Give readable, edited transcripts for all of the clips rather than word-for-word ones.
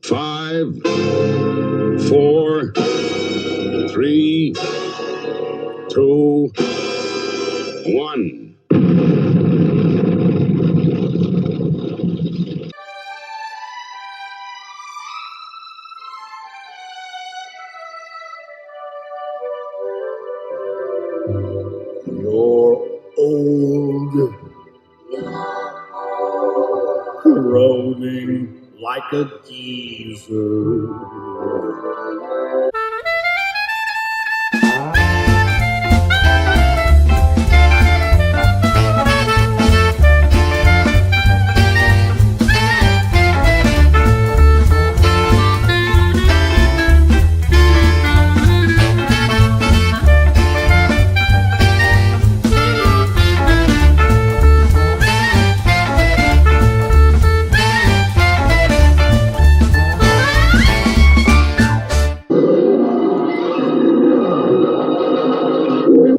5, 4, 3, 2, 1. You're old, groaning like a geezer.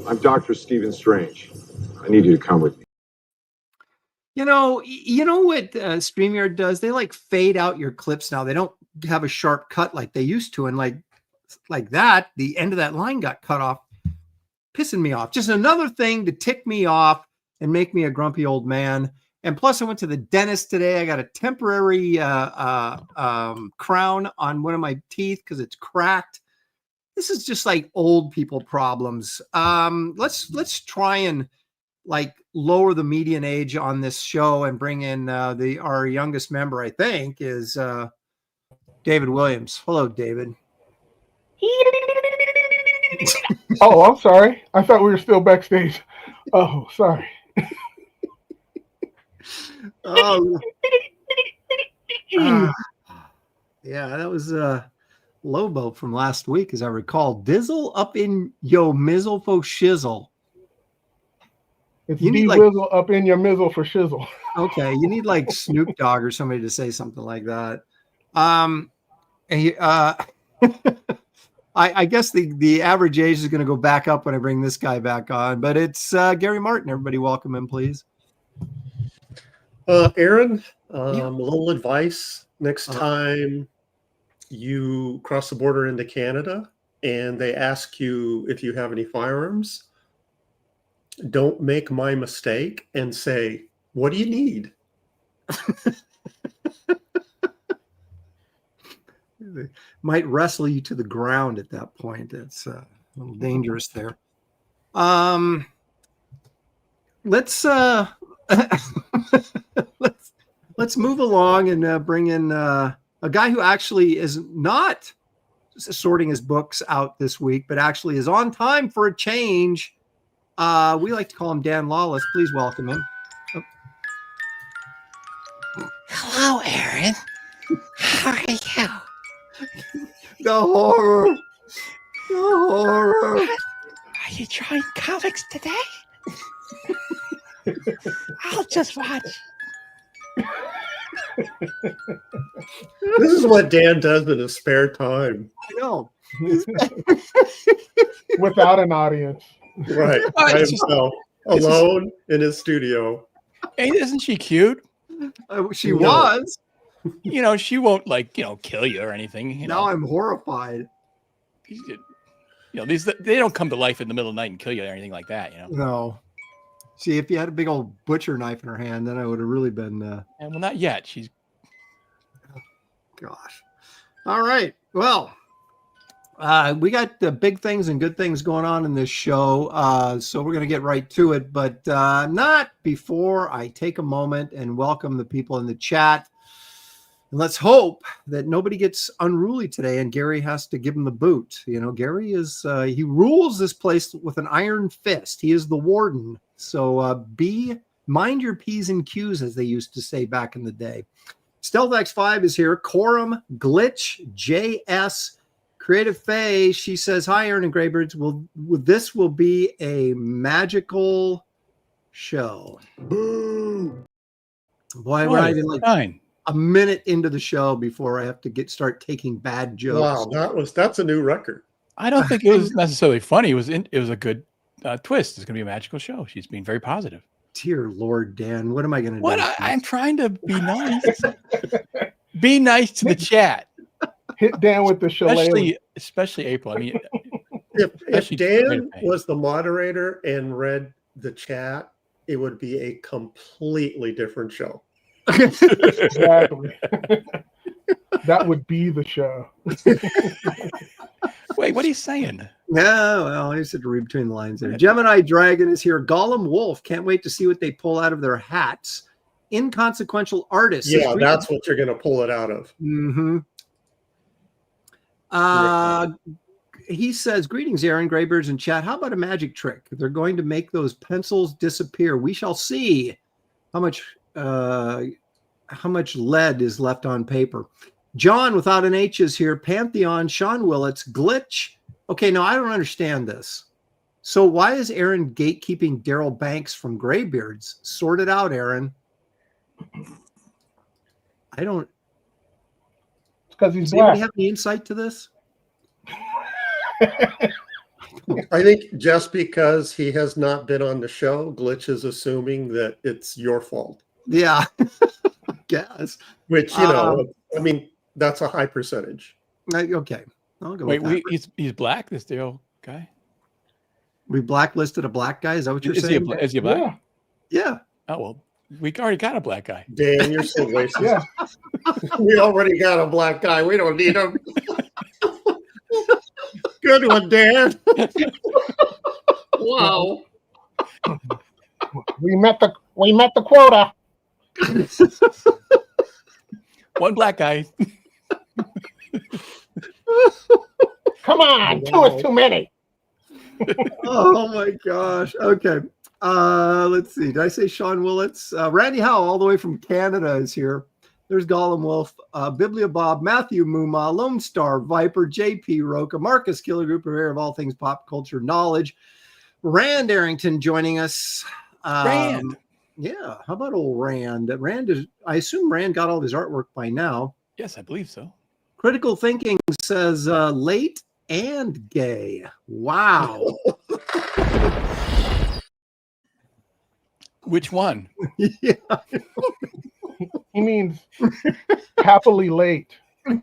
I'm Dr. Stephen Strange. I need you to come with me. You know what StreamYard does? They like fade out your clips now. They don't have a sharp cut like they used to. And like that, the end of that line got cut off, pissing me off. Just another thing to tick me off and make me a grumpy old man. And plus, I went to the dentist today. I got a temporary crown on one of my teeth because it's cracked. This is just like old people problems. Let's try and like lower the median age on this show and bring in our youngest member, I think, is David Williams. Hello, David. Oh, I'm sorry. I thought we were still backstage. Oh, sorry. Yeah, that was Lobo from last week, as I recall. Dizzle up in yo mizzle fo shizzle. It's D-Wizzle up in your mizzle for shizzle. Okay, you need like Snoop Dogg or somebody to say something like that. I guess the average age is going to go back up when I bring this guy back on, but it's Gary Martin. Everybody welcome him, please. Aaron, a little advice. Next time you cross the border into Canada and they ask you if you have any firearms, don't make my mistake and say, "What do you need?" They might wrestle you to the ground at that point. It's a little dangerous there. Let's let's move along and bring in a guy who actually is not sorting his books out this week, but actually is on time for a change. We like to call him Dan Lawless. Please welcome him. Oh. Hello, Aaron. How are you? The horror. The horror. Are you drawing comics today? I'll just watch. This is what Dan does in his spare time. I know. Without an audience. Right. By himself. Alone in his studio. Hey, isn't she cute? She was. You know, she won't kill you or anything. Now I'm horrified. You know, they don't come to life in the middle of the night and kill you or anything like that, you know. No. See, if you had a big old butcher knife in her hand, then I would have really been. And well, not yet. She's. Gosh. All right. Well, we got the big things and good things going on in this show, so we're going to get right to it. But not before I take a moment and welcome the people in the chat. And let's hope that nobody gets unruly today and Gary has to give him the boot. You know, Gary is, he rules this place with an iron fist. He is the warden. So mind your P's and Q's, as they used to say back in the day. Stealth X5 is here. Quorum, Glitch, JS, Creative Faye. She says, hi, Aaron and Graybeard'S. This will be a magical show. Boy, we're not even like a minute into the show before I have to start taking bad jokes. Wow, that's a new record. I don't think it was necessarily funny. It was a good twist. It's going to be a magical show. She's being very positive. Dear Lord, Dan, what am I going to do? I'm trying to be nice. Be nice to the chat. hit Dan with the shillelagh. Especially April. I mean, If especially Dan Graybeard'S. was the moderator and read the chat, it would be a completely different show. Exactly. That would be the show. Wait, what are you saying? Yeah, well, I just had to read between the lines there. Gemini Dragon is here. Gollum Wolf. Can't wait to see what they pull out of their hats. Inconsequential artists. Yeah, that's what you're going to pull it out of. Mm-hmm. He says, greetings, Aaron, Graybeard'S in chat. How about a magic trick? They're going to make those pencils disappear. We shall see how much lead is left on paper. John, without an H, is here. Pantheon, Sean Willits, Glitch. Okay, now I don't understand this. So why is Aaron gatekeeping Daryl Banks from Graybeard'S? Sort it out, Aaron. I don't. It's because he's Does anybody black. have any insight to this? I think just because he has not been on the show, Glitch is assuming that it's your fault. Yeah, I guess. Which, you know, I mean, that's a high percentage. Okay, I'll go Wait, with that. he's black, this Daryl guy? We blacklisted a black guy? Is that what you're Is saying? he black? Yeah. Oh, well, we already got a black guy. Dan, you're so racist. Yeah. We already got a black guy. We don't need him. Good one, Dan. Wow. We met the quota. One black guy. Come on, two is too many. Oh my gosh. Okay. Let's see. Did I say Sean Willits? Randy Howe, all the way from Canada, is here. There's Gollum Wolf, Biblia Bob, Matthew Muma, Lone Star, Viper, JP Roca, Marcus Killer Group, purveyor of all things pop culture knowledge. Rand Arrington joining us. Rand. Yeah. How about old Rand? I assume Rand got all his artwork by now. Yes, I believe so. Critical Thinking says late and gay. Wow. Which one? Yeah. He means happily late. You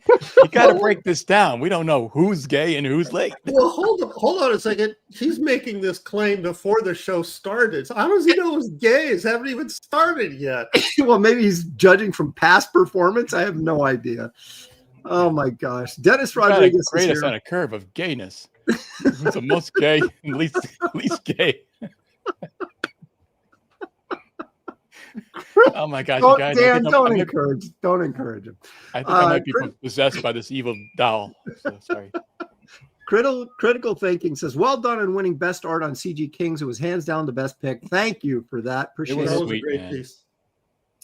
got to break this down. We don't know who's gay and who's late. Well, hold on a second. He's making this claim before the show started. So how does he know who's gays? Haven't even started yet. Well, maybe he's judging from past performance. I have no idea. Oh my gosh. Dennis Rodriguez Grade is us here. on a curve of gayness. Who's the most gay and least gay? Oh my gosh, you guys! Dan, don't encourage him. I think I might be possessed by this evil doll. So sorry. Critical Thinking says, "Well done on winning best art on CG Kings. It was hands down the best pick. Thank you for that. Appreciate it. That was Sweet, a great man. piece.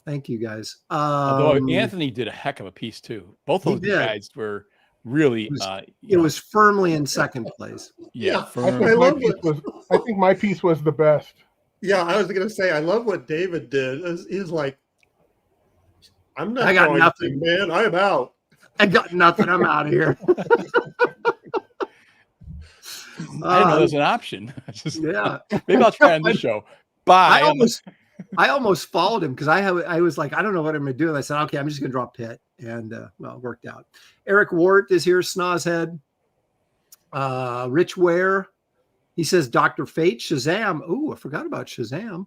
Thank you, guys. Although Anthony did a heck of a piece too. Both those guys were really. It was firmly in second place. Yeah, I think my piece was the best. Yeah, I was going to say, I love what David did. He's like, I'm not I got going nothing, man. I'm out. I got nothing. I'm out of here. I didn't know there was an option. Yeah. Maybe I'll try on this show. Bye. I almost followed him because I was like, I don't know what I'm going to do. And I said, okay, I'm just going to draw Pitt. And well, it worked out. Eric Wart is here, Snozhead. Rich Ware. He says, Dr. Fate, Shazam. Oh, I forgot about Shazam.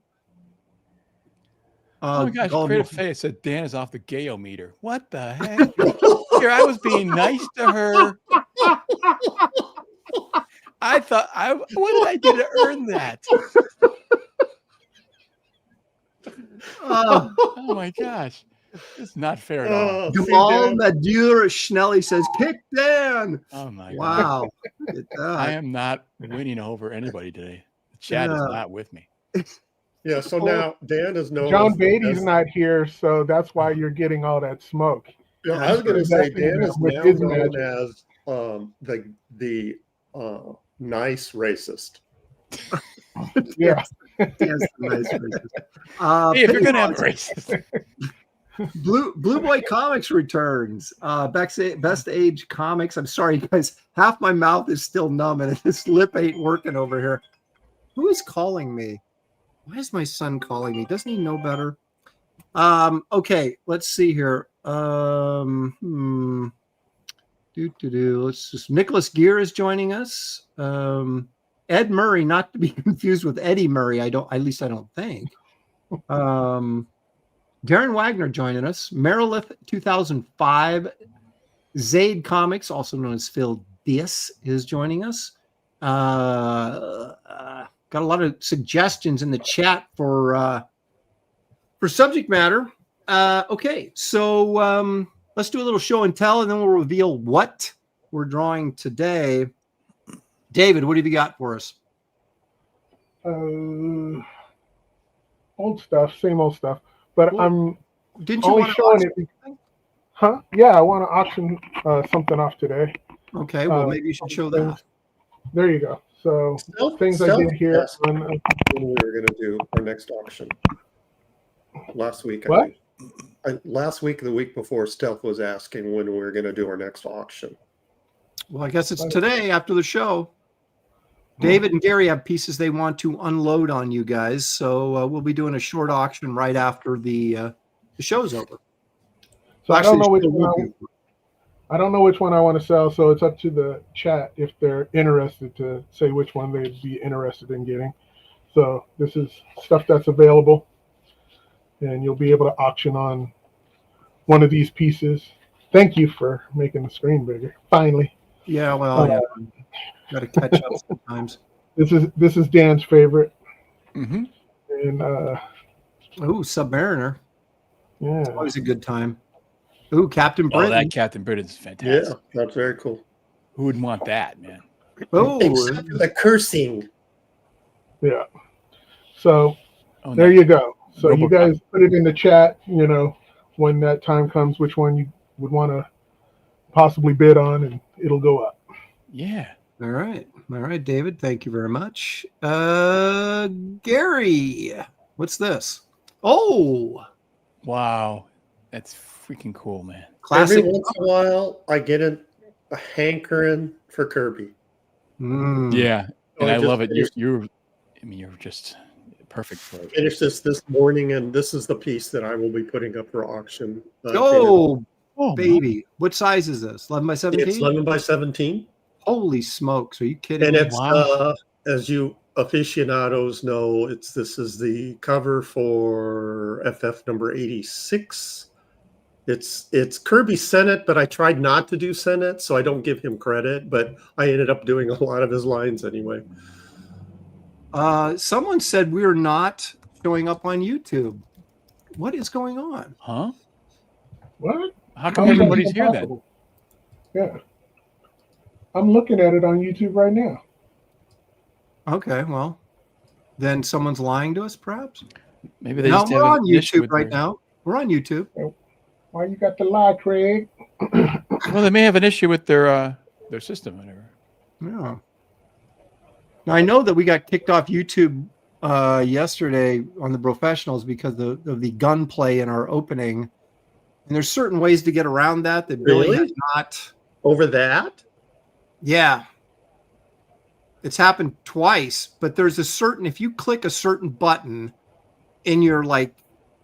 Oh my gosh, Creative Faith said Dan is off the gayometer. What the heck? Here, I was being nice to her. I thought, what did I do to earn that? Oh my gosh. It's not fair at all. Jamal Nadur Schnelly says, kick Dan. Oh my God. Wow. I am not winning over anybody today. The chat is not with me. Yeah, so now Dan is known. John Beatty's not here, so that's why you're getting all that smoke. Yeah, I was going to say Dan is now known as the nice racist. Yeah. Dan's the nice racist. Hey, if you're going to have a racist. Blue Boy Comics returns. Best Age Comics. I'm sorry, guys. Half my mouth is still numb and this lip ain't working over here. Who is calling me? Why is my son calling me? Doesn't he know better? Okay, let's see here. Let's just. Nicholas Gear is joining us. Ed Murray, not to be confused with Eddie Murray. At least I don't think. Darren Wagner joining us. Merilith 2005. Zaid Comics, also known as Phil Diaz, is joining us. Got a lot of suggestions in the chat for subject matter. Okay, so let's do a little show and tell, and then we'll reveal what we're drawing today. David, what have you got for us? Old stuff, same old stuff. But Well, didn't you only want to showing auction it. something? Huh? Yeah, I want to auction something off today. Okay, well, maybe you should show that. There you go. So things I Stealth did here. asked when we were going to do our next auction. Last week, What? last week, the week before, Stealth was asking when we were going to do our next auction. Well, I guess it's today after the show. David and Gary have pieces they want to unload on you guys, so we'll be doing a short auction right after the show's over. So Actually, I don't know which the show one. will be- I don't know which one I want to sell, so it's up to the chat if they're interested to say which one they'd be interested in getting. So this is stuff that's available, and you'll be able to auction on one of these pieces. Thank you for making the screen bigger. Finally. Yeah, well, yeah. Got to catch up sometimes. This is Dan's favorite, Mm-hmm. and Ooh, Submariner. yeah. Always a good time. Ooh, Captain Oh, Britain. that Captain Britain's fantastic. Yeah, that's very cool. Who wouldn't want that, man? Oh, Except for the cursing. Yeah. So Oh, there no. you go. So you RoboCop. guys put it in the chat, when that time comes, which one you would want to possibly bid on, and it'll go up. Yeah. all right. All right, David. Thank you very much. Gary, what's this? Oh, Wow. That's freaking cool, man. classic. Every once in a while, I get a hankering for Kirby. Mm. Yeah. And I I just love it. finished- You're just perfect for it. Finished this morning, and this is the piece that I will be putting up for auction. Oh, Oh, baby. What size is this? 11 by 17? It's 11 by 17, Holy smokes. Are you kidding and me? it's as you aficionados know, this is the cover for FF number 86. It's Kirby Senate, but I tried not to do Senate, so I don't give him credit, but I ended up doing a lot of his lines anyway. Someone said we're not showing up on YouTube. What is going on? huh? What? How come How is that everybody's here then? impossible? Yeah. I'm looking at it on YouTube right now. Okay, well, then someone's lying to us, perhaps? Maybe they No, just we're have on an issue YouTube with right their- now. We're on YouTube. Why you got the lie, Craig? Well, they may have an issue with their system, whatever. Yeah. Now, I know that we got kicked off YouTube yesterday on the professionals because of the gunplay in our opening. And there's certain ways to get around that Billy Really? has not. Over that? Yeah. It's happened twice, but there's if you click a certain button in your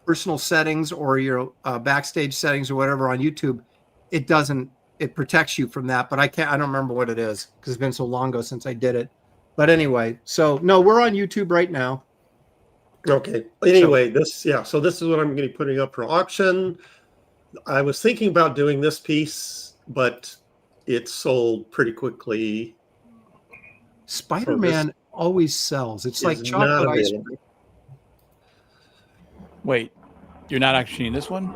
personal settings or your backstage settings or whatever on YouTube, it protects you from that. But I don't remember what it is because it's been so long ago since I did it. But anyway, so no, we're on YouTube right now. Okay. Anyway, so this is what I'm going to be putting up for auction. I was thinking about doing this piece, but it sold pretty quickly. Spider-Man always sells. It's like It's chocolate not ice available. cream. Wait, you're not auctioning this one?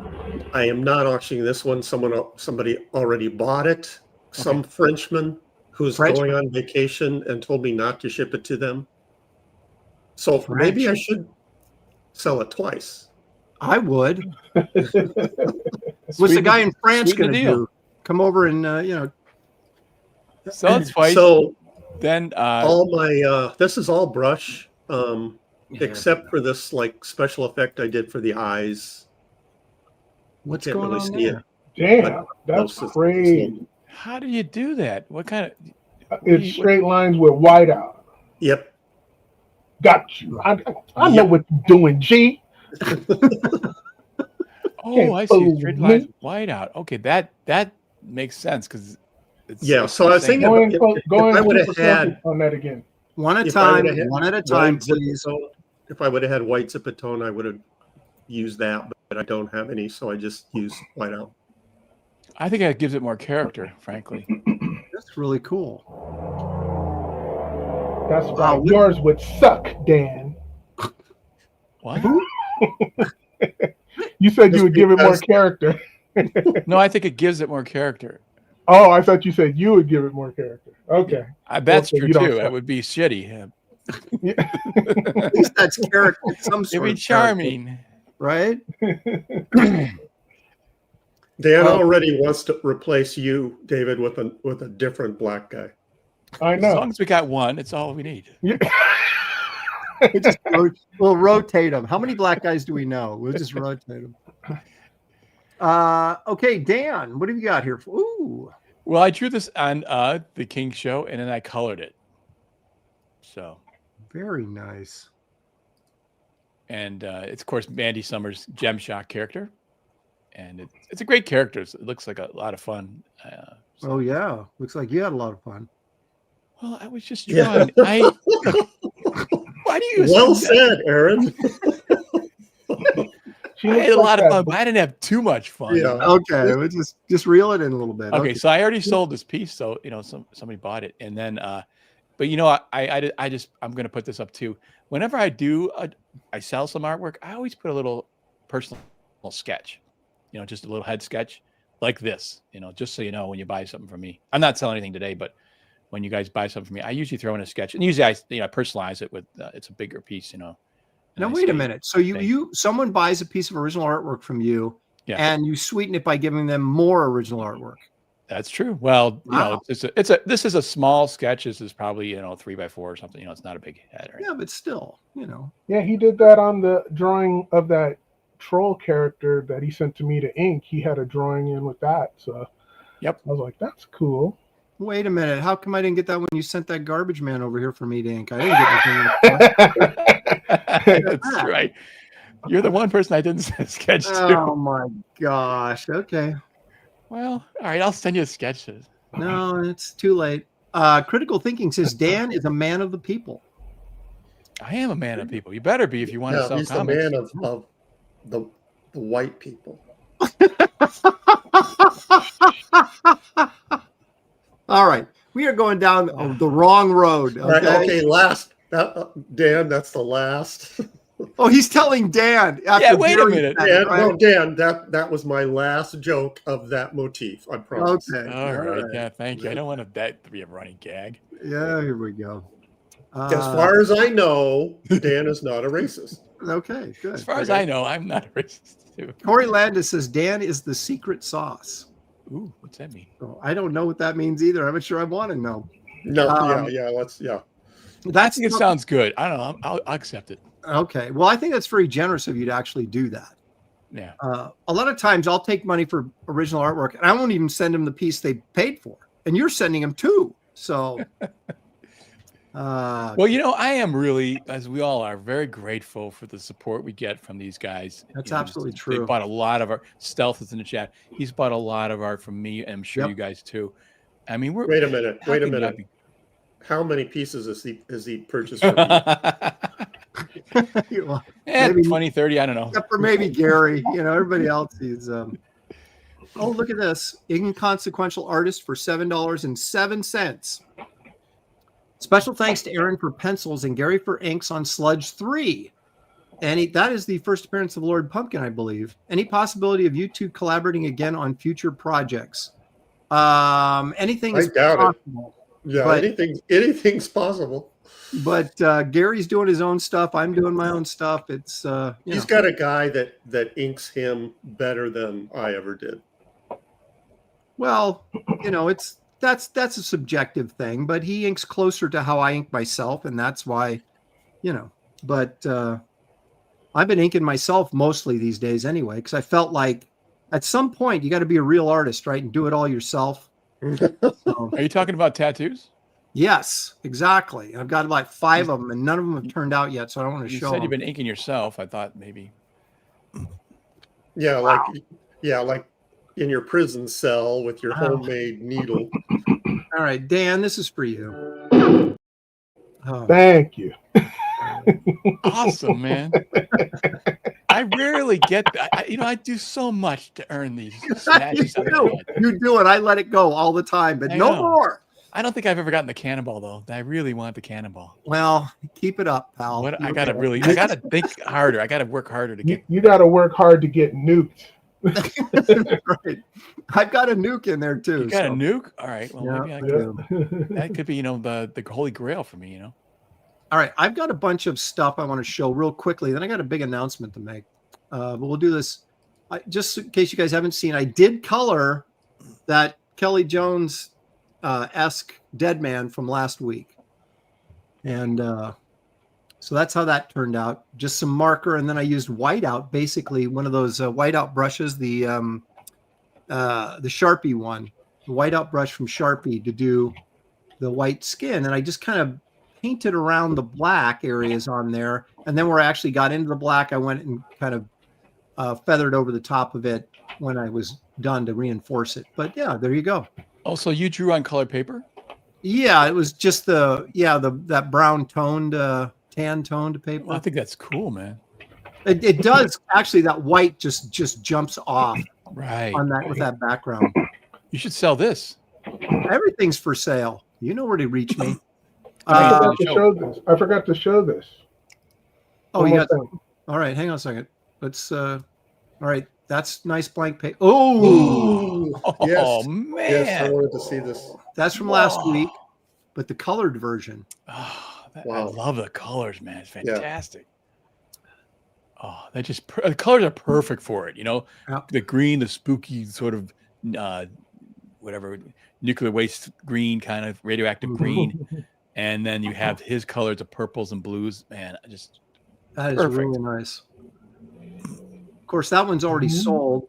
I am not auctioning this one. Somebody already bought it. Some Frenchman who's going on vacation and told me not to ship it to them. So maybe I should sell it twice. I would. What's the guy in France sweeten going the to deal. do? Come over and Sell it twice. So then all my this is all brush, except for this special effect I did for the eyes. What's Can't going really on see there? it. Damn, that's Most of it's crazy. how do you do that? What kind of? It's straight lines with whiteout. Yep. Got you. I know what you're doing, G. Oh, I see. Straight lines, white out. Okay, that makes sense because Yeah, so I was thinking Going, if going I would have super had focused on that again. One at a if I time, would have had one at a time, white please. zipatone, if I would have had white zipatone, I would have used that, but I don't have any, so I just use whiteout. I think that gives it more character, frankly. That's really cool. That's why yours would suck, Dan. What? You said Just you would give it more because- character. No, I think it gives it more character. Oh, I thought you said you would give it more character. Okay. That's so true you don't too. suck. That would be shitty. At least that's character. Some It'd sort be of charming. character, right? Dan already wants to replace you, David, with a different black guy. I As know. long as we got one, it's all we need. We'll rotate them. How many black guys do we know? We'll just rotate them. Okay, Dan, what have you got here? Ooh, Well, I drew this on the King show, and then I colored it. So, very nice. and it's of course Mandy Summers' Gem Shock character, and it's a great character. It looks like a lot of fun. Oh yeah, looks like you had a lot of fun. Well, I was just Yeah. drawing. Why do you? Well assume that? said, Aaron. She I looks had a like lot of that. fun, but I didn't have too much fun. Yeah. Okay, we'll just reel it in a little bit. Okay, so I already sold this piece, so somebody bought it, and then but I'm going to put this up too. Whenever I sell some artwork, I always put a little personal sketch, just a little head sketch like this, just so you know when you buy something from me. I'm not selling anything today, but when you guys buy something from me, I usually throw in a sketch, and usually I personalize it with it's a bigger piece, Now wait a minute. So someone buys a piece of original artwork from you, and you sweeten it by giving them more original artwork. That's true. Well, Wow. this is a small sketch. This is probably 3x4 or something. It's not a big head. Right? Yeah, but still, Yeah, he did that on the drawing of that troll character that he sent to me to ink. He had a drawing in with that. So yep. I was like, that's cool. Wait a minute. How come I didn't get that when you sent that garbage man over here for me to ink? I didn't get anything. That's right. You're the one person I didn't sketch to. Oh my gosh. Okay. Well, all right. I'll send you sketches. No, it's too late. Critical Thinking says Dan is a man of the people. I am a man of people. You better be if you want to sell he's comics. the man of the white people. All right. We are going down the wrong road. Okay. Right, okay, last. Dan, that's the last. Oh, he's telling Dan. Yeah, wait a minute. Dan, well, Dan, that was my last joke of that motif. I promise. Okay. All right. Yeah, thank you. I don't want that to be a running gag. Yeah, here we go. As far as I know, Dan is not a racist. Okay, good. As far as I know, I'm not a racist too. Corey Landis says Dan is the secret sauce. Ooh, what's that mean? Oh, I don't know what that means either. I'm not sure I want to know. No, I think it sounds good. I don't know. I'll accept it. Okay. Well, I think that's very generous of you to actually do that. Yeah. A lot of times I'll take money for original artwork and I won't even send them the piece they paid for. And you're sending them too. So, well, I am really, as we all are, very grateful for the support we get from these guys. That's absolutely true. They bought a lot of art. Stealth is in the chat. He's bought a lot of art from me, and I'm sure you guys too. I mean, wait a minute. How many pieces has he purchased from you? Well, maybe 20, 30, I don't know. Except for maybe Gary. Everybody else is. Oh, look at this. Inconsequential artist for $7.07. Special thanks to Aaron for pencils and Gary for inks on Sludge 3. And that is the first appearance of Lord Pumpkin, I believe. Any possibility of you two collaborating again on future projects? Anything is possible. Yeah, but anything's possible. But Gary's doing his own stuff. I'm doing my own stuff. It's he's got a guy that inks him better than I ever did. Well, that's a subjective thing, but he inks closer to how I ink myself, and that's why, But I've been inking myself mostly these days anyway, because I felt like at some point you got to be a real artist, right, and do it all yourself. So, are you talking about tattoos? Yes, exactly. I've got like 5 of them, and none of them have turned out yet, so I don't want to show them. You said you've been inking yourself. I thought maybe. Yeah, like in your prison cell with your homemade needle. All right, Dan, this is for you. Oh, Thank you. Awesome, man. I rarely get that. I do so much to earn these smashes on the head. You do it. I let it go all the time, but I no know. more. I don't think I've ever gotten the cannonball though. I really want the cannonball. Well, keep it up, pal. What I gotta think harder. I gotta work harder to get. You got to work hard to get nuked. Right. I've got a nuke in there too. You got a nuke? All right. Well, Yeah, maybe I I could. do. That could be, the holy grail for me. All right, I've got a bunch of stuff I want to show real quickly. Then I got a big announcement to make. But we'll do this just in case you guys haven't seen. I did color that Kelly Jones esque Dead Man from last week, and so that's how that turned out. Just some marker, and then I used whiteout, basically one of those whiteout brushes, the Sharpie one, the whiteout brush from Sharpie to do the white skin, and I just kind of painted around the black areas on there, and then where I actually got into the black, I went and kind of feathered over the top of it when I was done to reinforce it. But yeah, there you go. Oh, so you drew on colored paper? Yeah, it was just that brown toned, tan toned paper. Well, I think that's cool, man. It does actually. That white just jumps off Right on that with that background. You should sell this. Everything's for sale. You know where to reach me. I forgot to show this. Oh, One you more got. thing. All right, hang on a second. Let's. All right, that's nice blank page. Oh, Yes. Oh Yes, I man. wanted to see this. that's from last week, but the colored version. Oh, I Wow. love the colors, man. It's fantastic. Oh, they just the colors are perfect for it. Yeah. The green, the spooky sort of whatever nuclear waste green, kind of radioactive green, and then you have his colors of purples and blues. Man, That is perfect. really nice. Of course, that one's already sold.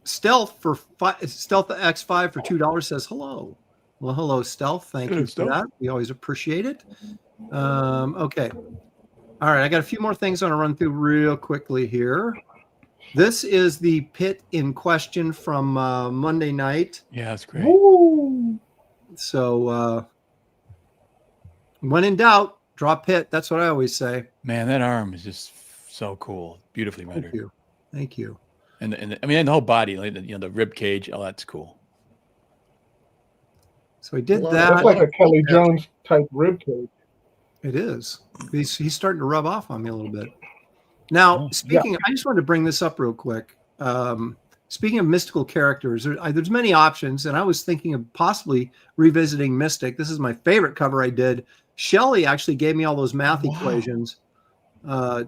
Stealth Stealth X5 for $2 says hello. Well, hello, Stealth. Thank you for that. We always appreciate it. Okay. All right. I got a few more things I want to run through real quickly here. This is the pit in question from Monday night. Yeah, that's great. Woo! So when in doubt, draw pit. That's what I always say. Man, that arm is just so cool. Beautifully rendered. Thank you. And the whole body, like the rib cage. Oh, that's cool. So he did Wow, that. That's like a Kelly Jones type rib cage. It is. He's starting to rub off on me a little bit. Now, speaking, I just wanted to bring this up real quick. Speaking of mystical characters, there's many options, and I was thinking of possibly revisiting Mystic. This is my favorite cover I did. Shelley actually gave me all those math equations to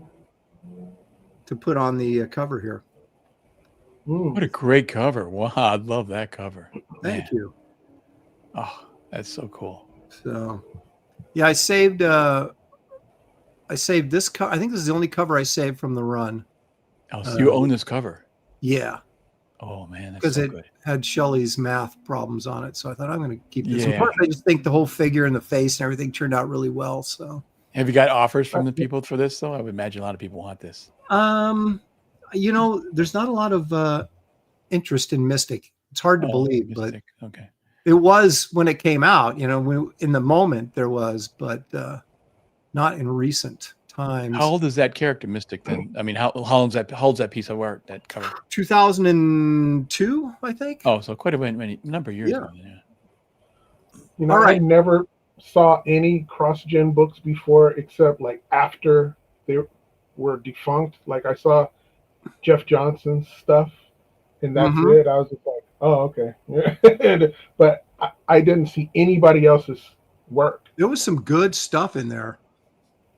put on the cover here. What a great cover. Wow, I love that cover. Thank you. Oh, that's so cool. So, yeah, I saved this cover. I think this is the only cover I saved from the run. Oh, so you own this cover? Yeah. Oh man, that's Because so it good. had Shelley's math problems on it, so I thought I'm going to keep this. Yeah. Of course, I just think the whole figure and the face and everything turned out really well. So, Have you got offers from the people for this though? I would imagine a lot of people want this. there's not a lot of interest in Mystic. It's hard to believe, Mystic. Okay. but it was when it came out. In the moment there was, but not in recent times. How old is that character, Mystic? Then I mean, how old's that piece of art, that cover? 2002, I think. Oh, so quite a many number of years. Yeah. Yeah. All right. I never saw any cross-gen books before, except like after they were defunct. Like I saw Jeff Johnson's stuff, and that's it. I was just like, oh, okay. But I didn't see anybody else's work. There was some good stuff in there.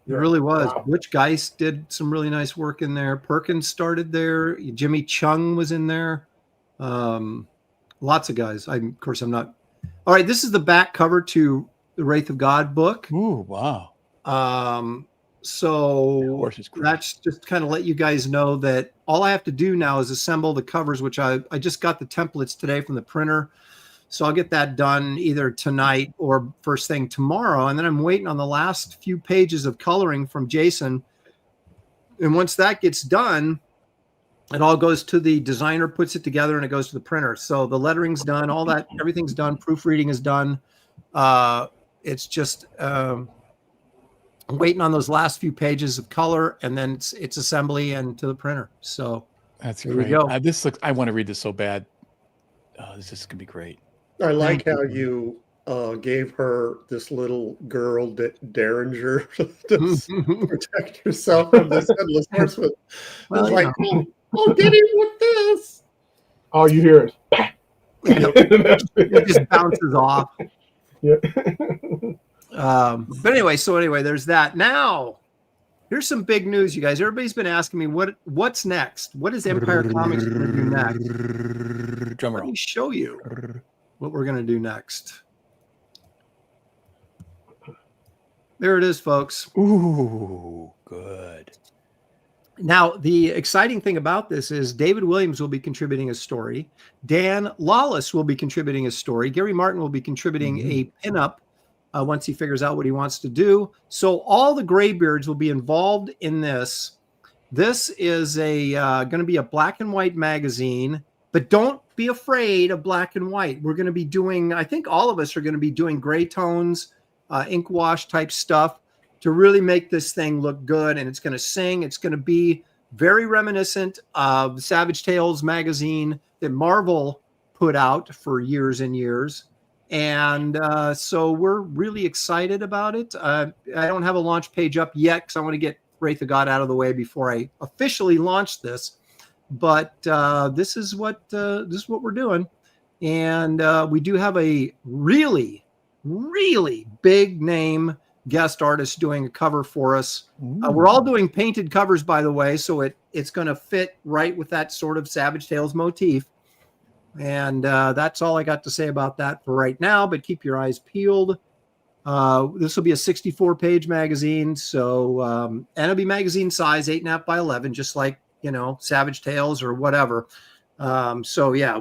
It really was. Wow. Butch Geist did some really nice work in there. Perkins started there. Jimmy Chung was in there. Lots of guys. Of course, I'm not. All right, this is the back cover to the Wraith of God book. Ooh, wow. So that's just kind of let you guys know that all I have to do now is assemble the covers, which I just got the templates today from the printer. So I'll get that done either tonight or first thing tomorrow. And then I'm waiting on the last few pages of coloring from Jason. And once that gets done, It all goes to the designer, puts it together, and it goes to the printer. So the lettering's done, all that, everything's done. Proofreading is done. It's just waiting on those last few pages of color, and then it's assembly and to the printer. So That's there great. you go. This looks. I want to read this so bad. Oh, this is gonna be great. I like how you gave her this little girl derringer to protect yourself from this headless horseman. Well, It's like, oh, get him with this. All you hear is, it just bounces off. Yeah. But anyway, there's that. Now, here's some big news, you guys. Everybody's been asking me what's next. What is Empire Comics going to do next? Drum Let roll. me show you what we're going to do next. There it is, folks. Ooh, good. Now, the exciting thing about this is David Williams will be contributing a story. Dan Lawless will be contributing a story. Gary Martin will be contributing a pinup once he figures out what he wants to do. So all the Graybeards will be involved in this. This is going to be a black and white magazine, but don't be afraid of black and white. We're going to be doing, I think all of us are going to be doing gray tones, ink wash type stuff to really make this thing look good. And it's going to sing. It's going to be very reminiscent of Savage Tales magazine that Marvel put out for years and years. And so we're really excited about it. I don't have a launch page up yet because I want to get Wraith of God out of the way before I officially launch this. But this is what we're doing. And we do have a really, really big name guest artist doing a cover for us. We're all doing painted covers, by the way, so it's going to fit right with that sort of Savage Tales motif. And that's all I got to say about that for right now, but keep your eyes peeled. This will be a 64-page magazine, so and it'll be magazine size, 8.5 by 11, just like, Savage Tales or whatever. So yeah,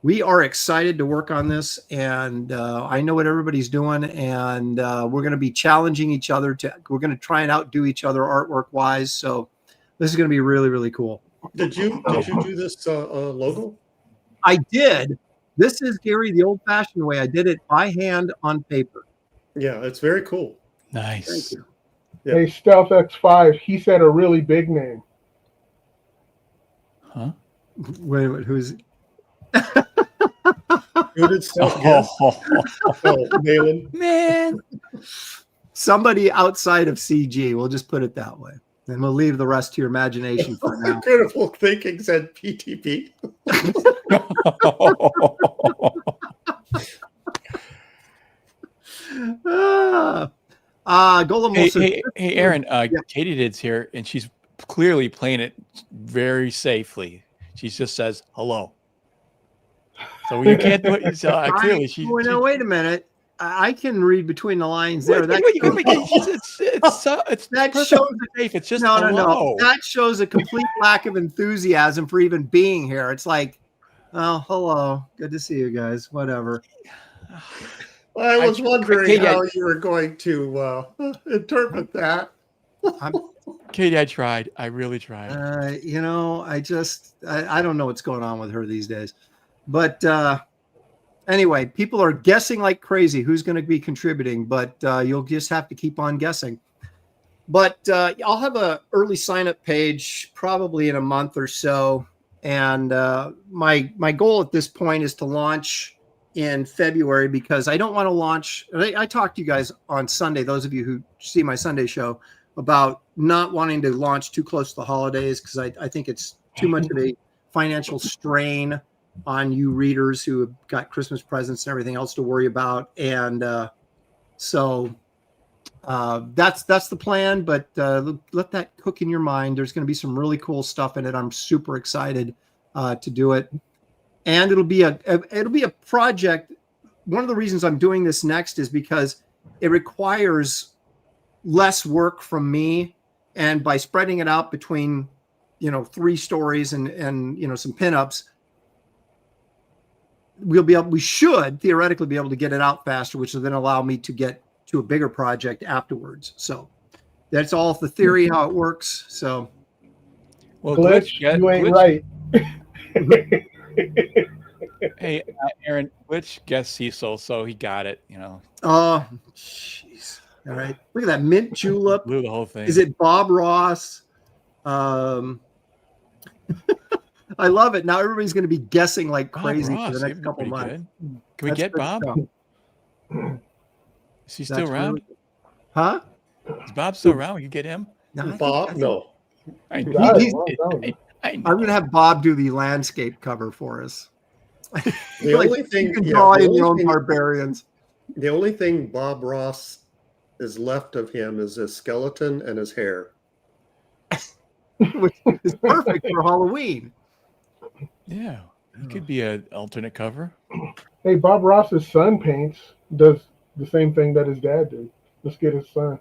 we are excited to work on this, and I know what everybody's doing, and we're going to be challenging each other we're going to try and outdo each other artwork wise. So this is going to be really, really cool. Did you do this logo? I did. This is, Gary, the old-fashioned way. I did it by hand on paper. Yeah, it's very cool. Nice. Thank you. Yeah. Hey, Stealth X5, he said a really big name. Huh? Wait a minute, who's? Who did Stealth guess? Oh, Malin. Man, somebody outside of CG. We'll just put it that way, and we'll leave the rest to your imagination for now. Critical thinking said PTP. Golem. Hey, Aaron. Katie Did's here, and she's clearly playing it very safely. She just says hello. So you can't do it. So clearly, No, wait a minute. I can read between the lines there. That shows safe. It's just no. That shows a complete lack of enthusiasm for even being here. It's like, oh, hello, good to see you guys. Whatever. I was wondering how you were going to interpret that. Katie, I tried. I really tried. I don't know what's going on with her these days. But anyway, people are guessing like crazy who's going to be contributing, but you'll just have to keep on guessing. But I'll have an early sign-up page probably in a month or so. And my goal at this point is to launch in February, because I don't want to launch. I talked to you guys on Sunday, those of you who see my Sunday show, about not wanting to launch too close to the holidays, because I think it's too much of a financial strain on you readers who have got Christmas presents and everything else to worry about. And so that's the plan, but let that cook in your mind. There's going to be some really cool stuff in it. I'm super excited to do it. And it'll be a project. One of the reasons I'm doing this next is because it requires less work from me. And by spreading it out between, 3 stories and some pinups, we should theoretically be able to get it out faster, which will then allow me to get to a bigger project afterwards. So that's all the theory, how it works. So Well, Glitch, Glitch, you ain't Glitch, right. hey, Aaron, Glitch guessed Cecil, so he got it. You know, Oh, jeez. All right. Look at that mint julep. blew the whole thing. Is it Bob Ross? I love it. Now everybody's going to be guessing like Bob crazy Ross, for the he'd next be couple pretty months. good. Can we That's get good Bob? stuff. Is he still That's around? really- Huh? Is Bob still around? We can get him. No, I think- Bob, no. I He know. died a he's- long time ago. I know. I'm going to have Bob do the landscape cover for us. The Like, only thing, you can yeah, draw the in your only own thing- barbarians. The only thing Bob Ross is left of him is his skeleton and his hair. Which is perfect for Halloween. Yeah, he could be an alternate cover. Hey, Bob Ross's son does the same thing that his dad did. Let's get his son.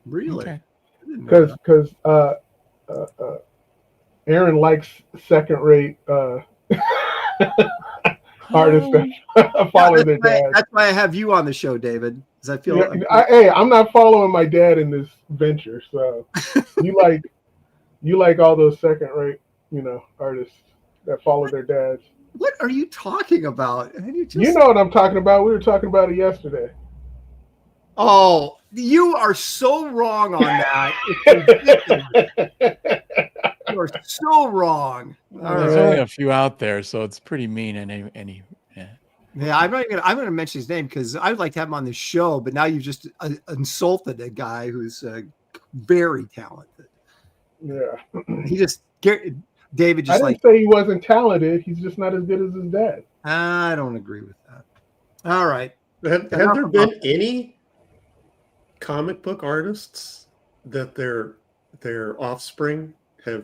Really? Okay. I didn't know that. Because Aaron likes second-rate artists that follow their dad. That's why I have you on the show, David. Because I feel Hey, I'm not following my dad in this venture. So you like all those second-rate, artists that follow their dads. what are you talking about? And You know what I'm talking about. We were talking about it yesterday. Oh, you are so wrong on that. It's ridiculous. You are so wrong. All There's right. only a few out there, so it's pretty mean. And Yeah, I'm gonna mention his name because I would like to have him on the show, but now you've just insulted a guy who's very talented. Yeah. David I just didn't say he wasn't talented. He's just not as good as his dad. I don't agree with that. All right. Have there been any comic book artists that their offspring have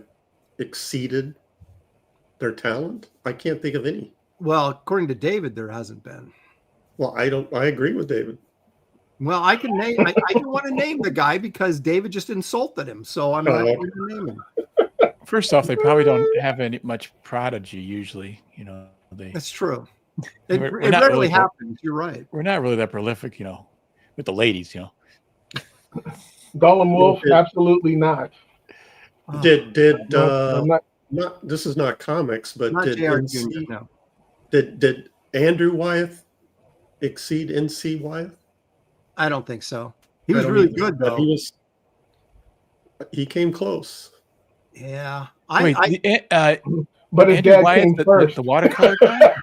exceeded their talent? I can't think of any. Well, according to David, there hasn't been. Well, I agree with David. Well, I can name. I didn't want to name the guy because David just insulted him, so I'm not going to name him. first off, they probably don't have much prodigy usually. That's true. It We're not rarely really- happens. You're right. We're not really that prolific, with the ladies. Gollum Wolf, Okay. absolutely not. Did I'm not. not this is not comics, but Not did J.R. NC Jr., no. did Andrew Wyeth exceed NC Wyeth? I don't think so. He I was don't really either, good but though. He came close. Yeah. Wait, But his Andrew dad Wyeth, came the first. watercolor guy?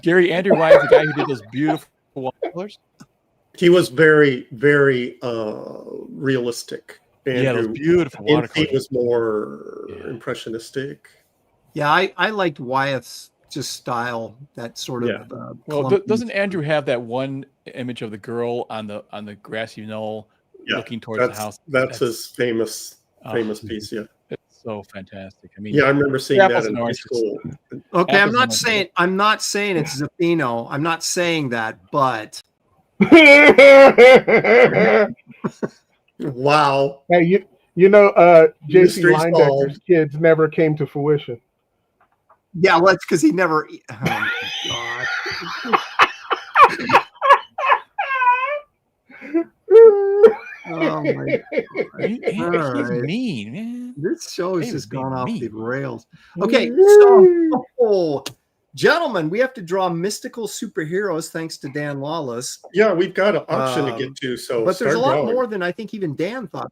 Andrew Wyeth, the guy who did those beautiful watercolors? He was very, very realistic. Yeah, those Andrew, beautiful NC watercolors. was more impressionistic. Yeah, I liked Wyeth's just style, that sort of. Yeah. Well, clumpy doesn't Andrew style. have that one image of the girl on the grassy knoll Yeah, looking towards the That's house? that's his famous Oh, piece. Yeah, It's so fantastic. I mean, yeah, I remember seeing apples that in and high oranges. school. Okay, Apples and I'm not saying it's Zaffino. I'm not saying that, but Wow. Hey, JC Mystery Linedecker's solved. kids never came to fruition. yeah, well, it's because he never. Oh my God. Oh my he's All right. mean, man. This show has David's just gone being off mean. the rails. Okay, so gentlemen, we have to draw mystical superheroes thanks to Dan Lawless. Yeah, we've got an option to get to. So, But there's a lot drawing. more than I think even Dan thought.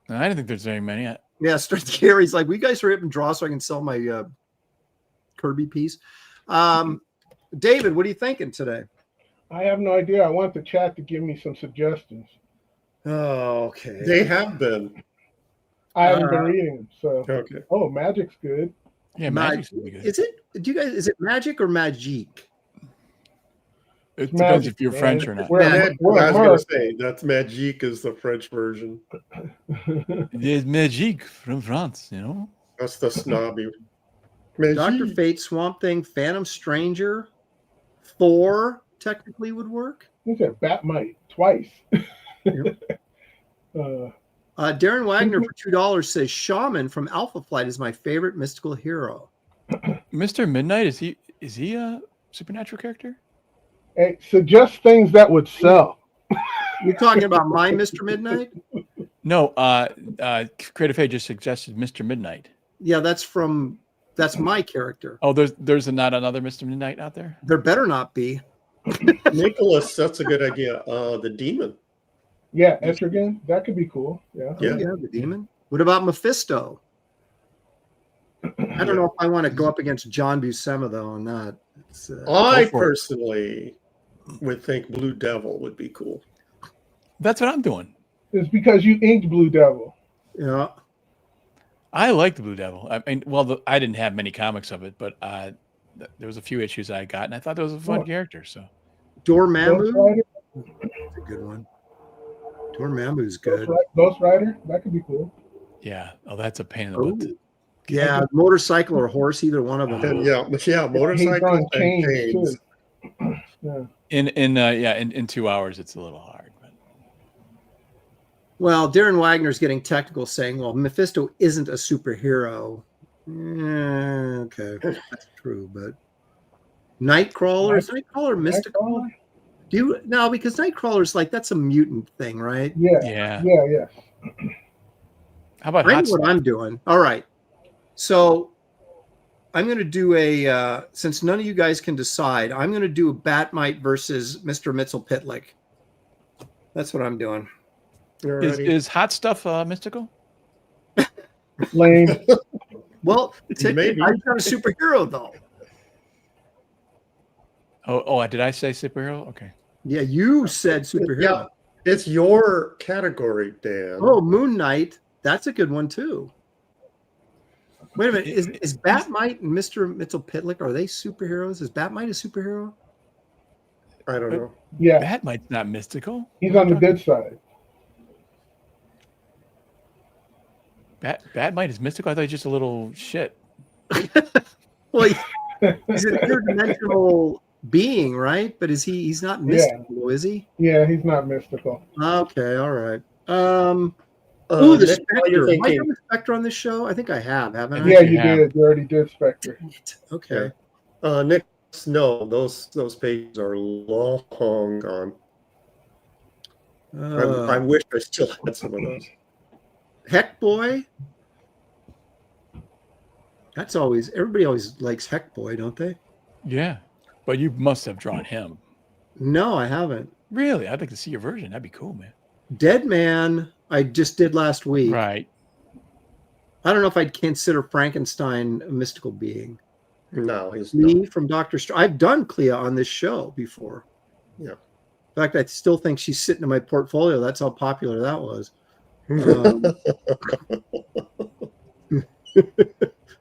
I don't think there's very many. Yeah, Straight Gary's like, we guys hurry up and draw so I can sell my Kirby piece. David, what are you thinking today? I have no idea. I want the chat to give me some suggestions. Oh, okay. They have been. I haven't been reading them. So, Okay. oh, Magic's good. Yeah, Magic's really good. Is it magic or magic? It depends Magic, if you're man. French or not. We're I was American. going to say that's Magique is the French version. There's Magic from France, That's the snobby. Dr. Magique. Fate, Swamp Thing, Phantom Stranger, Thor technically would work. He said Batmite twice. Darren Wagner for $2 says Shaman from Alpha Flight is my favorite mystical hero. Mr. Midnight, is he a supernatural character? Hey, suggest things that would sell. You're talking about my Mr. Midnight? No, Creative Fade just suggested Mr. Midnight. Yeah, that's my character. Oh, there's not another Mr. Midnight out there? There better not be. Nicholas, that's a good idea. The demon. Yeah, Etrigan. That could be cool. Yeah. Yeah. Yeah, the demon. What about Mephisto? I don't know if I want to go up against John Buscema though on that. I Go for it. personally would think Blue Devil would be cool. That's what I'm doing. It's because you inked Blue Devil. Yeah. I like the Blue Devil. I mean, well, I didn't have many comics of it, but there was a few issues I got, and I thought that was a fun character. So Dormammu. Ghost Rider. That's a good one. Dormammu's good. Ghost Rider. That could be cool. yeah. Oh, that's a pain in the butt. Ooh. Yeah, motorcycle or horse, either one of them. And yeah, He's motorcycle on and chains chains. too. Yeah. In 2 hours, it's a little hard. But Well, Darren Wagner's getting technical, saying, "Well, Mephisto isn't a superhero." Okay, that's true, but Nightcrawler is Nightcrawler mystical? Nightcrawler? Do you no? Because Nightcrawler's like that's a mutant thing, right? Yeah. yeah. How about I know Hot what Stuff? I'm doing. All right, so I'm going to do a since none of you guys can decide, I'm going to do a Batmite versus Mr. Mitzel-Pitlick. That's what I'm doing. Is Hot Stuff mystical? Lame. Well, Maybe. I'm not a superhero though. Oh, did I say superhero? Okay. Yeah, you said superhero. Yeah, it's your category, Dan. Oh, Moon Knight. That's a good one too. Wait a minute. Is Batmite and Mr. Mitzel-Pitlick, are they superheroes? Is Batmite a superhero? I don't know. Yeah. Batmite's not mystical. He's on the good side. Batmite is mystical. I thought he was just a little shit. Well, he's an interdimensional being, right? But he's not mystical, is he? Yeah, he's not mystical. Okay, all right. The Nick, Spectre. what are you Have I thinking? done the Spectre on this show? I think I have, haven't I? Yeah, you you have. did. You already did Spectre. Okay. Nick, no, those pages are long gone. I wish I still had some of those. Heck Boy. That's always everybody always likes Heck Boy, don't they? Yeah, but you must have drawn him. No, I haven't. Really? I'd like to see your version. That'd be cool, man. Dead Man, I just did last week. Right. I don't know if I'd consider Frankenstein a mystical being. No, he's Me not. from Doctor Strange. I've done Clea on this show before. Yeah. In fact, I still think she's sitting in my portfolio. That's how popular that was.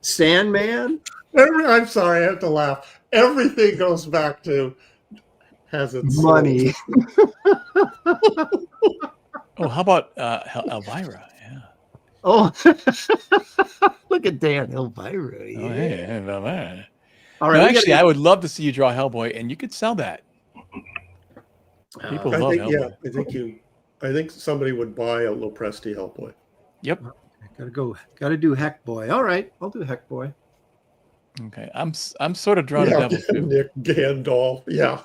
Sandman. I'm sorry, I have to laugh. Everything goes back to has its Money. Oh, how about Elvira? Yeah. Oh, look at Dan Elvira. Yeah. Oh, hey, Elvira. All No, right. actually, I would love to see you draw Hellboy, and you could sell that. People I love think, Hellboy. I think somebody would buy a Lopresti Hellboy. Yep. Gotta do Heck Boy. All right, I'll do Heck Boy. Okay. I'm sort of drawn to Devil too. Nick Gandalf. Yeah.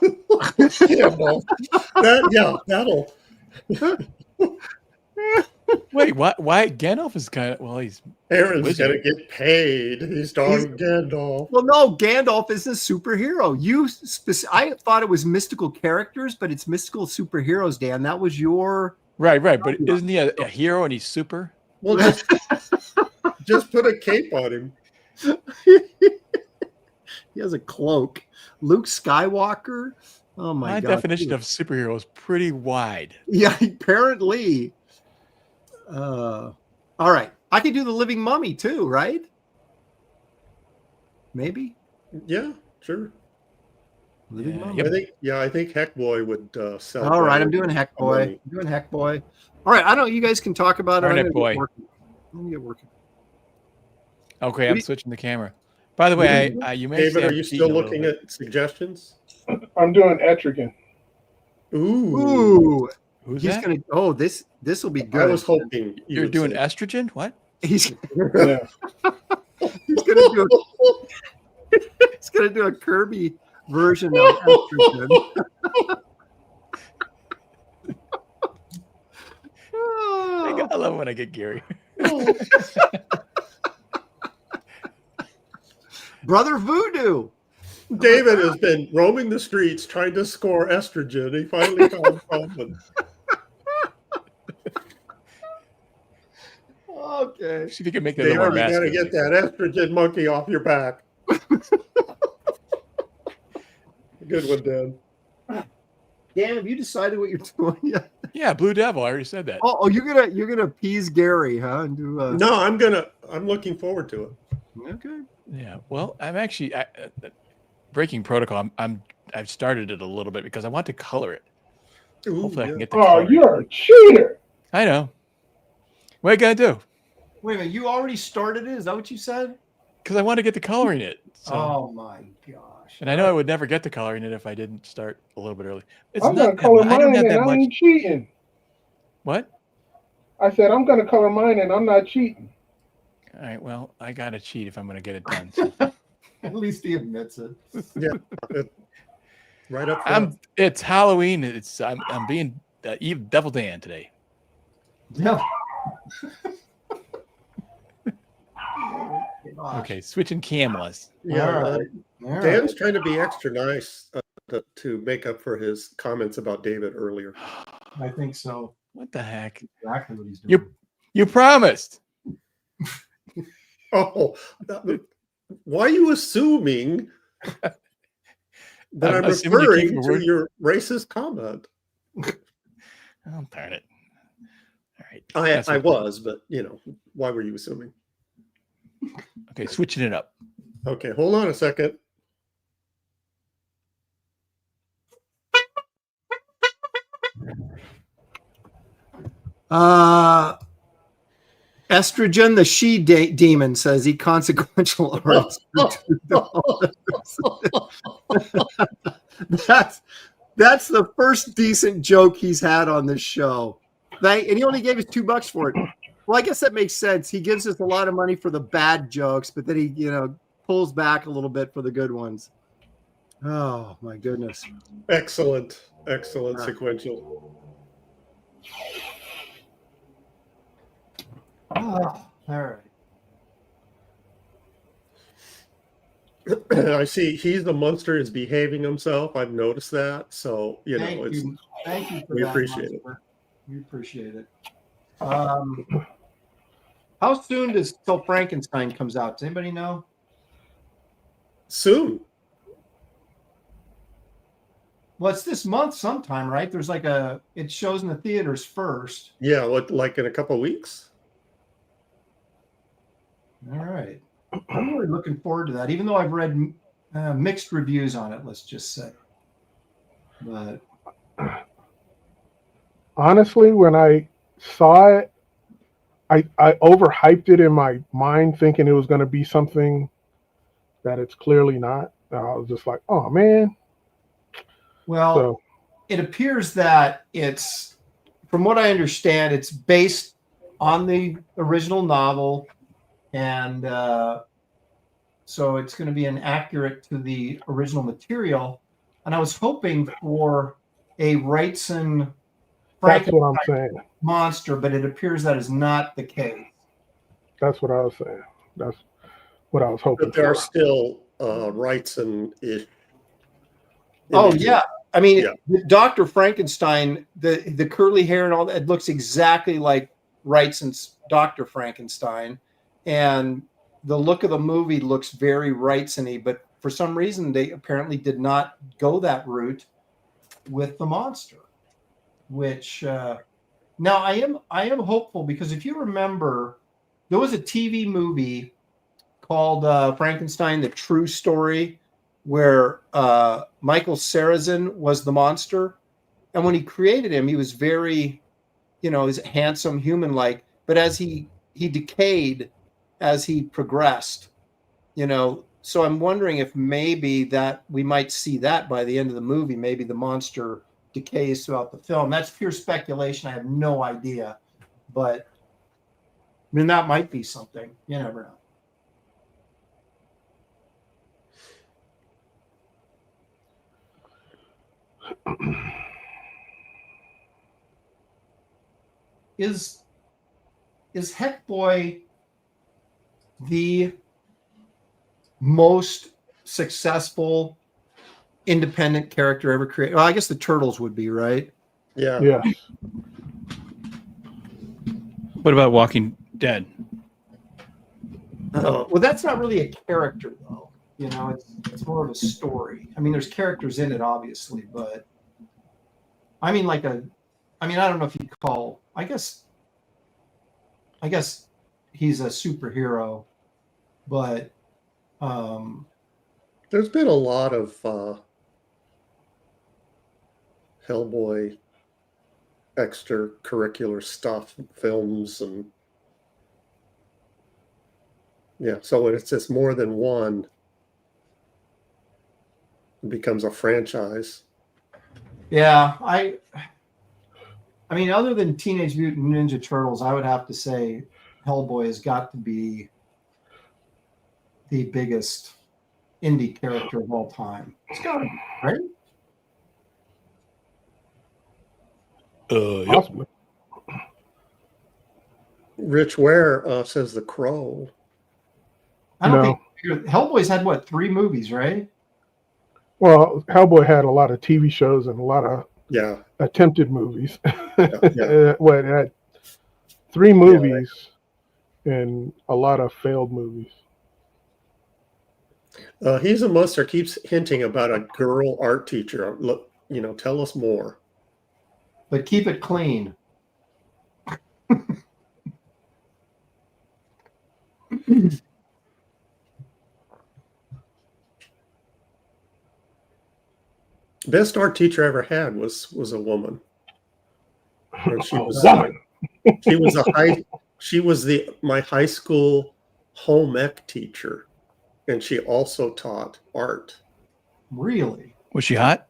Gandalf. That'll. Wait, why Gandalf is kind of he's Aaron's Wizard. gonna get paid. He's drawing Gandalf. Well, no, Gandalf isn't a superhero. I thought it was mystical characters, but it's mystical superheroes, Dan. That was your right, but isn't he a hero and he's super? Well, just put a cape on him. He has a cloak. Luke Skywalker. Oh my God. Definition of superhero is pretty wide. Yeah, apparently. All right. I could do the Living Mummy too, right? Maybe. Yeah, sure. Living Yeah, Mummy. yep. I think Heckboy would sell. All right, better I'm doing Heck than Boy. Mummy. I'm doing Heck Boy. All right, I don't. You guys can talk about it. All right, I'm Boy. gonna get working. Okay, I'm switching the camera. By the way, you may David, say are I'm you cheating still a little looking bit. at suggestions? I'm doing Etrigan. Ooh. Ooh, Who's he's that? gonna. Oh, this will be good. I was hoping you You're would doing say- estrogen? What? He's Yeah. he's gonna do. He's gonna do a Kirby version of estrogen. A love when I get Gary. Brother Voodoo. David has been roaming the streets trying to score estrogen. He finally found something. Okay. See if you can make that a little more David, you got to masculine. get that estrogen monkey off your back. Good one, Dan. Dan, have you decided what you're doing yet? Yeah, Blue Devil. I already said that. Oh, you're gonna appease Gary, huh? And do No, I'm looking forward to it. okay. Yeah. Well, I'm actually breaking protocol. I've started it a little bit because I want to color it. Ooh, Hopefully, I can yeah. get the Oh, color. you're a cheater. I know. What you gotta do? Wait a minute, you already started it? Is that what you said? Because I want to get the color in it. So, Oh my gosh. and I know I would never get the color in it if I didn't start a little bit early. It's I'm not gonna color I don't mine have and that I much. ain't cheating. What? I said I'm gonna color mine and I'm not cheating. All right. Well, I gotta cheat if I'm gonna get it done. So. At least he admits it. Yeah. Right up front. It's Halloween. I'm being Devil Dan today. Yeah. Okay, switching cameras. Yeah. All right. Dan's trying to be extra nice to make up for his comments about David earlier. I think so. What the heck? Exactly what he's doing. You promised. Oh, why are you assuming that I'm assuming you keep referring your to word. your racist comment? Oh, darn it. All right. I was, but why were you assuming? Okay, switching it up. Okay, hold on a second. Estrogen, the she demon, says he consequential arrests for $2. That's the first decent joke he's had on this show. And he only gave us $2 for it. Well, I guess that makes sense. He gives us a lot of money for the bad jokes, but then he, pulls back a little bit for the good ones. Oh my goodness! Excellent sequential. Oh, all right. I see he's the monster is behaving himself. I've noticed that. So, Thank you for we that. appreciate it. We appreciate it. How soon does Till Frankenstein comes out? Does anybody know? Soon. Well, it's this month sometime, right? There's it shows in the theaters first. Yeah, like in a couple of weeks? All right. I'm really looking forward to that, even though I've read mixed reviews on it, let's just say. But Honestly, when I saw it, I overhyped it in my mind, thinking it was going to be something that it's clearly not. And I was just like, oh man. Well, it appears that it's, from what I understand, it's based on the original novel, and so it's going to be inaccurate to the original material. And I was hoping for a Wrightson That's what I'm saying. monster, but it appears that is not the case. That's what I was saying. That's what I was hoping But there for. are still Wrightson-ish. Oh images. yeah. I mean, Yeah. Dr. Frankenstein, the curly hair and all that, it looks exactly like Wrightson's Dr. Frankenstein. And the look of the movie looks very Wrightson-y, but for some reason they apparently did not go that route with the monster. Which now I am hopeful, because if you remember, there was a TV movie called Frankenstein: The True Story, where Michael Sarrazin was the monster, and when he created him, he was very, he's handsome, human-like, but as he decayed as he progressed, so I'm wondering if maybe that we might see that by the end of the movie. Maybe the monster decays throughout the film. That's pure speculation. I have no idea, but I mean, that might be something. You never know. Is Heckboy the most successful independent character ever created? Well, I guess the Turtles would be, right? Yeah. Yeah. What about Walking Dead? Well, that's not really a character, though. You know, it's more of a story. I mean, there's characters in it, obviously, but I mean, I don't know if you'd call. I guess he's a superhero, but There's been a lot of Hellboy extracurricular stuff, films, and yeah. So when it's just more than one, it becomes a franchise. yeah, I mean, other than Teenage Mutant Ninja Turtles, I would have to say Hellboy has got to be the biggest indie character of all time. It's got to be, right? Yep. Possibly. Rich Ware says The Crow. I don't No. think Hellboy's had what, 3 movies, right? Well, Hellboy had a lot of TV shows and a lot of Yeah. attempted movies. Yeah. What, it had 3 movies and a lot of failed movies. He's a monster. Keeps hinting about a girl art teacher. Look, tell us more. But keep it clean. Best art teacher I ever had was a woman. And she was woman. She was my high school home ec teacher, and she also taught art. Really? Was she hot?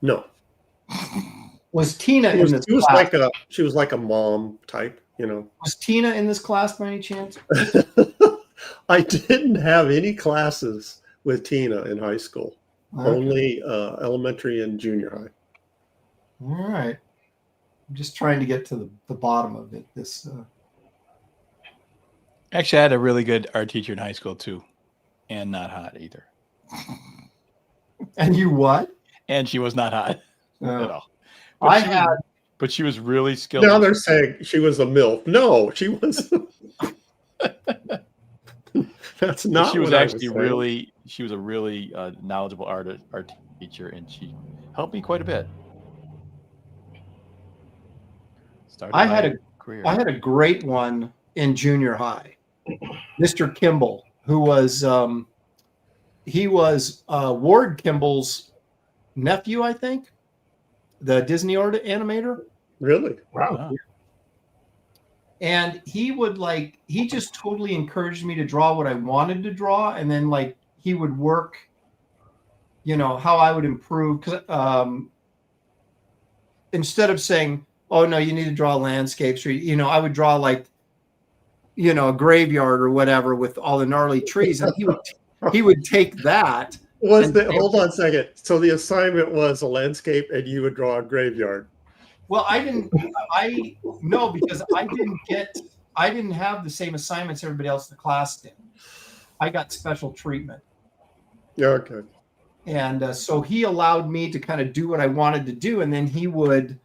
No, Was Tina in this she was class? she was like a mom type, Was Tina in this class by any chance? I didn't have any classes with Tina in high school. Okay. Only elementary and junior high. All right. I'm just trying to get to the bottom of it. Actually, I had a really good art teacher in high school too, and not hot either. And you what? And she was not hot at all. But she was really skilled. Now they're saying she was a MILF. No, she was. That's not. She was what actually I was saying. she was a really knowledgeable art teacher, and she helped me quite a bit. I had a great one in junior high. Mr. Kimball, who was he was Ward Kimball's nephew, I think, the Disney art animator. Really? Wow. And he just totally encouraged me to draw what I wanted to draw, and then he would work, how I would improve. Because instead of saying, "Oh no, you need to draw landscapes," or I would draw a graveyard or whatever with all the gnarly trees, and he would take that. Hold on a second. So the assignment was a landscape, and you would draw a graveyard. Well, no, because I didn't have the same assignments everybody else in the class did. I got special treatment. Yeah, okay. And so he allowed me to kind of do what I wanted to do, and then he would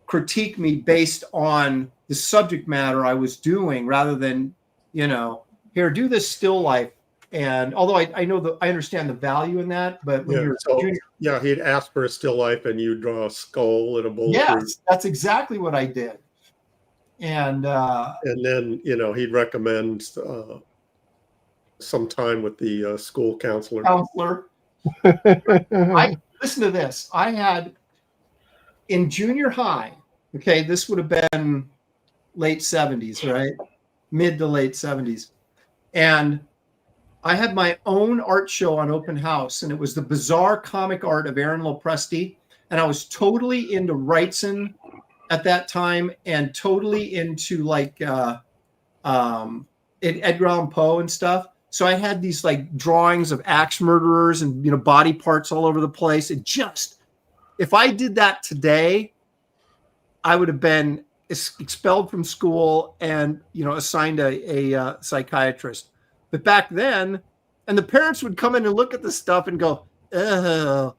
critique me based on the subject matter I was doing, rather than, here, do this still life. And although I know I understand the value in that, but when you're junior, he'd ask for a still life, and you draw a skull and a bowl. Yes, that's exactly what I did. And then he'd recommend some time with the school counselor. Listen to this. I had in junior high. Okay, this would have been late 70s, right? Mid to late 70s, and I had my own art show on open house, and it was the bizarre comic art of Aaron Lopresti. And I was totally into Wrightson at that time, and totally into Edgar Allan Poe and stuff. So I had these drawings of axe murderers and body parts all over the place. It just, if I did that today, I would have been expelled from school and, assigned a psychiatrist. But back then, and the parents would come in and look at the stuff and go, oh,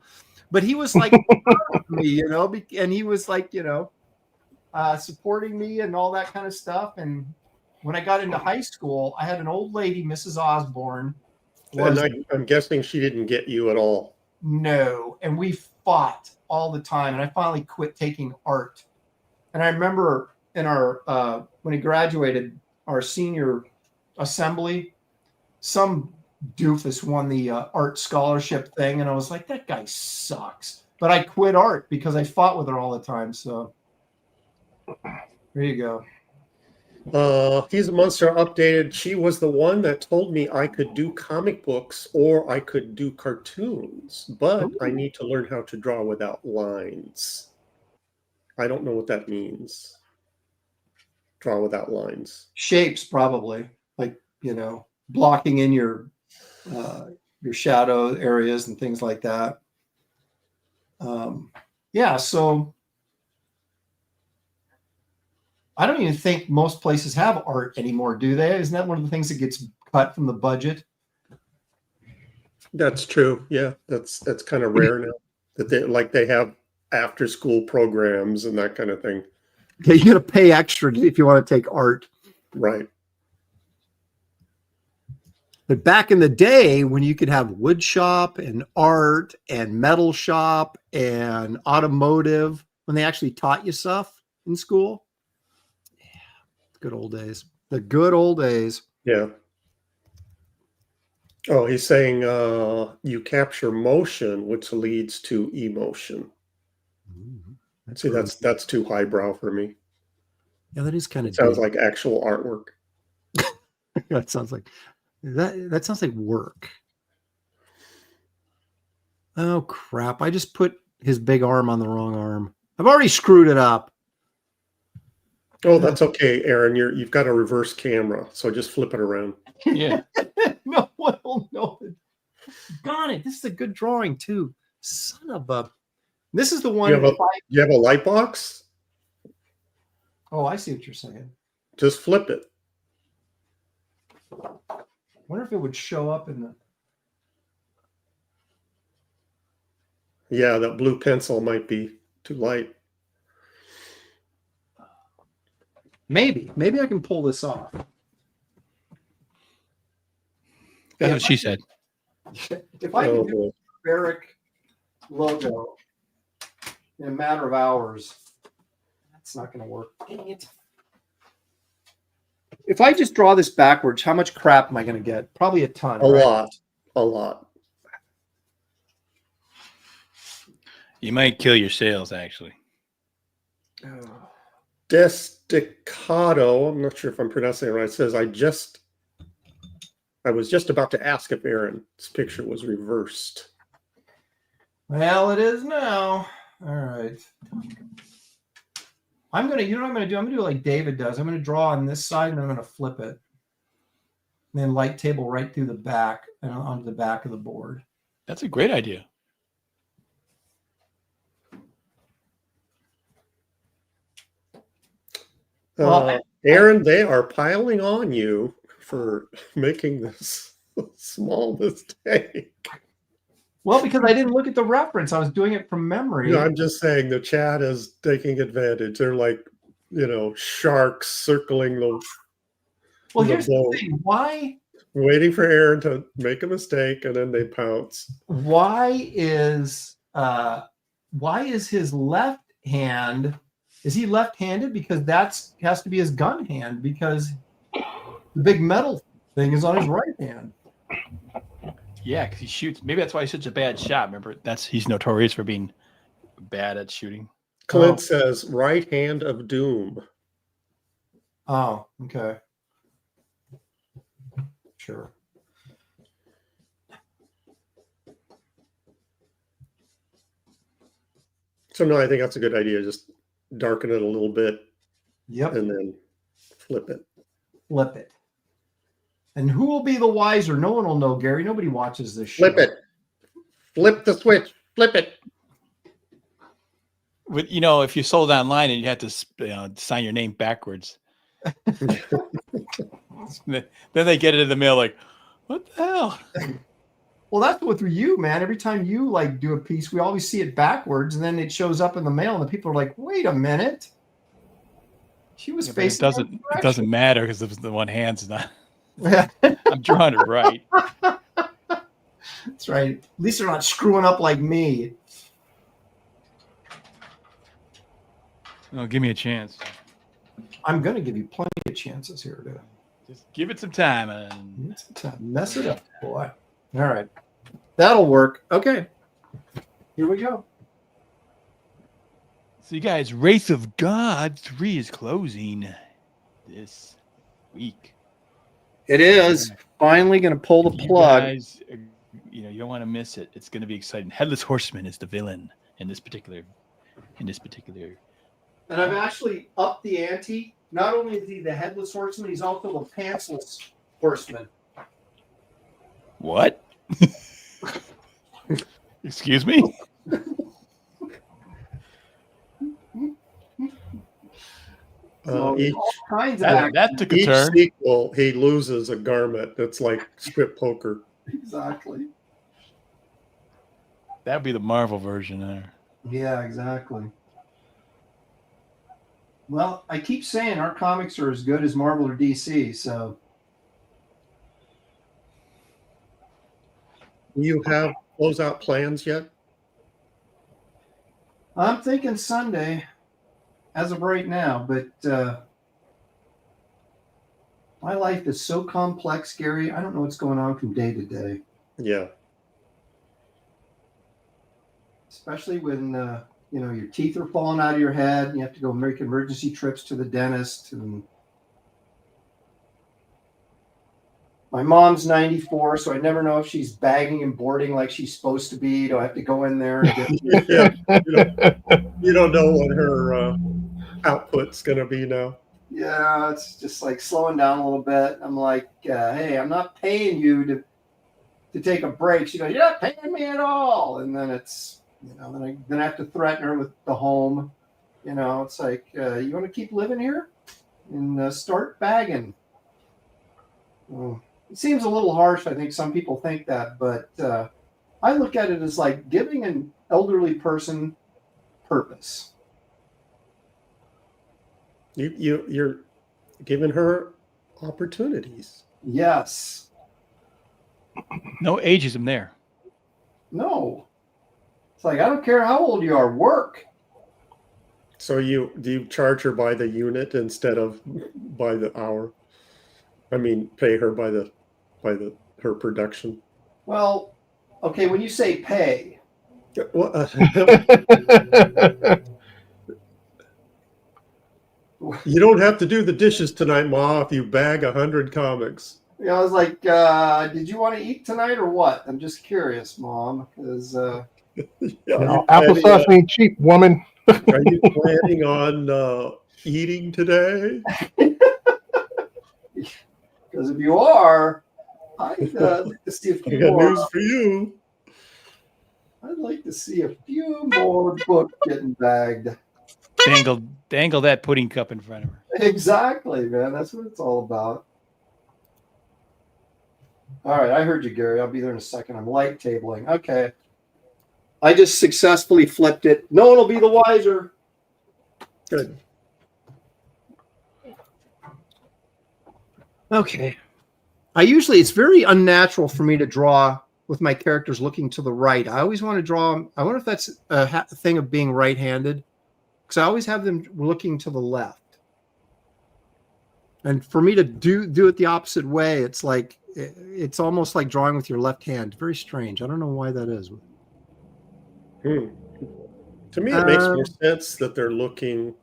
but he was like, me, and he was like, supporting me and all that kind of stuff. And when I got into high school, I had an old lady, Mrs. Osborne. I'm guessing she didn't get you at all. No. And we fought all the time. And I finally quit taking art. And I remember in our, when he graduated, our senior assembly, some doofus won the art scholarship thing. And I was like, that guy sucks. But I quit art because I fought with her all the time. So there you go. He's a Monster updated. She was the one that told me I could do comic books or I could do cartoons, but I need to learn how to draw without lines. I don't know what that means. Draw without lines. Shapes, probably, like, blocking in your shadow areas and things like that. Yeah, so I don't even think most places have art anymore, do they? Isn't that one of the things that gets cut from the budget? That's true. Yeah, that's kind of rare now that they have after school programs and that kind of thing. Yeah, you got to pay extra if you want to take art. Right. But back in the day when you could have wood shop and art and metal shop and automotive, when they actually taught you stuff in school. Yeah, good old days. The good old days. Yeah. Oh, he's saying you capture motion, which leads to emotion. See, that's too highbrow for me. Yeah, that is kind of sounds like actual artwork. That sounds like that sounds like work. Oh crap! I just put his big arm on the wrong arm. I've already screwed it up. Oh, that's okay, Aaron. You've got a reverse camera, so just flip it around. Yeah. No one will know it. Got it. This is a good drawing too. Son of a. This is the one. You have a light box? Oh, I see what you're saying. Just flip it. I wonder if it would show up in the. Yeah, that blue pencil might be too light. Maybe I can pull this off. That's what she said. If I can do a Barrick logo in a matter of hours, that's not going to work. Dang it. If I just draw this backwards, how much crap am I going to get? Probably a ton. A lot. You might kill your sales, actually. Desticato, I'm not sure if I'm pronouncing it right, says, I was just about to ask if Aaron's picture was reversed. Well, it is now. All right. I'm going to, you know what I'm going to do? I'm going to do like David does. I'm going to draw on this side and I'm going to flip it. And then light table right through the back and onto the back of the board. That's a great idea. Aaron, they are piling on you for making this small mistake. Well, because I didn't look at the reference. I was doing it from memory. No, I'm just saying the chat is taking advantage. They're like, sharks circling the Well, here's boat. the thing. Why? Waiting for Aaron to make a mistake and then they pounce. Why is his left hand? Is he left-handed? Because has to be his gun hand, because the big metal thing is on his right hand. Yeah, because he shoots. Maybe that's why he's such a bad shot. Remember, he's notorious for being bad at shooting. Clint says right hand of doom. Oh, okay. Sure. So no, I think that's a good idea. Just darken it a little bit. Yep. And then flip it. Flip it. And who will be the wiser? No one will know, Gary. Nobody watches this show. Flip it. Flip the switch. Flip it. with if you sold online and you had to sign your name backwards. Then they get it in the mail like, what the hell? Well, that's with you, man. Every time you like do a piece, we always see it backwards, and then it shows up in the mail, and the people are like, "Wait a minute, she was facing." It doesn't matter because the one hand's not. I'm drawing it right. That's right. At least they're not screwing up like me. Oh, give me a chance. I'm going to give you plenty of chances here to just give it some time and mess it up, boy. All right. That'll work. Okay. Here we go. So you guys, Wraith of God 3 is closing this week. It is. Finally going to pull the plug. You guys, you don't want to miss it. It's going to be exciting. Headless Horseman is the villain in this particular. And I've actually upped the ante. Not only is he the Headless Horseman, he's also the Pantsless Horseman. What? Excuse me? Each, all kinds of that's a concern. Each sequel, he loses a garment that's like strip poker. Exactly. That would be the Marvel version there. Yeah, exactly. Well, I keep saying our comics are as good as Marvel or DC, so. Do you have closeout plans yet? I'm thinking Sunday as of right now, but my life is so complex, Gary. I don't know what's going on from day to day. Yeah. Especially when your teeth are falling out of your head and you have to go make emergency trips to the dentist. And my mom's 94, so I never know if she's bagging and boarding like she's supposed to be. Do I have to go in there and get you don't know what her output's going to be now. Yeah, it's just like slowing down a little bit. I'm like, hey, I'm not paying you to take a break. She goes, you're not paying me at all. And then it's, then I have to threaten her with the home. It's like, you want to keep living here and start bagging. Well, it seems a little harsh. I think some people think that, but I look at it as like giving an elderly person purpose. You're giving her opportunities. Yes. No ageism there. No. It's like, I don't care how old you are, work. So do you charge her by the unit instead of by the hour? I mean, pay her by her production. Well, okay, when you say pay. You don't have to do the dishes tonight, Ma, if you bag 100 comics. I was like, did you want to eat tonight or what? I'm just curious, Mom, because applesauce ain't cheap, woman. Are you planning on eating today? Because if you are, I'd like to see a few more. News for you. I'd like to see a few more books getting bagged. Dangle that pudding cup in front of her. Exactly, man. That's what it's all about. All right, I heard you, Gary. I'll be there in a second. I'm light tabling. Okay. I just successfully flipped it. No one will be the wiser. Good. Okay. It's very unnatural for me to draw with my characters looking to the right. I always want to draw. I wonder if that's a thing of being right-handed, because I always have them looking to the left. And for me to do it the opposite way, it's like it's almost like drawing with your left hand. Very strange. I don't know why that is. To me, it makes more sense that they're looking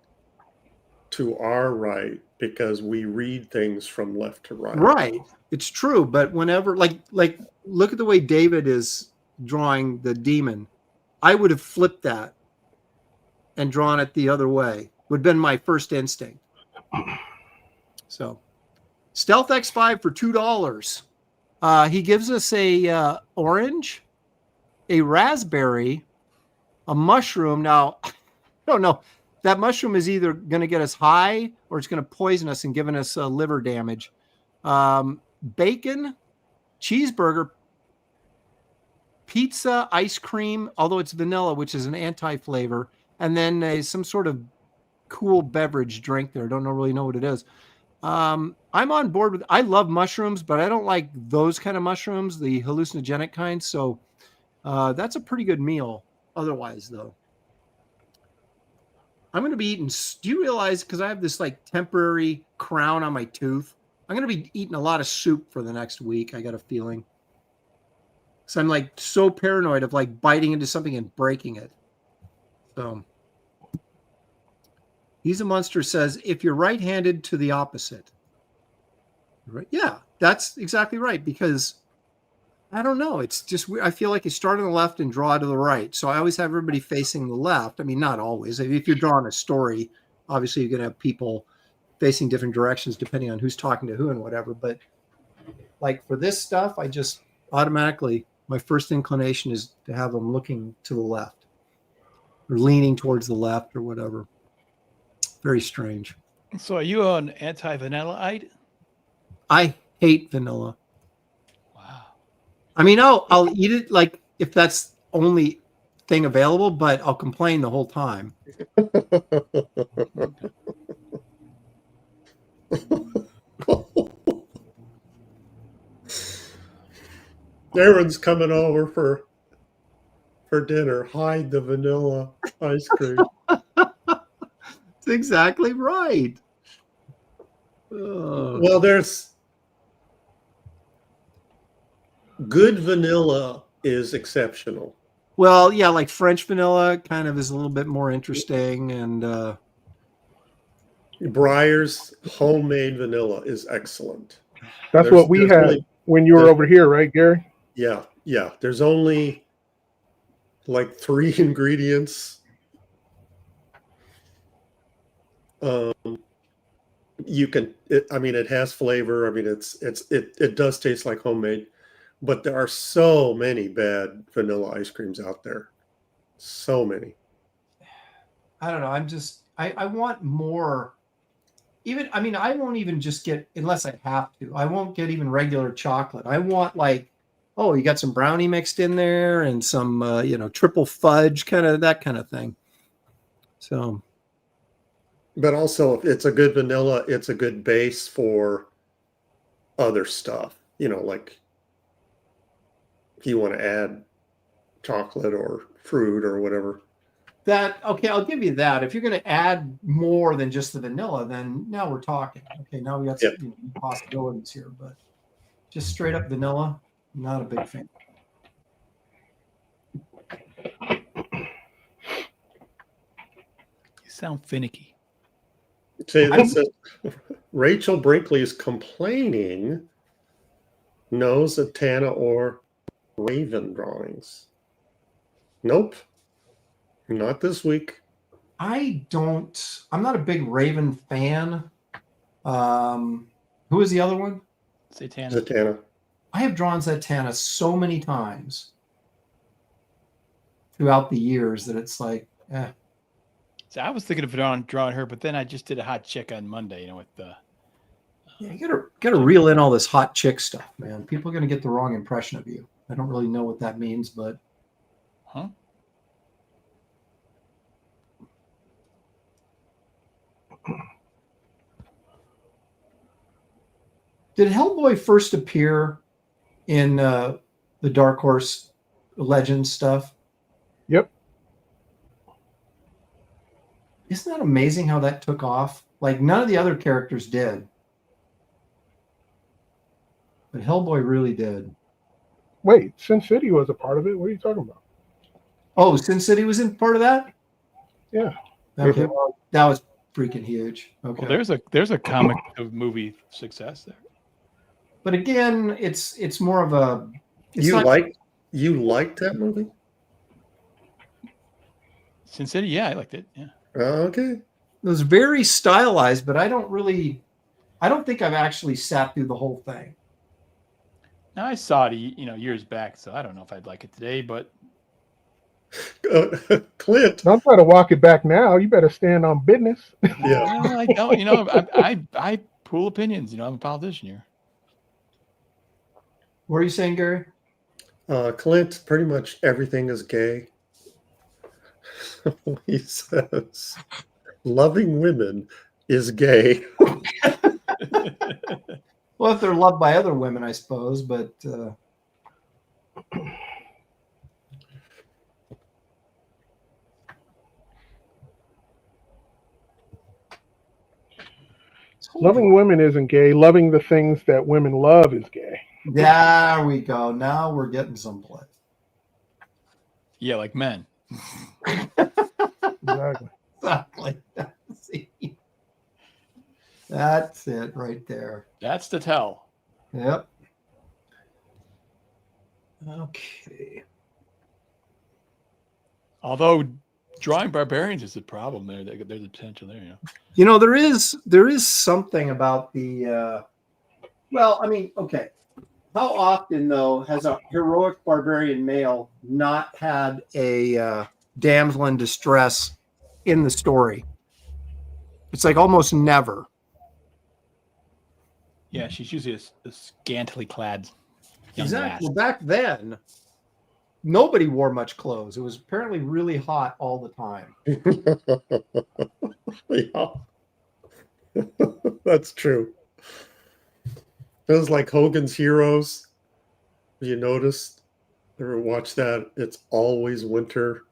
to our right because we read things from left to right. Right. It's true. But whenever, like, look at the way David is drawing the demon. I would have flipped that and drawn it the other way. Would have been my first instinct. So, Stealth X5 for $2. He gives us a orange, a raspberry, a mushroom. Now, don't know. That mushroom is either going to get us high or it's going to poison us and giving us liver damage. Bacon, cheeseburger, pizza, ice cream, although it's vanilla, which is an anti-flavor, and then some sort of cool beverage drink there. Don't really know what it is. I'm on board with. I love mushrooms, but I don't like those kind of mushrooms, the hallucinogenic kinds. So that's a pretty good meal. Otherwise, though, I'm going to be eating. Do you realize? Because I have this like temporary crown on my tooth, I'm going to be eating a lot of soup for the next week. I got a feeling. So I'm like so paranoid of like biting into something and breaking it. So. He's a Monster says, if you're right-handed, to the opposite. Right? Yeah, that's exactly right. Because I don't know. It's just, I feel like you start on the left and draw to the right. So I always have everybody facing the left. I mean, not always. If you're drawing a story, obviously you're going to have people facing different directions depending on who's talking to who and whatever. But like for this stuff, I just automatically, my first inclination is to have them looking to the left or leaning towards the left or whatever. Very strange. So are you an anti-vanilla-ite? I hate vanilla. Wow. I mean, I'll eat it like if that's only thing available, but I'll complain the whole time. Aaron's coming over for dinner. Hide the vanilla ice cream. That's exactly right. Well, there's good vanilla is exceptional. Well, yeah, like French vanilla kind of is a little bit more interesting, and Breyer's homemade vanilla is excellent. That's what we had when you were over here, right, Gary? Yeah. There's only like 3 ingredients. You can. It has flavor. I mean, it does taste like homemade, but there are so many bad vanilla ice creams out there. So many. I don't know. I want more. Even, I mean, I won't even just get, unless I have to, I won't get even regular chocolate. I want like, oh, you got some brownie mixed in there and some, triple fudge, kind of that kind of thing. So. But also, if it's a good vanilla, it's a good base for other stuff. Like if you want to add chocolate or fruit or whatever. Okay, I'll give you that. If you're going to add more than just the vanilla, then now we're talking. Okay, now we got some possibilities here, but just straight up vanilla, not a big fan. You sound finicky. See, this is Rachel Brinkley is complaining. No Zatanna or Raven drawings. Nope. Not this week. I'm not a big Raven fan. Who is the other one? Zatanna. I have drawn Zatanna so many times throughout the years that it's like, So I was thinking of drawing her, but then I just did a hot chick on Monday, with the. Yeah, you gotta reel in all this hot chick stuff, man. People are gonna get the wrong impression of you. I don't really know what that means, but. Huh? Did Hellboy first appear in the Dark Horse Legends stuff? Yep. Isn't that amazing how that took off? Like none of the other characters did. But Hellboy really did. Wait, Sin City was a part of it? What are you talking about? Oh, Sin City was in part of that? Yeah. Okay, well, that was freaking huge. Okay. Well, there's a comic movie success there. But again, it's more of a. You liked that movie? Sin City, yeah, I liked it. Yeah. Okay. It was very stylized, but I don't think I've actually sat through the whole thing. Now I saw it, years back, so I don't know if I'd like it today, but Clint. Don't try to walk it back now. You better stand on business. Yeah. Well, I don't. I pool opinions. I'm a politician here. What are you saying, Gary? Clint, pretty much everything is gay. He says, loving women is gay. Well, if they're loved by other women, I suppose, but Loving women isn't gay. Loving the things that women love is gay. there we go. Now we're getting someplace. Yeah, like men. Exactly. Exactly. See? That's it right there. That's the tell. Yep. Okay. Although drawing barbarians is the problem there. There's a potential there. There is something about the well, I mean, okay. How often though has a heroic barbarian male not had a damsel in distress in the story? It's like almost never. Yeah, she's usually a scantily clad young Exactly. Well, lass. back then, nobody wore much clothes. It was apparently really hot all the time. Yeah. That's true. It was like Hogan's Heroes. You noticed? Ever watch that? It's always winter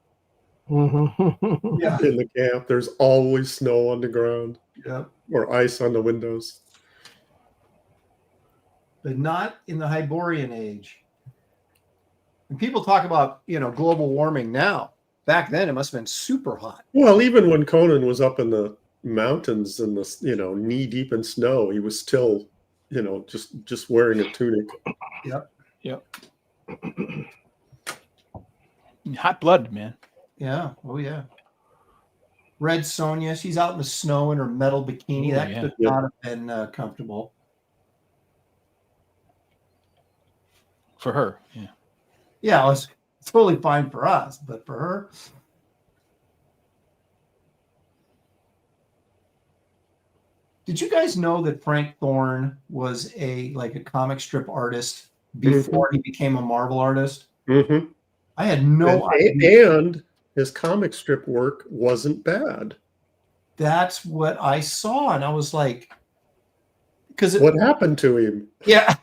Mm-hmm. Yeah. in the camp. There's always snow on the ground Yeah. or ice on the windows. But not in the Hyborian age. And people talk about, global warming now. Back then, it must have been super hot. Well, even when Conan was up in the mountains and the knee deep in snow, he was still, just wearing a tunic. Yep. Hot blood, man. Yeah. Oh, yeah. Red Sonja, she's out in the snow in her metal bikini. Ooh, That yeah. could not have been comfortable. For her, yeah. Yeah, it's totally fine for us, but for her. Did you guys know that Frank Thorne was a comic strip artist before he became a Marvel artist? Mm-hmm. I had no idea. And his comic strip work wasn't bad. That's what I saw, and I was like, because What happened to him? Yeah.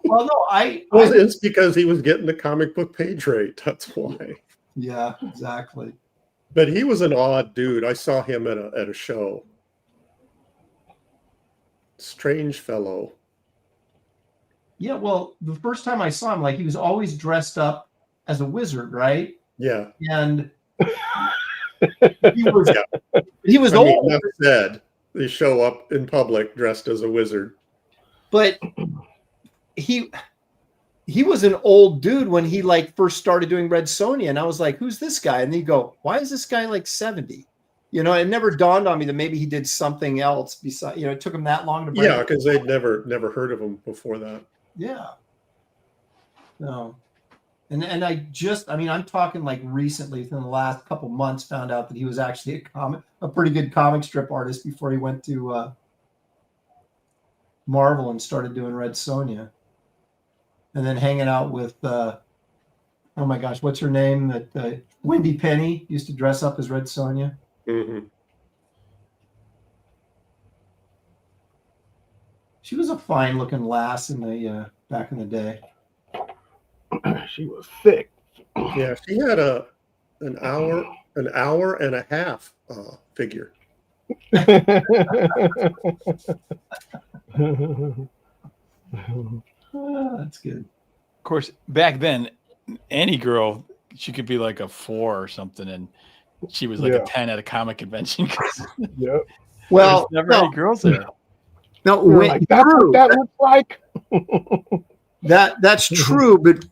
Well, no, It's because he was getting the comic book page rate. That's why. Yeah, exactly. But he was an odd dude. I saw him at a show. Strange fellow. Yeah, well, the first time I saw him, he was always dressed up as a wizard, right? Yeah. And he was old. Enough said. They show up in public dressed as a wizard. But he was an old dude when he first started doing Red Sonja, and I was like, "Who's this guy?" And then you go, "Why is this guy 70?" It never dawned on me that maybe he did something else besides. It took him that long to break. Yeah, because they'd never heard of him before that. Yeah. No. And I'm talking recently, within the last couple months, found out that he was actually a pretty good comic strip artist before he went to Marvel and started doing Red Sonja. And then hanging out with, oh my gosh, what's her name? That Wendy Penny used to dress up as Red Sonja. Mm-hmm. She was a fine-looking lass in the back in the day. She was thick. Yeah, she had an hour and a half figure. That's good. Of course, back then, any girl, she could be a 4 or something, and she was a 10 at a comic convention. Yep. Well, there's never any girls there. No, That's what that looks like. That's true, but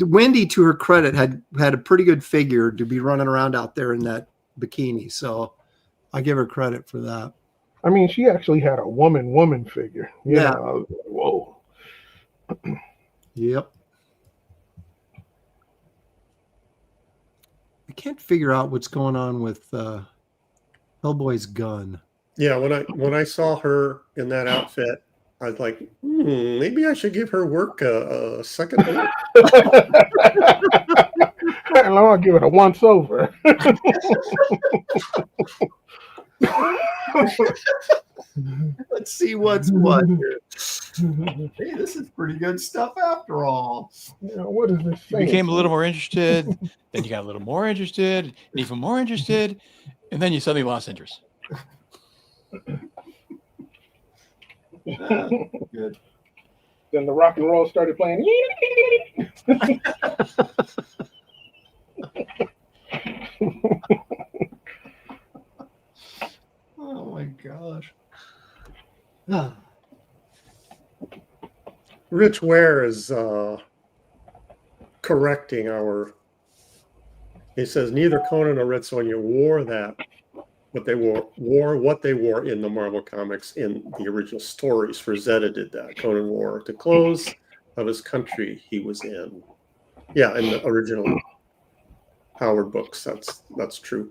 Wendy, to her credit, had a pretty good figure to be running around out there in that bikini. So I give her credit for that. I mean, she actually had a woman figure. Yeah. I was like, whoa. Yep. can't figure out what's going on with Hellboy's gun. Yeah, when I saw her in that outfit, I was like, maybe I should give her work a second look. I want to give it a once over. Let's see what's what here. Hey, this is pretty good stuff after all. What is this? You became a little more interested, then you got a little more interested, and even more interested, and then you suddenly lost interest. Good. Then the rock and roll started playing. Oh my gosh. Rich Ware is correcting our. He says neither Conan or Red Sonja wore that, but they wore what they wore in the Marvel comics in the original stories. Frazetta did that. Conan wore the clothes of his country he was in. Yeah, in the original Howard books, that's true.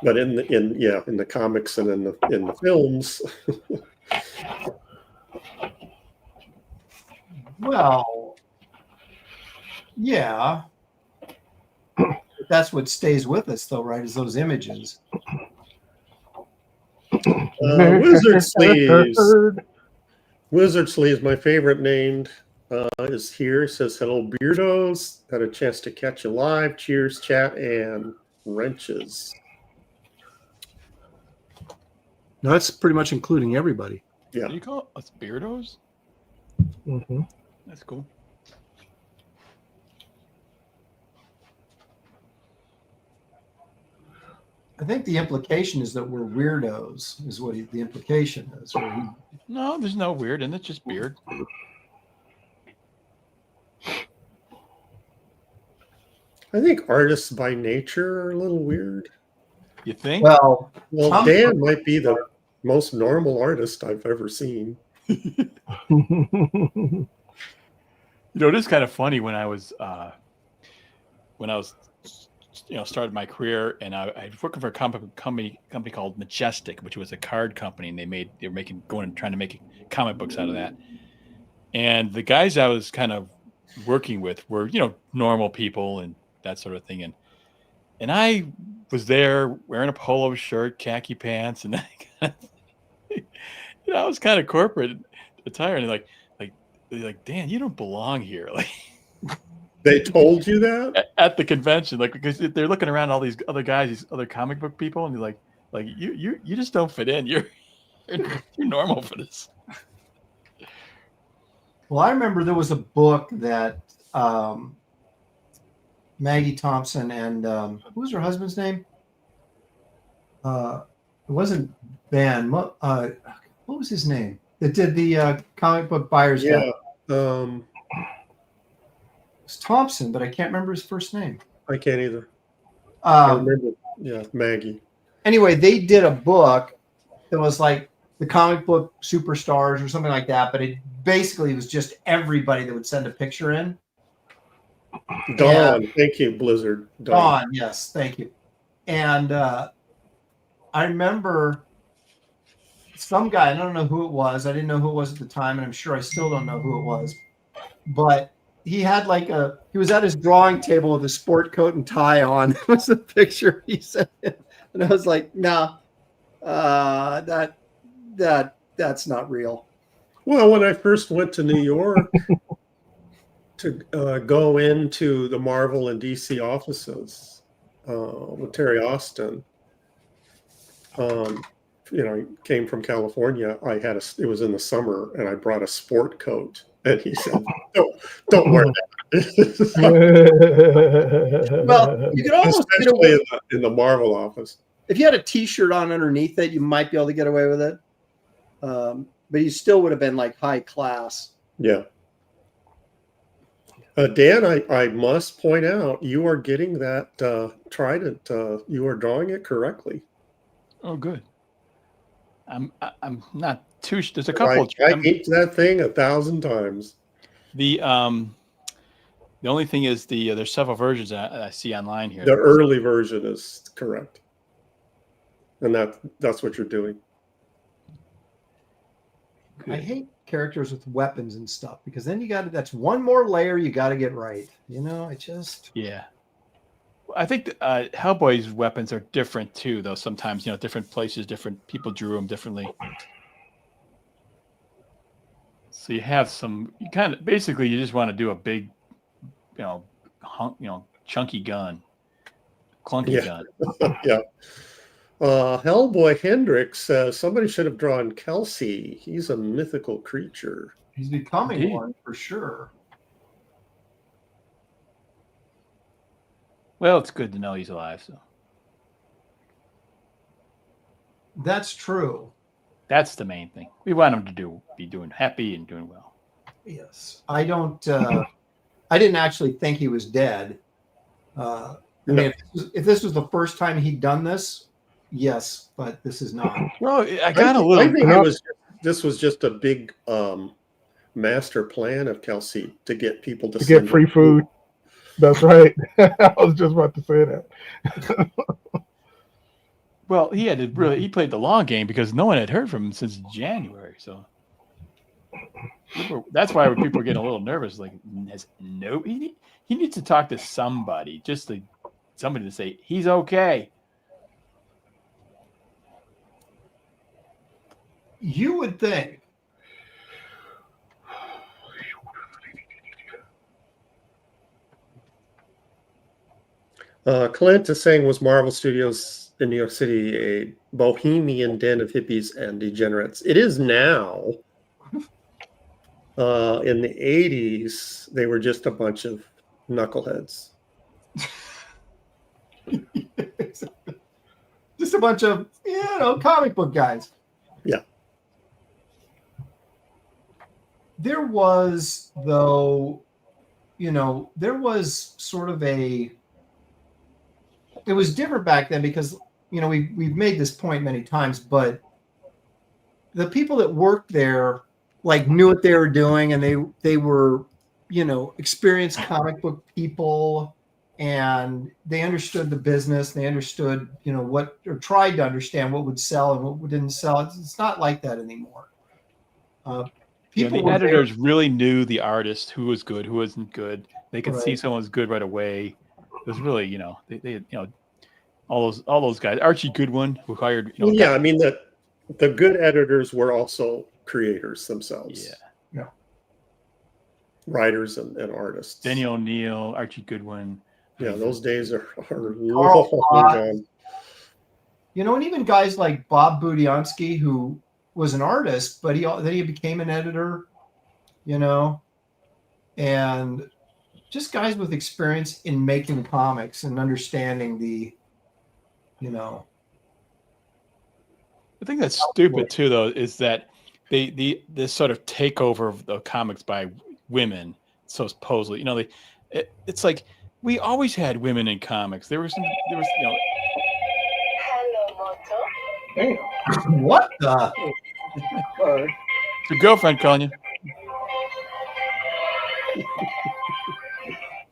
But in the comics and in the films. Well, yeah. That's what stays with us, though, right? Is those images. Wizard Sleeves. Wizard Sleeves, my favorite named, is here. It says, hello, Beardos. Had a chance to catch you live. Cheers, chat, and wrenches. No, that's pretty much including everybody. Yeah. Do you call us Beardos? Mm-hmm. That's cool. I think the implication is that we're weirdos, is what the implication is. No, there's no weird, and it's just beard. I think artists by nature are a little weird. You think? Well, Dan might be the most normal artist I've ever seen. You know, it is kind of funny when I was started my career, and I was working for a company called Majestic, which was a card company, and they were trying to make comic books out of that. And the guys I was kind of working with were, normal people and that sort of thing. And I was there wearing a polo shirt, khaki pants, and I was kind of corporate attire, and they're like, Dan, you don't belong here. Like, they told you that at the convention, because they're looking around all these other guys, these other comic book people, and they're like you just don't fit in. You're normal for this. Well, I remember there was a book that Maggie Thompson and who was her husband's name? It wasn't Ben. What was his name? That did the comic book buyer's guide. Yeah. It's Thompson, but I can't remember his first name. I can't either. I remember, Maggie. Anyway, they did a book that was like the comic book superstars or something like that, but it basically was just everybody that would send a picture in. Dawn, thank you, Blizzard. Dawn, yes, thank you. And I remember some guy, I don't know who it was. I didn't know who it was at the time, and I'm sure I still don't know who it was. But he had he was at his drawing table with a sport coat and tie on. It was the picture he sent. And I was like, nah, that's not real. Well, when I first went to New York to go into the Marvel and DC offices with Terry Austin, came from California. It was in the summer, and I brought a sport coat. And he said, "Don't wear that." Well, you could almost especially in the Marvel office. If you had a T-shirt on underneath it, you might be able to get away with it. But you still would have been like high class. Yeah. Dan, I must point out, you are getting that trident. You are drawing it correctly. Oh, good. I'm not too. There's a couple. I inked that thing 1,000 times. The The only thing is there's several versions I see online here. The early version is correct, and that's what you're doing. I hate characters with weapons and stuff because then that's one more layer you got to get right. Yeah. I think Hellboy's weapons are different too, though. Sometimes, different places, different people drew them differently. So you have you just want to do a big, chunky gun, clunky gun. Yeah. Hellboy Hendrix says somebody should have drawn Kelsey. He's a mythical creature. He's becoming one for sure. Well, it's good to know he's alive. So that's true. That's the main thing. We want him to be doing happy and doing well. Yes, I don't. I didn't actually think he was dead. I mean, if this was the first time he'd done this, yes, but this is not. Well, I think this was just a big master plan of Kelsey to get people to get free food. That's right. I was just about to say that. Well, he played the long game because no one had heard from him since January. So that's why people were getting a little nervous. Like, he needs to talk to somebody, somebody to say he's okay. You would think. Clint is saying, was Marvel Studios in New York City a bohemian den of hippies and degenerates? It is now. In the 80s, they were just a bunch of knuckleheads. Just a bunch of, comic book guys. Yeah. There was, though, there was sort of it was different back then because, we've made this point many times, but the people that worked there knew what they were doing, and they were, experienced comic book people, and they understood the business. They understood, or tried to understand what would sell and what didn't sell. It's not like that anymore. The editors really knew the artist, who was good, who wasn't good. They could see someone was good right away. It was really, they all those guys. Archie Goodwin, who hired, I mean the good editors were also creators themselves. Yeah. Writers and artists. Denny O'Neil, Archie Goodwin. Yeah, those days are long gone. And even guys like Bob Budiansky, who was an artist, but then he became an editor, and just guys with experience in making comics and understanding the. The thing that's stupid too, though, is that this sort of takeover of the comics by women, so supposedly, it's like we always had women in comics. There was. Hello, Moto. Damn. What the? It's your girlfriend calling you.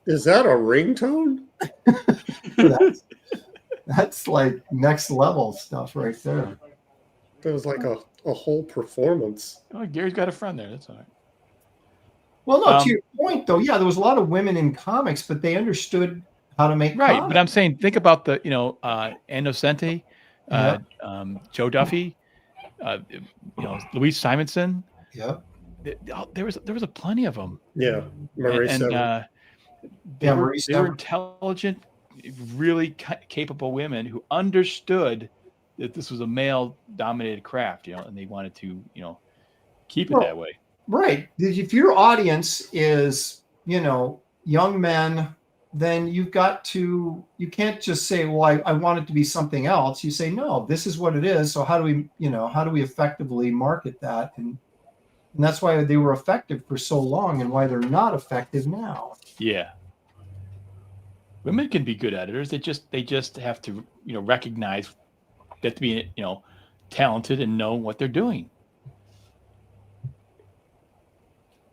Is that a ringtone? That's like next level stuff right there. That was like a whole performance. Oh, Gary's got a friend there. That's all right. Well, no, to your point, though, there was a lot of women in comics, but they understood how to make comics. But I'm saying, think about the, Innocente, Joe Duffy, Louise Simonson. Yeah. There was a plenty of them. Yeah. They were intelligent, really capable women who understood that this was a male-dominated craft, and they wanted to, keep it that way. Right. If your audience is, young men, then you can't just say, well, I want it to be something else. You say, no, this is what it is. So how do we effectively market that? And that's why they were effective for so long and why they're not effective now. Yeah. Women can be good editors. They just have to, recognize that to be, talented and know what they're doing.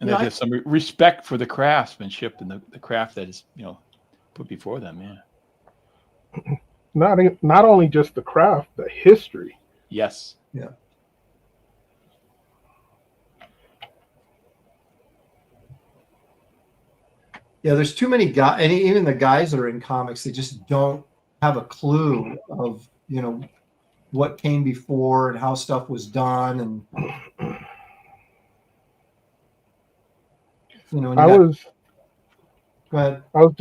And they have some respect for the craftsmanship and the craft that is, put before them. Yeah. Not only just the craft, the history. Yes. Yeah. Yeah, there's too many guys, and even the guys that are in comics, they just don't have a clue of, what came before and how stuff was done. And, go ahead. I was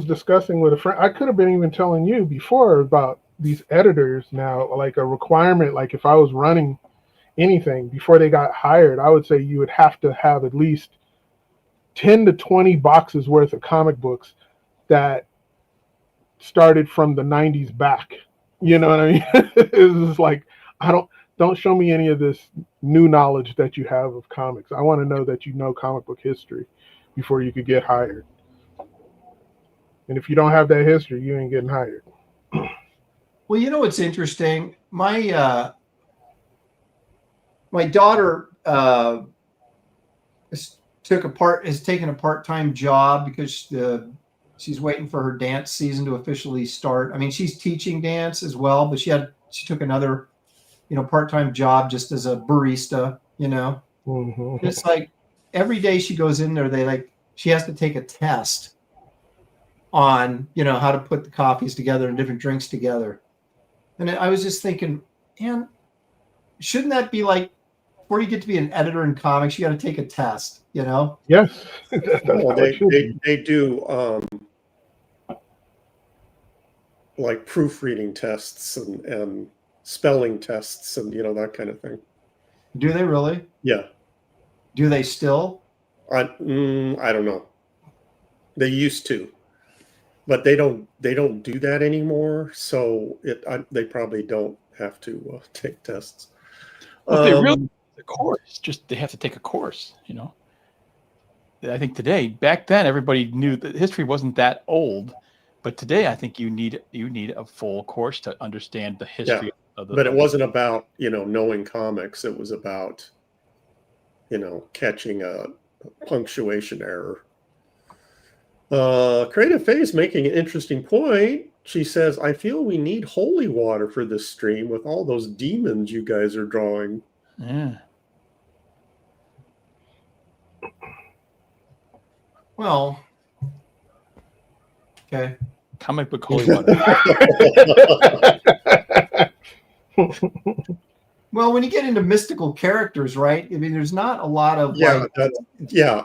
discussing with a friend. I could have been even telling you before about these editors now, like a requirement. Like if I was running anything before they got hired, I would say you would have to have at least 10 to 20 boxes worth of comic books that started from the 90s back. You know what I mean? It's like, don't show me any of this new knowledge that you have of comics. I want to know that you know comic book history before you could get hired. And if you don't have that history, you ain't getting hired. Well, what's interesting? My daughter has taken a part-time job because she's waiting for her dance season to officially start. I mean, she's teaching dance as well, but she took another, part-time job just as a barista. Mm-hmm. It's like every day she goes in there, she has to take a test on, how to put the coffees together and different drinks together. And I was just thinking, man, shouldn't that be like, before you get to be an editor in comics, you got to take a test, Yes. They do like proofreading tests and spelling tests and that kind of thing. Do they really? Yeah. Do they still? I don't know. They used to, but they don't do that anymore. So they probably don't have to take tests. Well, they really the course. Just they have to take a course. I think today, back then, everybody knew that history wasn't that old, but today I think you need a full course to understand the history of the. But it wasn't about knowing comics. It was about catching a punctuation error. Creative Faye's making an interesting point. She says, I feel we need holy water for this stream with all those demons you guys are drawing. Yeah. Well, okay. Comic book holy water. Well, when you get into mystical characters, right? I mean, there's not a lot of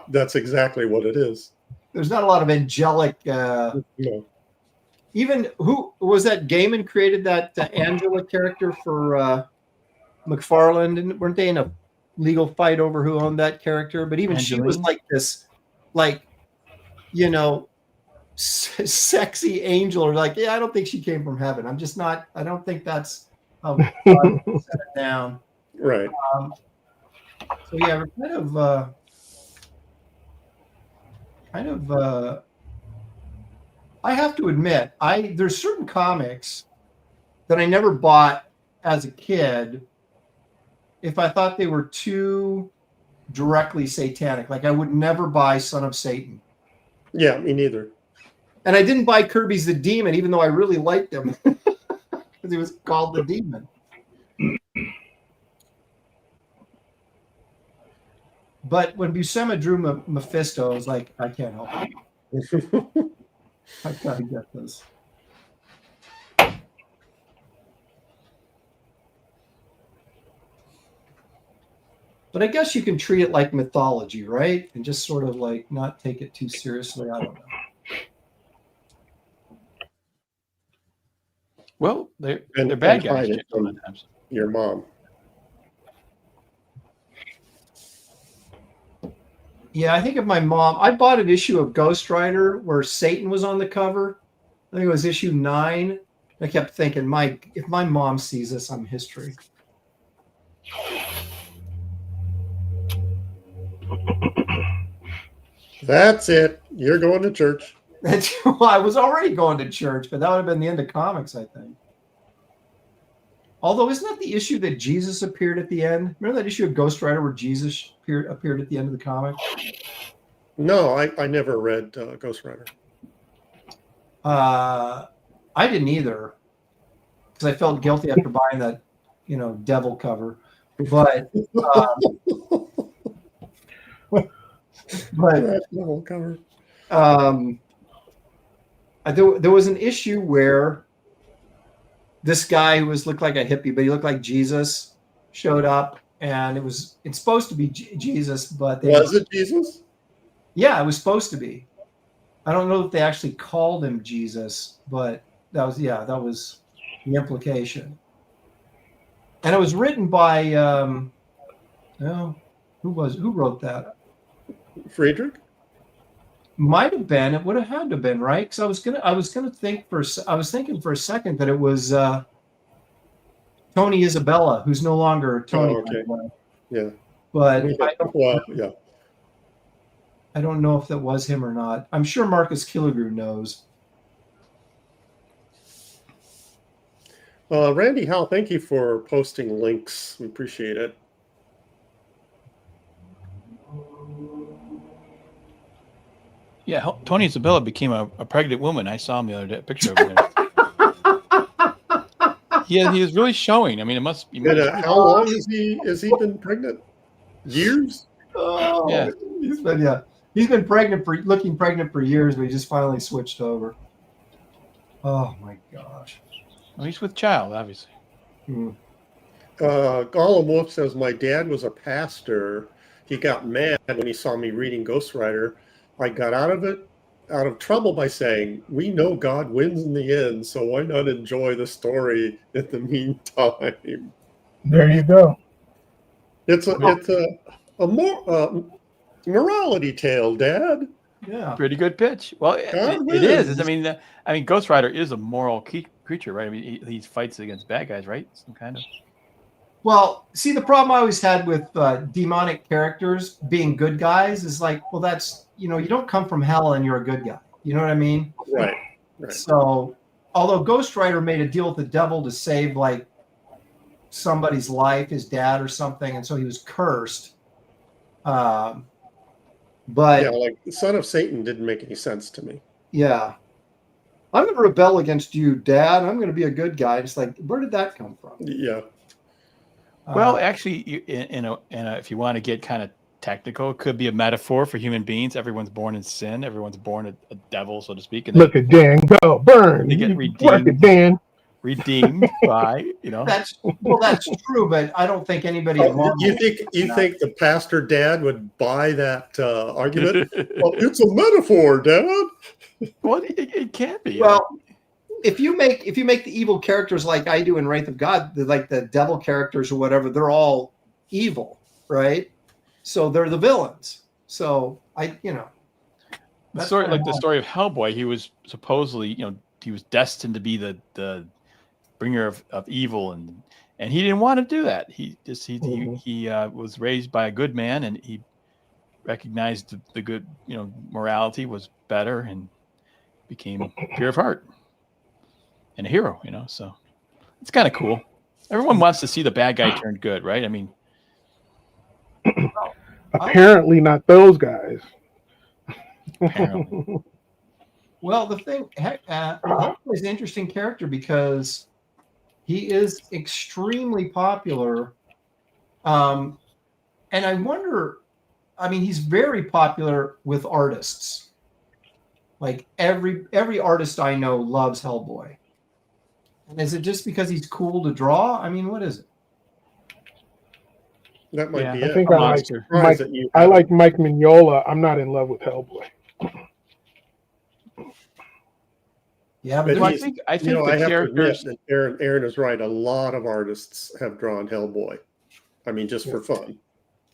that's exactly what it is. There's not a lot of angelic. No. Even who was that? Gaiman created that Angela character for McFarlane, and weren't they in a legal fight over who owned that character? But even she was like this, sexy angel, or I don't think she came from heaven. I'm just not. I don't think that's how God set it down. Right. So yeah, we're kind of. I have to admit, there's certain comics that I never bought as a kid if I thought they were too directly satanic. Like I would never buy Son of Satan. Yeah, me neither. And I didn't buy Kirby's The Demon, even though I really liked him because he was called the Demon. But when Buscema drew Mephisto, I was like, I can't help it. I gotta get this. But I guess you can treat it like mythology, right? And just sort of not take it too seriously. I don't know. Well, they're bad guys. From your mom. Yeah, I think of my mom. I bought an issue of Ghost Rider where Satan was on the cover. I think it was issue 9. I kept thinking, if my mom sees this, I'm history. That's it. You're going to church. Well, I was already going to church, but that would have been the end of comics, I think. Although, isn't that the issue that Jesus appeared at the end? Remember that issue of Ghost Rider where Jesus appeared at the end of the comic? No, I never read Ghost Rider. I didn't either, because I felt guilty after buying that, devil cover. But Devil cover. There was an issue where this guy who looked like a hippie, but he looked like Jesus, showed up, and it's supposed to be Jesus, but Was it Jesus? Yeah, it was supposed to be. I don't know if they actually called him Jesus, but that was the implication. And it was written by who wrote that? Friedrich? Might have been. It would have had to have been, right? Because I was thinking for a second that it was Tony Isabella, who's no longer Tony. Oh, okay. Yeah. But yeah. I don't know if that was him or not. I'm sure Marcus Killigrew knows. Randy Howell, thank you for posting links. We appreciate it. Yeah, Tony Isabella became a pregnant woman. I saw him the other day, a picture of him. He was really showing. I mean, it must be. How long has he been pregnant? Years? Oh, yeah. He's been looking pregnant for years, but he just finally switched over. Oh my gosh. Well, he's with child, obviously. Gollum Wolf says, my dad was a pastor. He got mad when he saw me reading Ghost Rider. I got out of trouble by saying, we know God wins in the end, so why not enjoy the story in the meantime? There you go. It's a more morality tale, Dad. Yeah. Pretty good pitch. Well, it is. I mean, Ghost Rider is a moral creature, right? I mean, he fights against bad guys, right? Some kind of. Well, see, the problem I always had with demonic characters being good guys is like, well, that's, you don't come from hell and you're a good guy. You know what I mean? Right. So, although Ghost Rider made a deal with the devil to save like somebody's life, his dad or something, and so he was cursed. But yeah, like the son of Satan didn't make any sense to me. Yeah. I'm going to rebel against you, Dad. I'm going to be a good guy. It's like, where did that come from? Yeah. Well, actually, if you want to get kind of technical, it could be a metaphor for human beings. Everyone's born in sin. Everyone's born a devil, so to speak. And look at Dan go burn. They get redeemed. Work it, Dan. Redeemed by, That's true, but I don't think anybody. You think the pastor dad would buy that argument? Well, it's a metaphor, Dad. Well, it can't be. Well, if you make the evil characters like I do in Wraith of God, like the devil characters or whatever, they're all evil, right? So they're the villains. So the story of Hellboy, he was supposedly, he was destined to be the bringer of evil, and he didn't want to do that. He was raised by a good man, and he recognized the good, morality was better, and became pure of heart and a hero. So it's kind of cool. Everyone wants to see the bad guy turn good, right? I mean, apparently not those guys. Apparently. Well, the thing, Hellboy is an interesting character because he is extremely popular. And I wonder, he's very popular with artists. Like every artist I know loves Hellboy. And is it just because he's cool to draw? What is it? That might be I it. think I like Mike Mignola. I'm not in love with Hellboy. Yeah, but I think I the characters. that Aaron is right. A lot of artists have drawn Hellboy. Just for fun.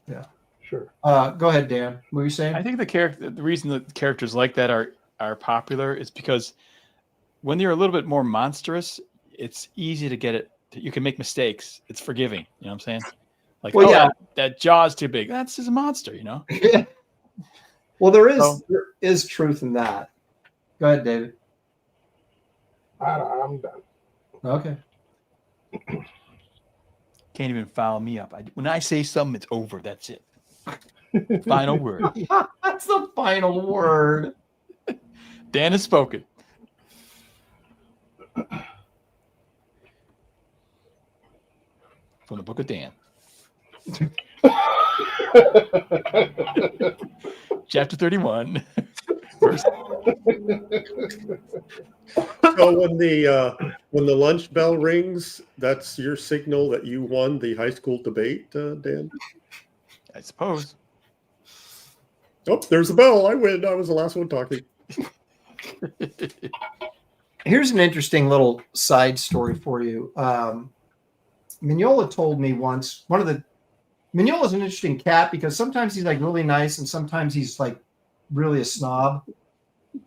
Yeah, sure. Go ahead, Dan. What were you saying? I think the reason that characters like that are popular is because when they're a little bit more monstrous, it's easy to get it. You can make mistakes. It's forgiving. You know what I'm saying? Like, that jaw's too big. That's just a monster. Yeah. Well, there is truth in that. Go ahead, David. I'm done. Okay. Can't even foul me up. When I say something, it's over. That's it. Final word. That's the final word. Dan has spoken. From the book of Dan. Chapter 31. Verse. So when the lunch bell rings, that's your signal that you won the high school debate, Dan? I suppose. Oh, there's a bell. I win. I was the last one talking. Here's an interesting little side story for you. Mignola told me once, Mignola's an interesting cat because sometimes he's like really nice and sometimes he's like really a snob.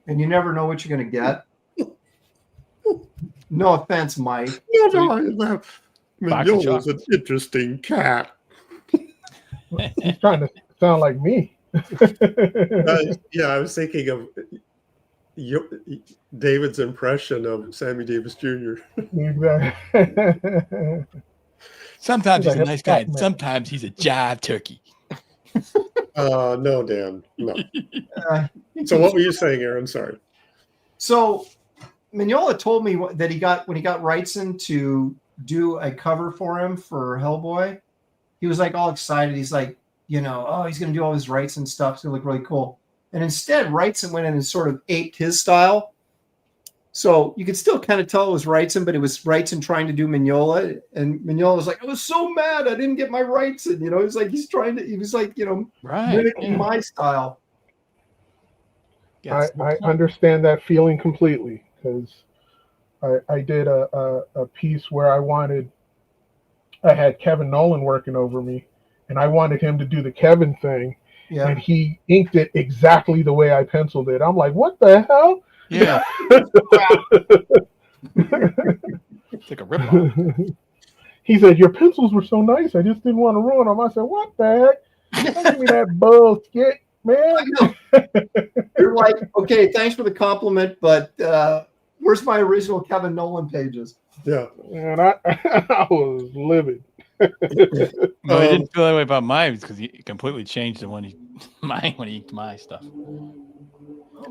And you never know what you're going to get. No offense, Mike. Mignola's an interesting cat. He's trying to sound like me. Yeah, I was thinking of David's impression of Sammy Davis Jr. Exactly. Sometimes he's a Like, nice guy. And sometimes he's a jive turkey. No, Dan. No. So what were you saying, Aaron? Sorry. So Mignola told me that when he got Wrightson to do a cover for him for Hellboy, he was like all excited. He's like, he's going to do all his Wrightson stuff. It's going to look really cool. And instead, Wrightson went in and sort of aped his style. So you could still kind of tell it was Wrightson, but it was Wrightson trying to do Mignola. And Mignola was like, I was so mad I didn't get my Wrightson. He was like, mimicking my style. I understand that feeling completely because I did a piece where I had Kevin Nolan working over me and I wanted him to do the Kevin thing. Yeah. And he inked it exactly the way I penciled it. I'm like, what the hell? Yeah. It's like a rip-off. He said, your pencils were so nice. I just didn't want to ruin them. I said, what the heck? Don't give me that bullshit, man. You're like, okay, thanks for the compliment, but where's my original Kevin Nolan pages? Yeah. And I was livid. Well, he didn't feel that way about mine because he completely changed when he inked my stuff.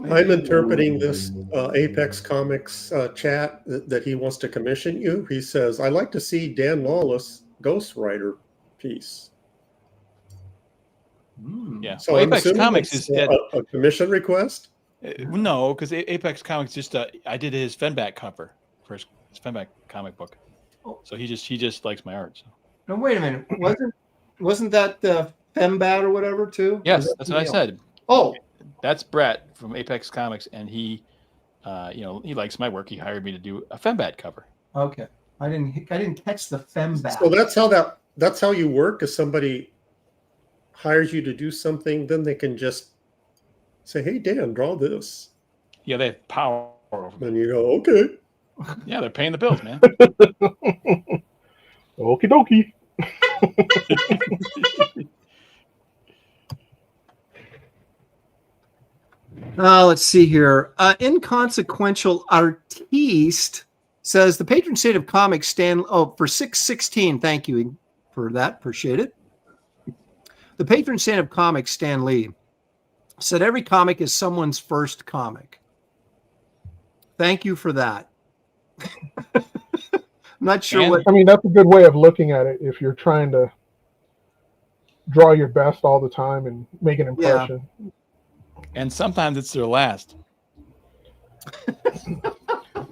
I'm interpreting this Apex Comics chat that he wants to commission you. He says, I'd like to see Dan Lawless ghostwriter piece. Yeah. So well, I'm Apex assuming Comics it's is a commission request? No, because Apex Comics just I did his Fenback cover for his Fenback comic book. So he just likes my art. So. No, wait a minute. Wasn't that Fembat or whatever too? Yes, that's what I said. Oh, that's Brett from Apex Comics, and he, he likes my work. He hired me to do a Fembat cover. Okay, I didn't catch the Fembat. So that's how you work. If somebody hires you to do something, then they can just say, "Hey, Dan, draw this." Yeah, they have power over me. And you go, "Okay." Yeah, they're paying the bills, man. Okie dokie. Let's see here. Inconsequential Artiste says the patron saint of comics Stan. Oh, for 616. Thank you for that. Appreciate it. The patron saint of comics, Stan Lee, said every comic is someone's first comic. Thank you for that. I'm not sure what. I mean, that's a good way of looking at it if you're trying to draw your best all the time and make an impression. Yeah. And sometimes it's their last.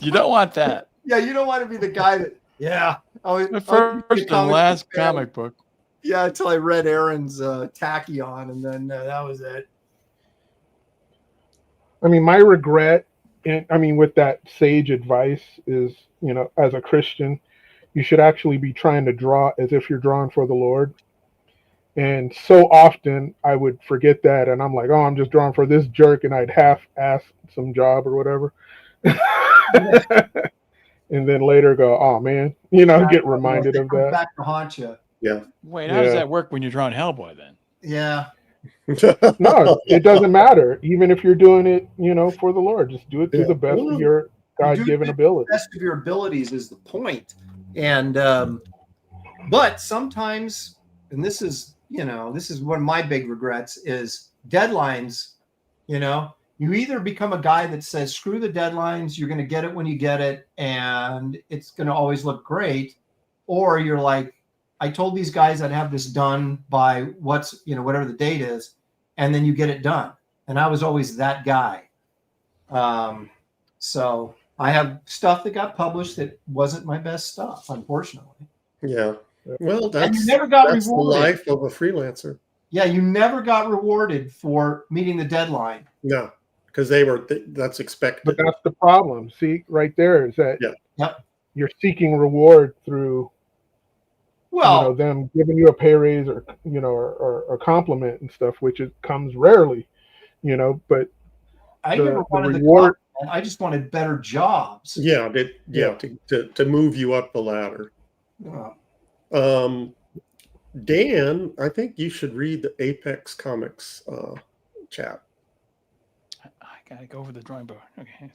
You don't want that. Yeah, you don't want to be the guy that. Yeah, The first and last comic book. Yeah, until I read Aaron's Tachyon, and then that was it. I mean, my regret, with that sage advice is, as a Christian, you should actually be trying to draw as if you're drawing for the Lord. And so often I would forget that, and I'm like, oh, I'm just drawing for this jerk, and I'd half-ass some job or whatever. And then later go, oh, man, get reminded of that. Back to haunt you. Yeah. Wait, how does that work when you're drawing Hellboy then? Yeah. No, it doesn't matter. Even if you're doing it, for the Lord, just do it to the best of your God-given ability. The best of your abilities is the point. And But sometimes, and this is one of my big regrets is deadlines. You either become a guy that says, screw the deadlines, you're going to get it when you get it, and it's going to always look great. Or you're like, I told these guys I'd have this done by whatever the date is, and then you get it done. And I was always that guy. So I have stuff that got published that wasn't my best stuff, unfortunately. Yeah. Well, And that's you never got the rewarded. life of a freelancer. Yeah, you never got rewarded for meeting the deadline. No, because that's expected. But that's the problem. See, right there is that Yep. you're seeking reward through Well, them giving you a pay raise or or compliment and stuff, which comes rarely, but I the never wanted the reward. compliment. I just wanted better jobs. Yeah, to move you up the ladder. Dan, I think you should read the Apex Comics chat. I gotta go over the drawing board. Okay.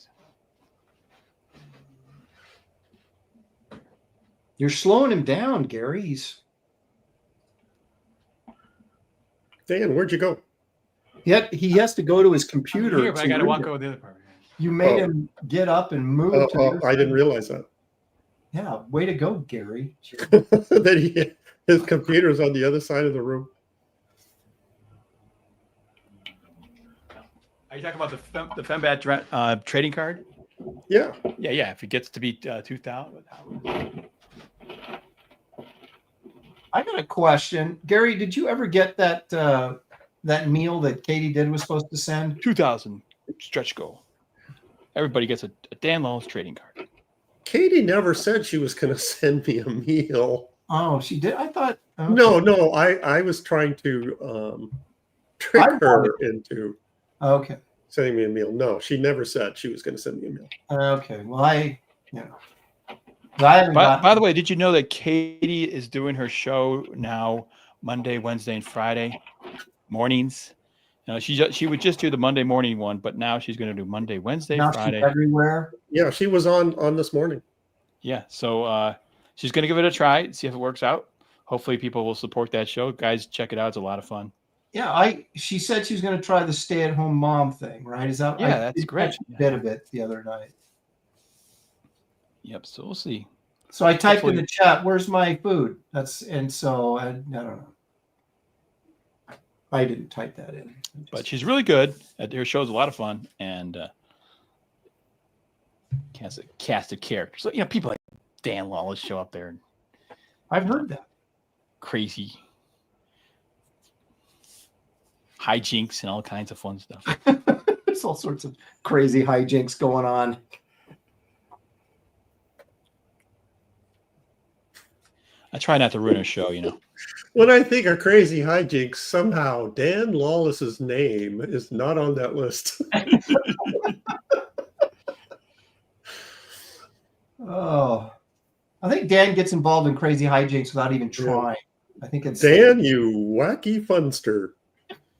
You're slowing him down, Gary. Dan, where'd you go? Yet he has to go to his computer. Here, but I gotta walk over the other part. You made him get up and move. I didn't realize that. Yeah, way to go, Gary. That his computer's on the other side of the room. Are you talking about the Fembat trading card? Yeah. Yeah. If it gets to be 2,000. I got a question, Gary. Did you ever get that meal that Katie was supposed to send? 2,000 stretch goal. Everybody gets a Dan Lawless trading card. Katie never said she was going to send me a meal. Oh, she did. I thought. Okay. No. I was trying to trick her into sending me a meal. No, she never said she was going to send me a meal. Okay. Well, I haven't By the way, did you know that Katie is doing her show now Monday, Wednesday, and Friday mornings? She would just do the Monday morning one, but now she's going to do Monday, Wednesday, now Friday. She's everywhere. Yeah, she was on this morning. Yeah, so she's going to give it a try, see if it works out. Hopefully, people will support that show. Guys, check it out; it's a lot of fun. Yeah, she said she was going to try the stay-at-home mom thing, right? Is that? Yeah, that's great. A bit of it the other night. Yep. So we'll see. So I typed in the chat, "Where's my food?" I don't know. I didn't type that in. But she's really good. Her show's a lot of fun and cast of characters. So, people like Dan Lawless show up there. I've heard that. Crazy hijinks and all kinds of fun stuff. There's all sorts of crazy hijinks going on. I try not to ruin a show, When I think of crazy hijinks, somehow Dan Lawless's name is not on that list. Oh, I think Dan gets involved in crazy hijinks without even trying. I think it's Dan, you wacky funster.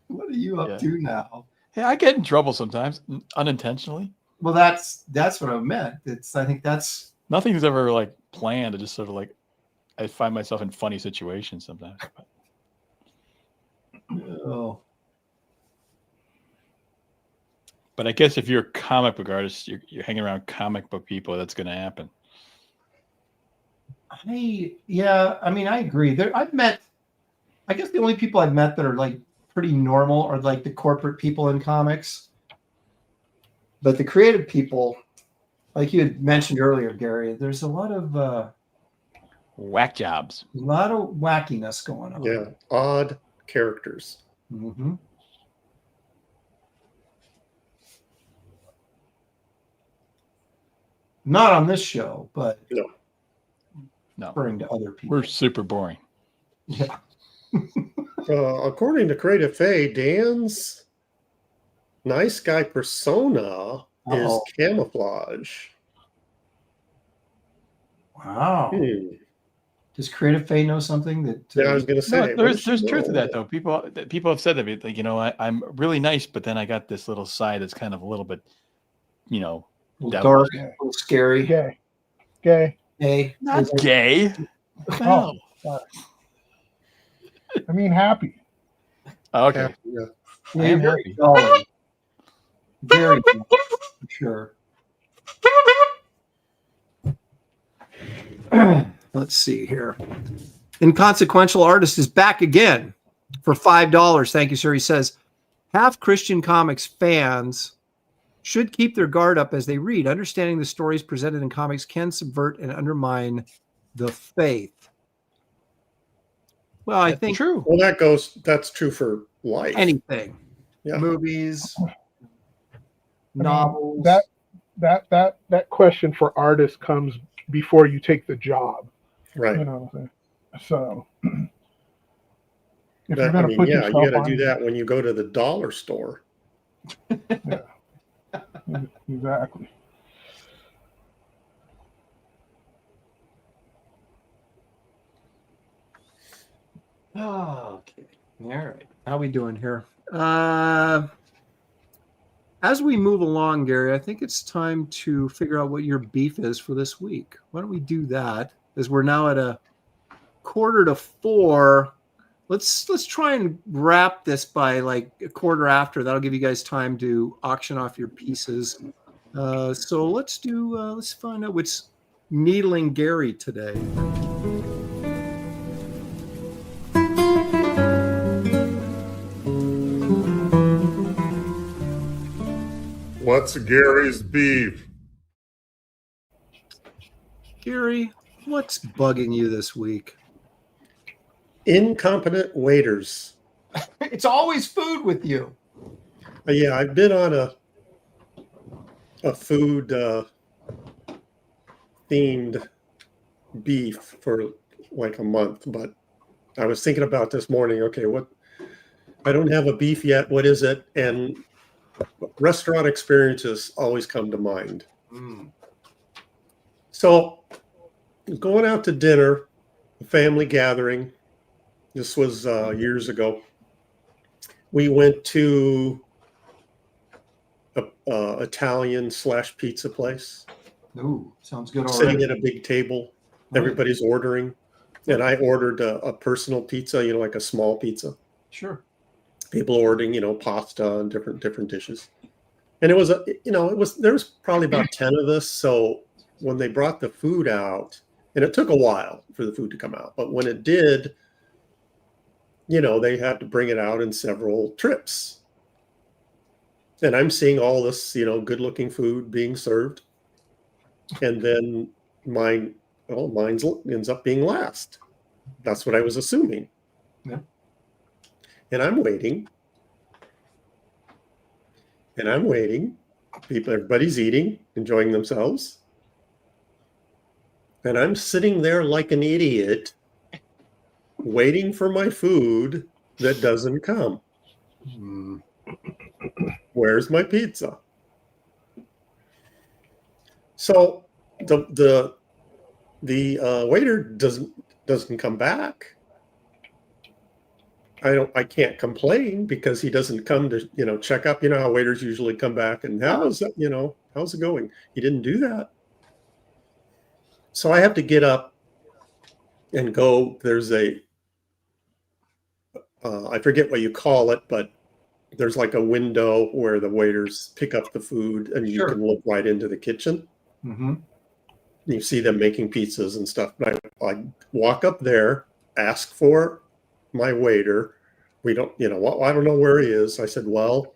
What are you up to now? Yeah, I get in trouble sometimes, unintentionally. Well, that's what I meant. I think that's nothing's ever planned. I just sort of I find myself in funny situations sometimes. But I guess if you're a comic book artist, you're hanging around comic book people, that's going to happen. I agree. I guess the only people I've met that are pretty normal are the corporate people in comics. But the creative people, like you had mentioned earlier, Gary, there's a lot of whack jobs. A lot of wackiness going on. Yeah, odd characters. Mm-hmm. Not on this show, but no, referring to other people. We're super boring. Yeah. According to Creative Faye, Dan's nice guy persona is camouflage. Wow. Does Creative Faye know something that? I was going to say. No, there's truth to that, though. People have said to me, I'm really nice, but then I got this little side that's kind of a little bit, dark, a little scary. Gay. Not gay. Oh, I mean, happy. Okay. Yeah. Yeah, I you're am very happy. jolly. Very jolly, for sure. Let's see here. Inconsequential Artist is back again for $5. Thank you, sir. He says, half Christian comics fans should keep their guard up as they read. Understanding the stories presented in comics can subvert and undermine the faith. Well, I think True. Well, that's true for life. anything, Yeah. movies, I mean, novels. that question for artists comes before you take the job. Right. You know what I'm saying? So if That- you're going to put you yourself got to on, do that when you go to the dollar store. exactly. Okay. All right. How we doing here? As we move along, Gary, I think it's time to figure out what your beef is for this week. Why don't we do that? As we're now at a 3:45. Let's try and wrap this by like a quarter after. That'll give you guys time to auction off your pieces. So let's find out what's needling Gary today. What's Gary's beef? Gary, what's bugging you this week? Incompetent waiters. It's always food with you. Yeah, I've been on a food themed beef for like a month, but I was thinking about this morning, okay, I don't have a beef yet. What is it? And restaurant experiences always come to mind. So going out to dinner, a family gathering. This was years ago. We went to a Italian/pizza place. Ooh, sounds good Sitting already. at a big table, Right. everybody's ordering, and I ordered a personal pizza, like a small pizza. Sure. People ordering, pasta and different dishes, and it was there was probably about 10 of us. So when they brought the food out, and it took a while for the food to come out, but when it did, they had to bring it out in several trips. And I'm seeing all this, good-looking food being served, and then mine ends up being last. That's what I was assuming. Yeah. And I'm waiting. Everybody's eating, enjoying themselves. And I'm sitting there like an idiot, waiting for my food that doesn't come. Where's my pizza? So the waiter doesn't come back. I can't complain because he doesn't come to check up. You know how waiters usually come back and how's it going? He didn't do that. So I have to get up and go. There's I forget what you call it, but there's like a window where the waiters pick up the food and you can look right into the kitchen. Mm-hmm. You see them making pizzas and stuff. But I walk up there, ask for my waiter. I don't know where he is. I said, well,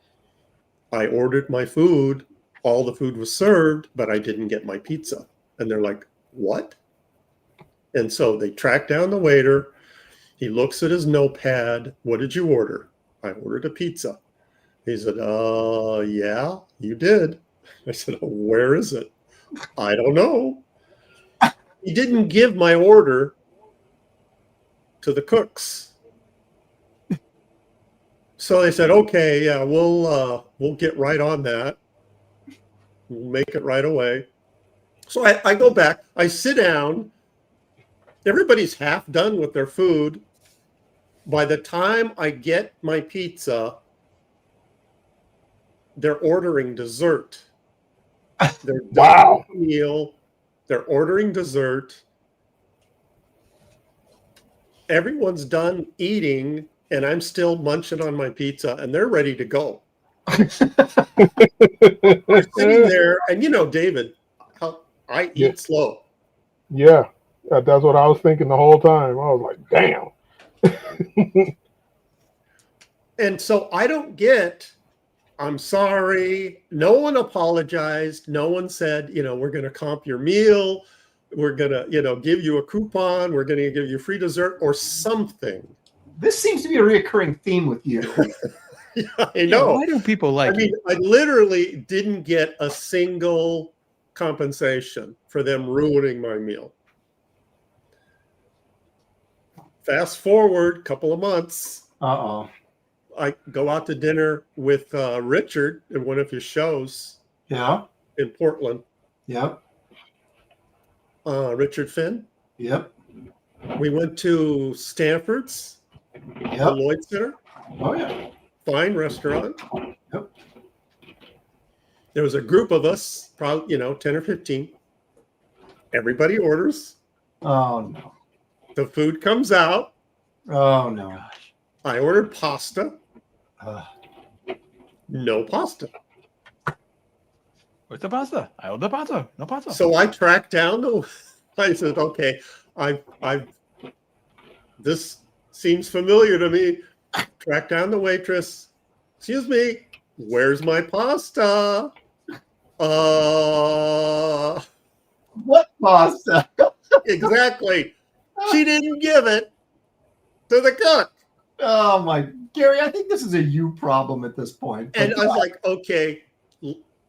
I ordered my food. All the food was served, but I didn't get my pizza. And they're like, what? And so they track down the waiter. He looks at his notepad. What did you order? I ordered a pizza. He said, yeah, you did. I said, oh, where is it? I don't know. He didn't give my order to the cooks. So they said, okay, yeah, we'll get right on that. We'll make it right away. So I go back, I sit down. Everybody's half done with their food. By the time I get my pizza, they're ordering dessert. They're done Wow. with the meal. They're ordering dessert. everyone's done eating, and I'm still munching on my pizza, and they're ready to go. You're sitting there, and David, how I Yeah. eat slow. Yeah, that's what I was thinking the whole time. I was like, damn. And so I don't get, I'm sorry. No one apologized. No one said, we're going to comp your meal. We're going to, give you a coupon. We're going to give you free dessert or something. This seems to be a reoccurring theme with you. Yeah, I know. Why do people like I mean, you? I literally didn't get a single compensation for them ruining my meal. Fast forward a couple of months. Uh-oh. I go out to dinner with Richard in one of his shows. Yeah. In Portland. Yep. Richard Finn. Yep. We went to Stanford's, the Yep. Lloyd Center. Oh, yeah. Fine restaurant. Yep. There was a group of us, probably 10 or 15. Everybody orders. Oh, no. The food comes out. Oh, no. I ordered pasta. No pasta. Where's the pasta? I ordered the pasta. No pasta. So I tracked down I said, okay, this seems familiar to me. Tracked down the waitress. Excuse me, where's my pasta? What pasta? Exactly. She didn't give it to the cook. Oh, my. Gary, I think this is a you problem at this point. And I was like, okay,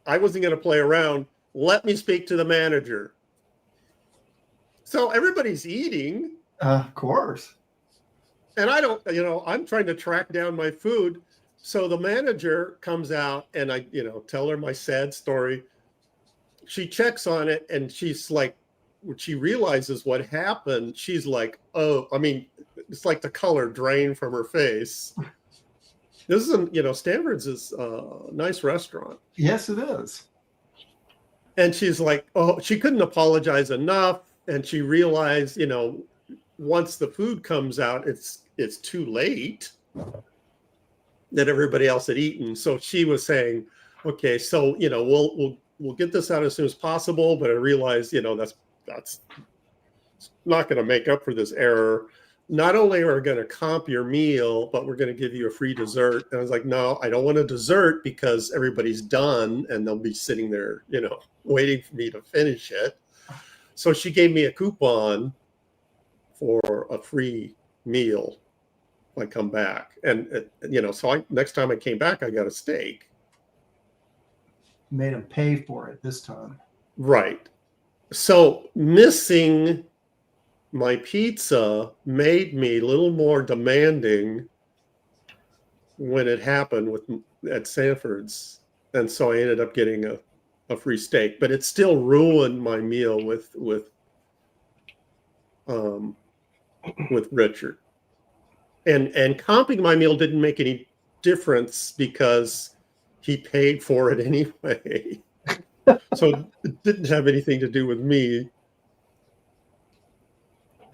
I wasn't going to play around. Let me speak to the manager. So everybody's eating. Of course. And I don't, I'm trying to track down my food. So the manager comes out and I, tell her my sad story. She checks on it and she's like, when she realizes what happened, she's like, oh, I mean, it's like the color drained from her face. This isn't, Stanford's is a nice restaurant. Yes, it is. And she's like, oh, she couldn't apologize enough. And she realized, once the food comes out, it's too late, that everybody else had eaten. So she was saying, okay, so, we'll get this out as soon as possible. But I realized, that's not going to make up for this error. Not only are we going to comp your meal, but we're going to give you a free dessert. And I was like, no, I don't want a dessert because everybody's done and they'll be sitting there, waiting for me to finish it. So she gave me a coupon for a free meal if I come back. And, so next time I came back, I got a steak. Made him pay for it this time. Right. So missing my pizza made me a little more demanding when it happened at Sanford's. And so I ended up getting a free steak, but it still ruined my meal with Richard. And comping my meal didn't make any difference because he paid for it anyway. So it didn't have anything to do with me.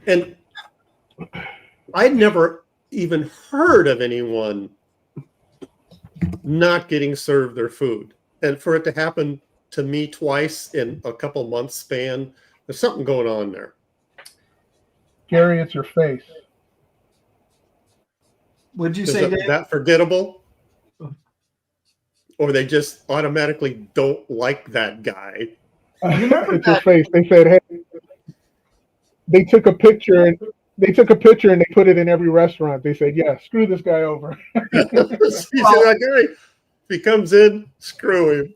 And I'd never even heard of anyone not getting served their food. And for it to happen to me twice in a couple months span, there's something going on there. Gary, it's your face. Would you Is say that forgettable? Or they just automatically don't like that guy? It's your face. They said, hey, they took a picture and they put it in every restaurant. They said, yeah, screw this guy over. That guy, if he comes in, screw him.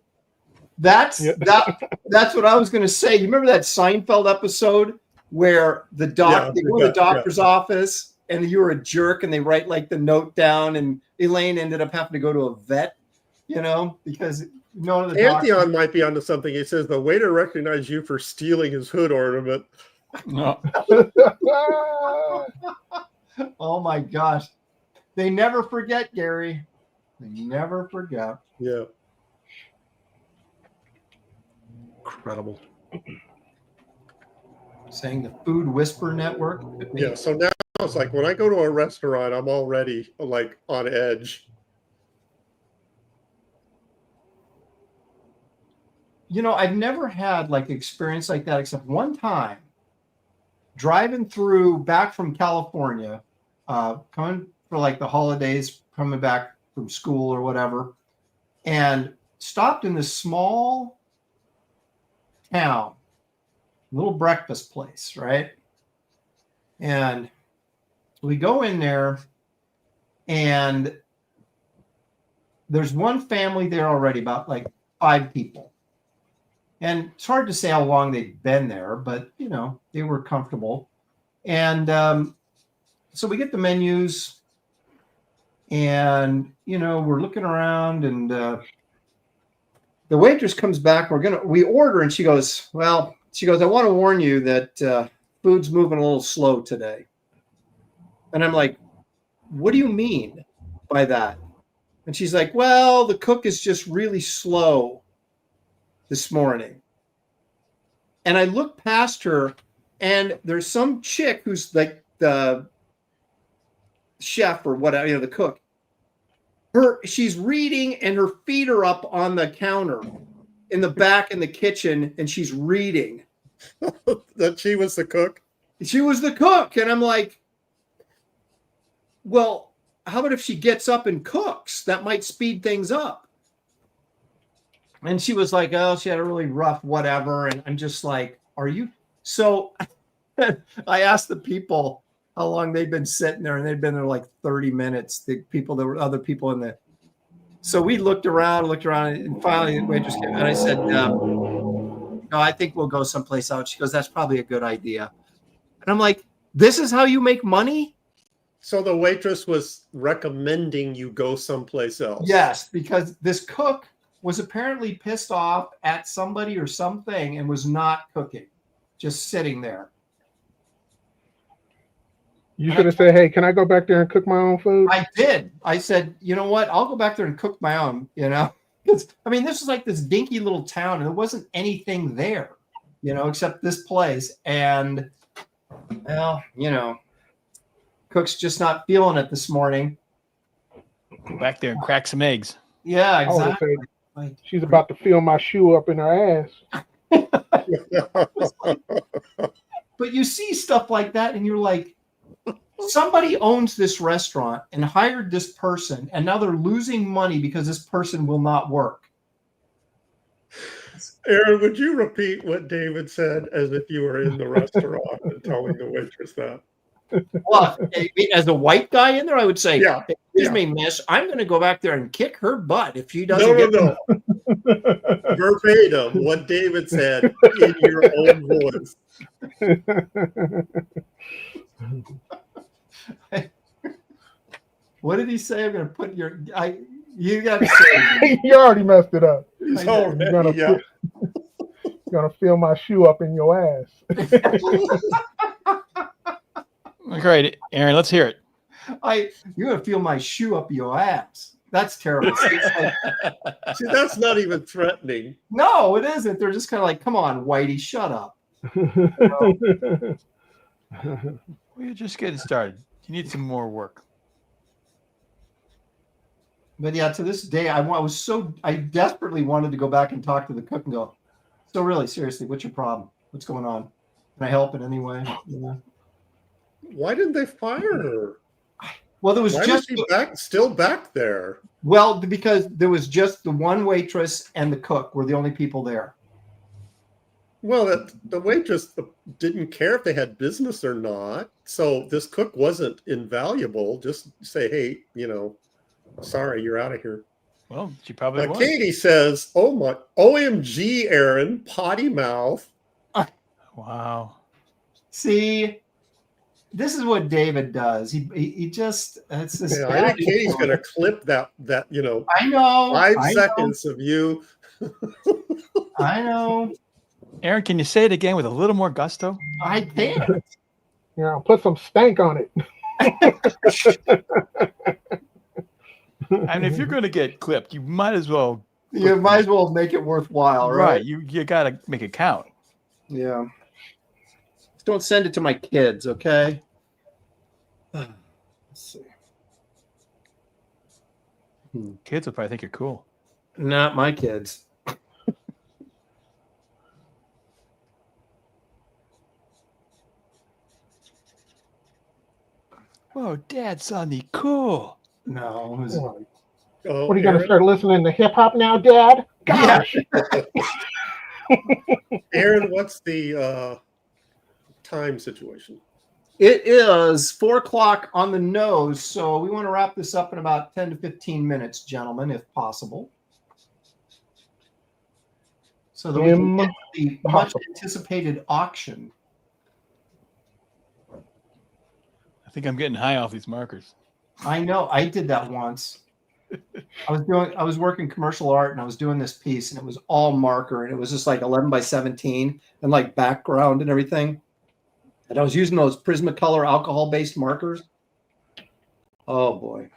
That's what I was going to say. You remember that Seinfeld episode where they go to the doctor's office and you were a jerk and they write like the note down and Elaine ended up having to go to a vet, because none of the Antheon might be onto something. He says the waiter recognized you for stealing his hood ornament. No. Oh my gosh. They never forget, Gary. They never forget. Yeah. Saying the Food Whisper Network. Yeah. So now else. Like when I go to a restaurant, I'm already like on edge. You know, I've never had like experience like that except one time driving through back from California, coming for like the holidays, coming back from school or whatever, and stopped in this small town, little breakfast place, right? And we go in there, and there's one family there already, about like 5 people. And it's hard to say how long they've been there, but, you know, they were comfortable. And so we get the menus, and, you know, we're looking around, and the waitress comes back. We order, and she goes, I want to warn you that food's moving a little slow today. And I'm like, what do you mean by that? And she's like, well, the cook is just really slow this morning. And I look past her, and there's some chick who's like the chef or whatever, you know, the cook. She's reading, and her feet are up on the counter in the back in the kitchen, and she's reading. That she was the cook? She was the cook. And I'm like, well, how about if she gets up and cooks? That might speed things up. And she was like, oh, she had a really rough whatever. And I'm just like, are you? So I asked the people how long they'd been sitting there, and they'd been there like 30 minutes. The people, there were other people in there. So we looked around, and finally the waitress came, and I said, no, I think we'll go someplace else. She goes, that's probably a good idea. And I'm like, this is how you make money? So the waitress was recommending you go someplace else. Yes, because this cook was apparently pissed off at somebody or something and was not cooking, just sitting there. You should have said, hey, can I go back there and cook my own food? I did. I said, you know what? I'll go back there and cook my own, you know? I mean, this was like this dinky little town, and there wasn't anything there, you know, except this place. And, well, you know, cook's just not feeling it this morning. Go back there and crack some eggs. Yeah, I would've exactly. said, she's about to fill my shoe up in her ass. But you see stuff like that, and you're like, somebody owns this restaurant and hired this person, and now they're losing money because this person will not work. Aaron, would you repeat what David said as if you were in the restaurant and telling the waitress that? Well, as a white guy in there, I would say, Yeah. excuse me, miss, I'm going to go back there and kick her butt if she doesn't No. Verbatim, what David said in your own voice. What did he say? I'm going to put you got to say. You already messed it up. He's You're already, gonna fill my shoe up in your ass. All right, Aaron, let's hear it. You're going to feel my shoe up your ass. That's terrible. See, that's not even threatening. No, it isn't. They're just kind of like, come on, Whitey, shut up. We're just getting started. You need some more work. But yeah, to this day, I desperately wanted to go back and talk to the cook and go, so really, seriously, what's your problem? What's going on? Can I help in any way? Yeah. Why didn't they fire her? Well, there was Why just was she still back there. Well, because there was just the one waitress and the cook were the only people there. Well, the waitress didn't care if they had business or not. So this cook wasn't invaluable. Just say, hey, you know, sorry, you're out of here. Well, she probably was. Katie says, oh my, OMG, Aaron, potty mouth. Wow. See, this is what David does. He just, it's this. Yeah, I think Katie's going to clip that, you know, I know. 5 seconds of you. I know. Aaron, can you say it again with a little more gusto? I can't. Yeah, I'll put some stank on it. And if you're going to get clipped, you might as well. You might as well make it worthwhile, right? You got to make it count. Yeah. Just don't send it to my kids, okay? Let's see. Kids will probably think you're cool. Not my kids. Whoa, Dad, Sonny, cool. No. It was, Oh, What are you going to Aaron, start listening to hip hop now, Dad? Yeah. Gosh. Aaron, what's the time situation? it is 4 o'clock on the nose, so we want to wrap this up in about 10 to 15 minutes, gentlemen, if possible. So that we can get the much anticipated auction. I think I'm getting high off these markers. I know. I did that once. I was working commercial art and I was doing this piece and it was all marker and it was just like 11 by 17 and like background and everything. And I was using those Prismacolor alcohol-based markers. Oh boy.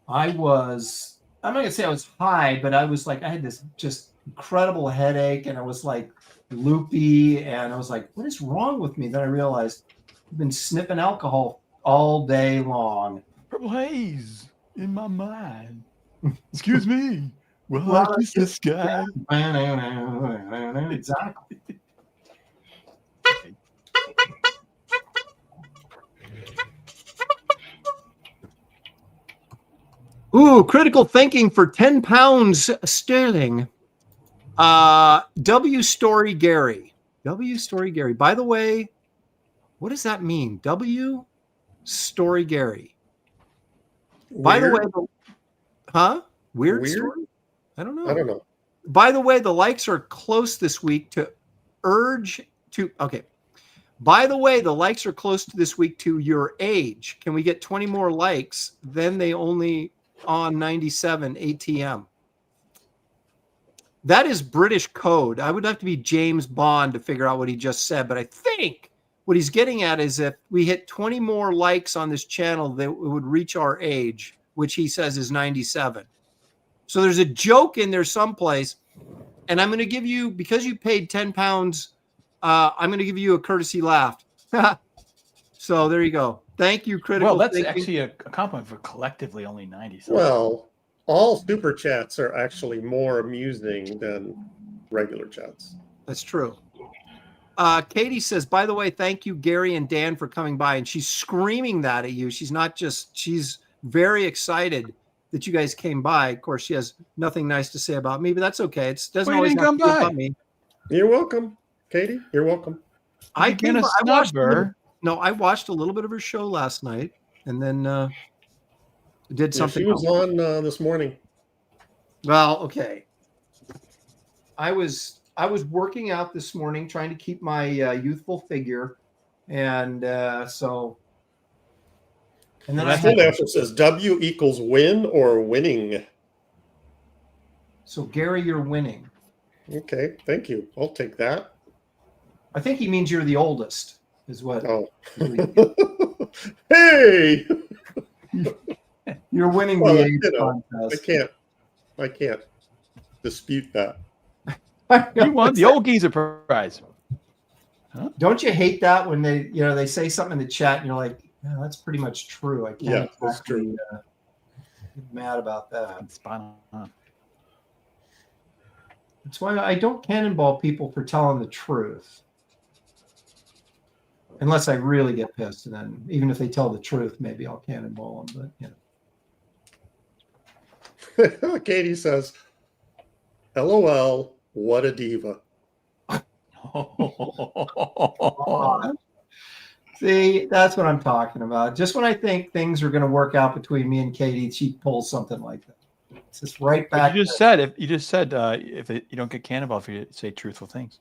I'm not gonna say I was high, but I was like, I had this just incredible headache and I was like loopy and I was like, what is wrong with me? Then I realized I've been sniffing alcohol all day long. Purple haze in my mind. Excuse me. Well, I kiss the sky. Exactly. Ooh, critical thinking for 10 pounds sterling. W Story Gary. W Story Gary. By the way, what does that mean? W Story Gary. By the way, Weird story? I don't know. I don't know. By the way, the likes are close this week to By the way, the likes are close to this week to your age. Can we get 20 more likes? Then they only on 97 ATM. That is British code. I would have to be James Bond to figure out what he just said, but I think what he's getting at is if we hit 20 more likes on this channel, that it would reach our age, which he says is 97. So there's a joke in there someplace, and I'm going to give you, because you paid 10 pounds, I'm going to give you a courtesy laugh. So there you go. Thank you, Critical Well, that's Thinking. actually a compliment for collectively only 97. Well, all super chats are actually more amusing than regular chats. That's true. Katie says, by the way, thank you, Gary and Dan, for coming by. And she's screaming that at you. She's very excited that you guys came by. Of course, she has nothing nice to say about me, but that's okay. It doesn't always have to be about me. You're welcome, Katie. You're welcome. I watched a little bit of her show last night and then did something. She was on this morning. Well, okay. I was working out this morning, trying to keep my youthful figure, and so. And then Full answer says W equals win or winning. So Gary, you're winning. Okay, thank you. I'll take that. I think he means you're the oldest, is what. Oh. Hey. You're winning Well, the age contest. I can't dispute that. You won the old geezer prize. Huh? Don't you hate that when they say something in the chat and you're like, yeah, that's pretty much true. I can't that's true. Get mad about that. Spot on. That's why I don't cannonball people for telling the truth. Unless I really get pissed, and then even if they tell the truth, maybe I'll cannonball them. But Katie says, "LOL, what a diva." See, that's what I'm talking about. Just when I think things are going to work out between me and Katie, she pulls something like that. It's just right back. You just said if you don't get cannonball if you say truthful things.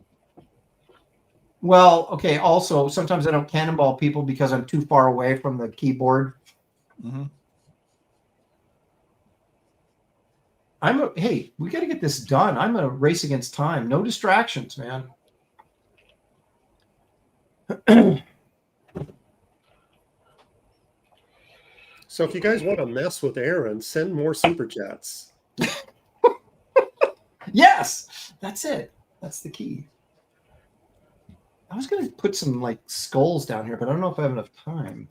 Well, okay. Also, sometimes I don't cannonball people because I'm too far away from the keyboard. Mm-hmm. Hey, we got to get this done. I'm a race against time. No distractions, man. So if you guys want to mess with Aaron, send more super chats. Yes, that's it. That's the key. I was going to put some like skulls down here, but I don't know if I have enough time.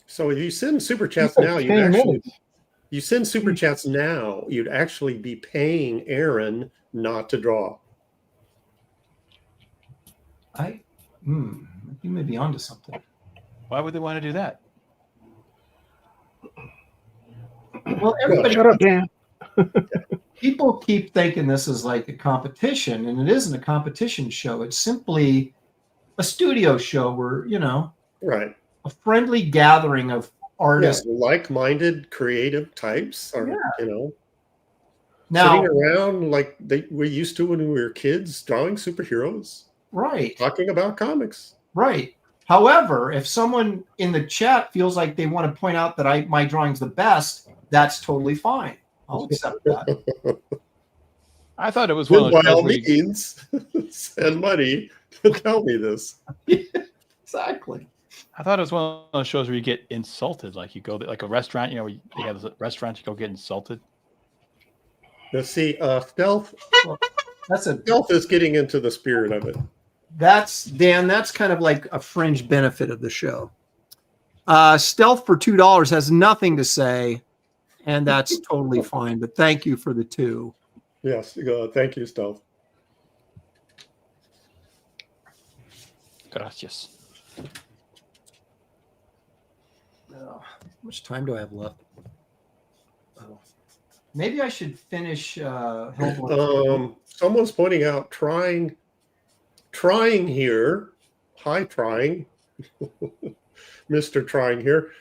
So if you send super You chats said now, you'd 10 actually minutes. you send super chats now, you'd actually be paying Aaron not to draw. You may be onto something. Why would they want to do that? Well, everybody, Shut up, Dan. people keep thinking this is like a competition, and it isn't a competition show. It's simply a studio show where, Right. a friendly gathering of artists. Yeah, like-minded creative types are, sitting Now, around like we used to when we were kids, drawing superheroes, right, talking about comics. right. However, if someone in the chat feels like they want to point out that my drawing's the best, that's totally fine. I'll accept that. I thought it was one Then of those by shows all where you, means, send money to tell me this. Exactly. I thought it was one of those shows where you get insulted, like you go to, like a restaurant, where they have a restaurant, you go get insulted. Now, see, stealth That's is getting into the spirit of it. That's kind of like a fringe benefit of the show. Stealth for $2 has nothing to say, and that's totally fine. But thank you for the 2. Yes, thank you, Stealth. Gracias. How much time do I have left? Oh. Maybe I should finish Hellboy. Someone's pointing out trying here. Hi, trying. Mr. Trying here.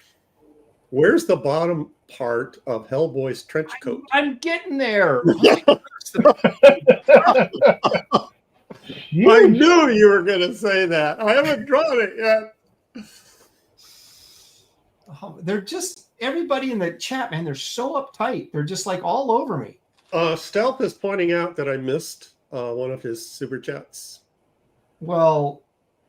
Where's the bottom part of Hellboy's trench coat? I'm getting there. I knew you were going to say that. I haven't drawn it yet. They're just, everybody in the chat, man, they're so uptight. They're just like all over me. Stealth is pointing out that I missed one of his super chats. Well,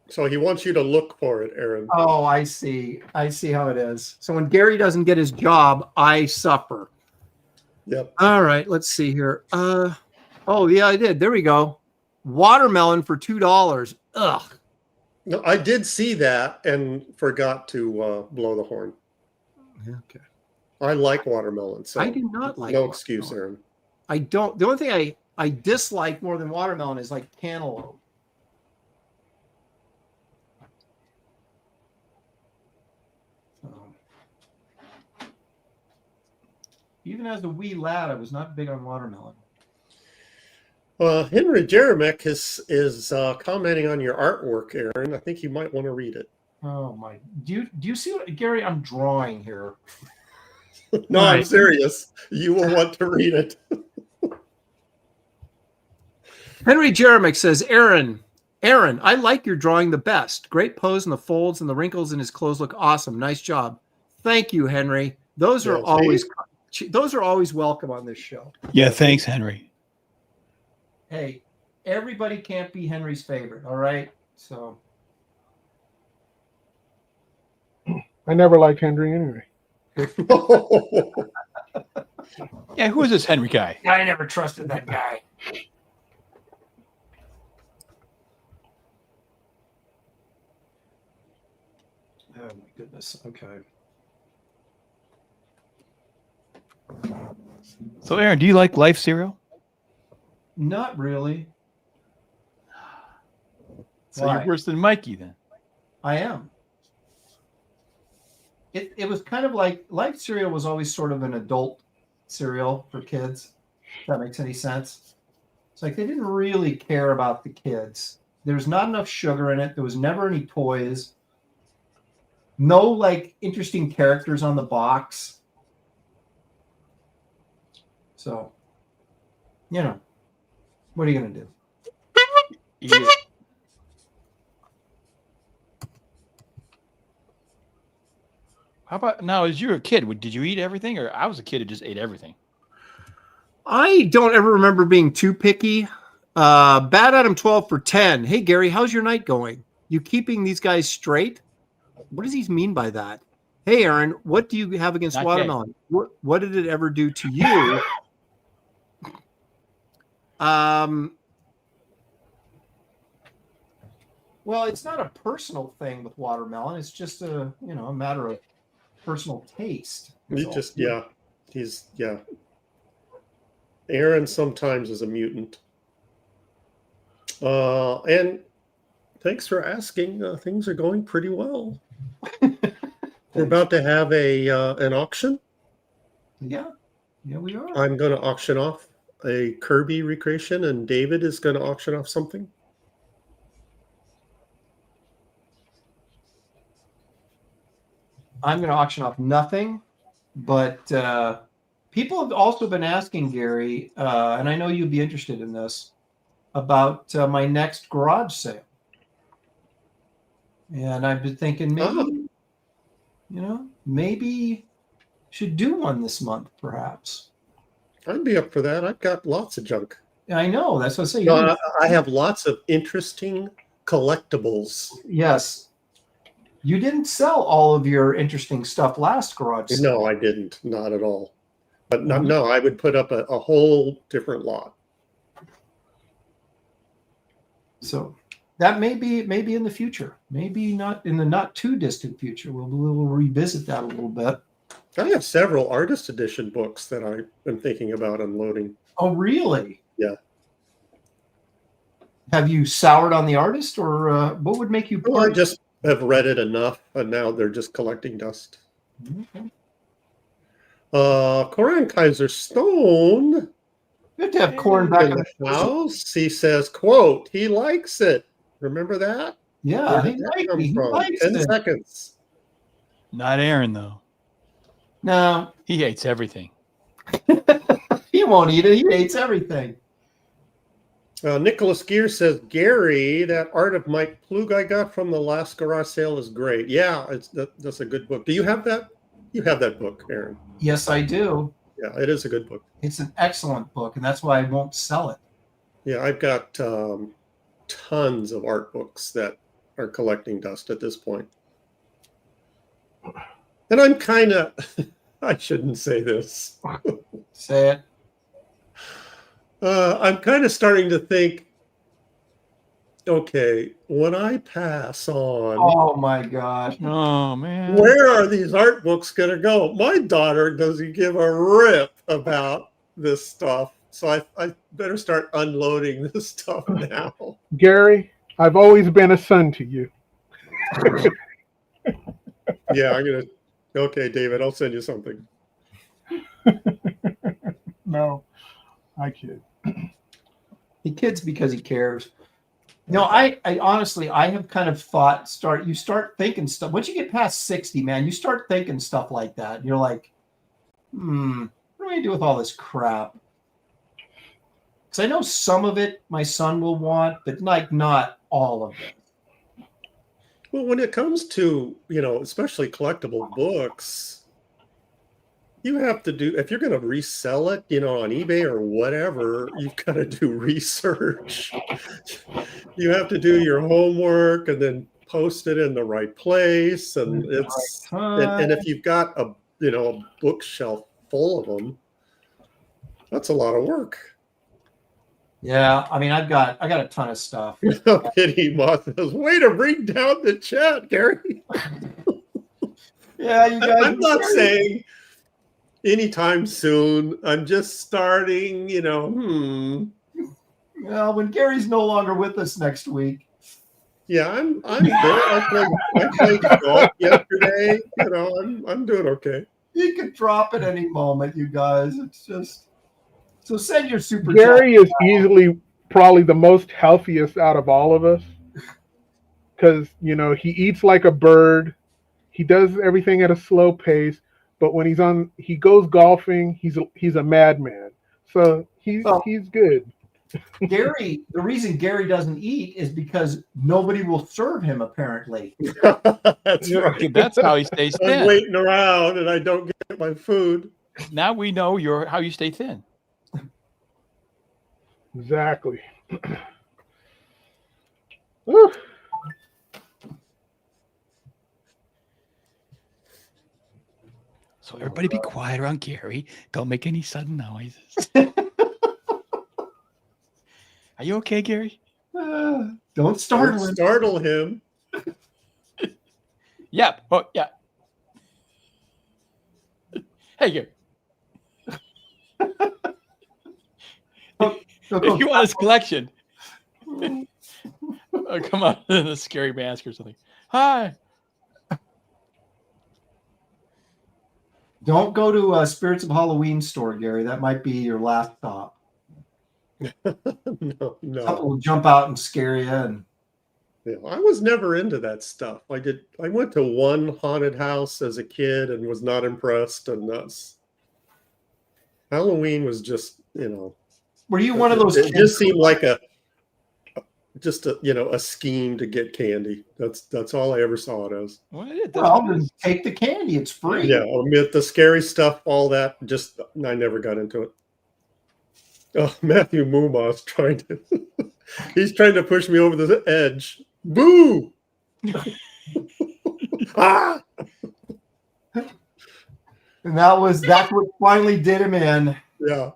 so he wants you to look for it, Aaron. Oh, I see. I see how it is. So when Gary doesn't get his job, I suffer. Yep. All right, let's see here. Oh yeah, I did. There we go. Watermelon for $2. Ugh. No, I did see that and forgot to blow the horn. Okay. I like watermelon, so I do not like no excuse, Aaron. I don't. The only thing I dislike more than watermelon is like cantaloupe. Even as a wee lad, I was not big on watermelon. Henry Jeremek is commenting on your artwork, Aaron. I think you might want to read it. Oh my! Do you see what, Gary? I'm drawing here. No, right. I'm serious. You will want to read it. Henry Jeremek says, Aaron, I like your drawing the best. Great pose, and the folds and the wrinkles in his clothes look awesome. Nice job. Thank you, Henry. Those are always welcome on this show. Yeah, thanks, Henry. Hey, everybody can't be Henry's favorite, all right? So I never liked Henry anyway. Yeah, who is this Henry guy? I never trusted that guy. Oh my goodness. Okay. So, Aaron, do you like Life cereal? Not really. So You're worse than Mikey then. I am. It was kind of like Life cereal was always sort of an adult cereal for kids. If that makes any sense. It's like they didn't really care about the kids. There's not enough sugar in it. There was never any toys. No like interesting characters on the box. So, what are you going to do? Eat it. How about now, as you were a kid, did you eat everything? Or I was a kid who just ate everything. I don't ever remember being too picky. Bad Adam 12 for 10. Hey, Gary, how's your night going? You keeping these guys straight? What does he mean by that? Hey, Aaron, what do you have against Not watermelon? What did it ever do to you? Well, it's not a personal thing with watermelon. It's just a a matter of personal taste. He just he's Aaron sometimes is a mutant. And thanks for asking. Things are going pretty well. We're about to have an auction. Yeah, we are. I'm going to auction off a Kirby recreation, and David is going to auction off something. I'm going to auction off nothing, but people have also been asking Gary, and I know you'd be interested in this, about my next garage sale. And I've been thinking maybe should do one this month, perhaps. I'd be up for that. I've got lots of junk. I know. That's what I say. No, I have lots of interesting collectibles. Yes. You didn't sell all of your interesting stuff last garage sale. No, I didn't. Not at all. But no, I would put up a whole different lot. So that may be in the future. Maybe not in the not too distant future. We'll revisit that a little bit. I have several artist edition books that I've been thinking about unloading. Oh, really? Yeah. Have you soured on the artist, or what would make you? Well, I just have read it enough, and now they're just collecting dust. Okay. Coran Kaiser Stone. You have to have corn back in the house. He says, "quote He likes it." Remember that? Yeah, Where did that come from? 10 seconds. Not Aaron though. No, He hates everything. he won't eat it. He hates everything. Nicholas Gear says, Gary, that art of Mike Plug I got from the last garage sale is great. Yeah, that's a good book. Do you have that? You have that book, Aaron. Yes, I do. Yeah, it is a good book. It's an excellent book, and that's why I won't sell it. Yeah, I've got tons of art books that are collecting dust at this point. And I'm kind of, I shouldn't say this. Say it. I'm kind of starting to think, okay, when I pass on, oh my gosh, Oh man, where are these art books going to go? My daughter doesn't give a rip about this stuff, so I better start unloading this stuff now. Gary, I've always been a son to you. Yeah, okay, David, I'll send you something. No, I kid. he kids because he cares. No, I honestly, I have kind of thought, you start thinking stuff. Once you get past 60, man, you start thinking stuff like that. And you're like, what am I going to do with all this crap? Because I know some of it my son will want, but like not all of it. Well, when it comes to, especially collectible books, you have to do, if you're going to resell it, on eBay or whatever, you've got to do research. You have to do your homework and then post it in the right place. And and if you've got a bookshelf full of them, that's a lot of work. Yeah, I mean, I got a ton of stuff. Pity Moth says, way to bring down the chat, Gary. Yeah, you guys. I'm not saying anytime soon. I'm just starting, Well, when Gary's no longer with us next week. Yeah, I'm good. I played golf yesterday. I'm doing okay. He could drop at any moment, you guys. It's just so send your super. Gary is easily probably the most healthiest out of all of us because he eats like a bird. He does everything at a slow pace. But when he goes golfing, he's a madman. So he's good. Gary, the reason Gary doesn't eat is because nobody will serve him, apparently. That's right. That's how he stays thin. I'm waiting around and I don't get my food. Now we know how you stay thin. Exactly. So everybody be quiet around Gary. Don't make any sudden noises. Are you okay, Gary? Don't startle Don't him. startle him. Yep. Oh, yeah. Hey, Gary. If you want his collection, come on in a scary mask or something. Hi. Don't go to a Spirits of Halloween store, Gary. That might be your last stop. No. Something will jump out and scare you. And Yeah, I was never into that stuff. I went to one haunted house as a kid and was not impressed. And Halloween was just, were you one of those it kids? just seemed like a scheme to get candy. That's all I ever saw it as. Well, that's Well, what it then is. take the candy. It's free. Yeah, omit the scary stuff, all that. Just I never got into it. Oh, Matthew Muma's he's trying to push me over the edge. Boo! Ah! And that's what finally did him in. Yeah,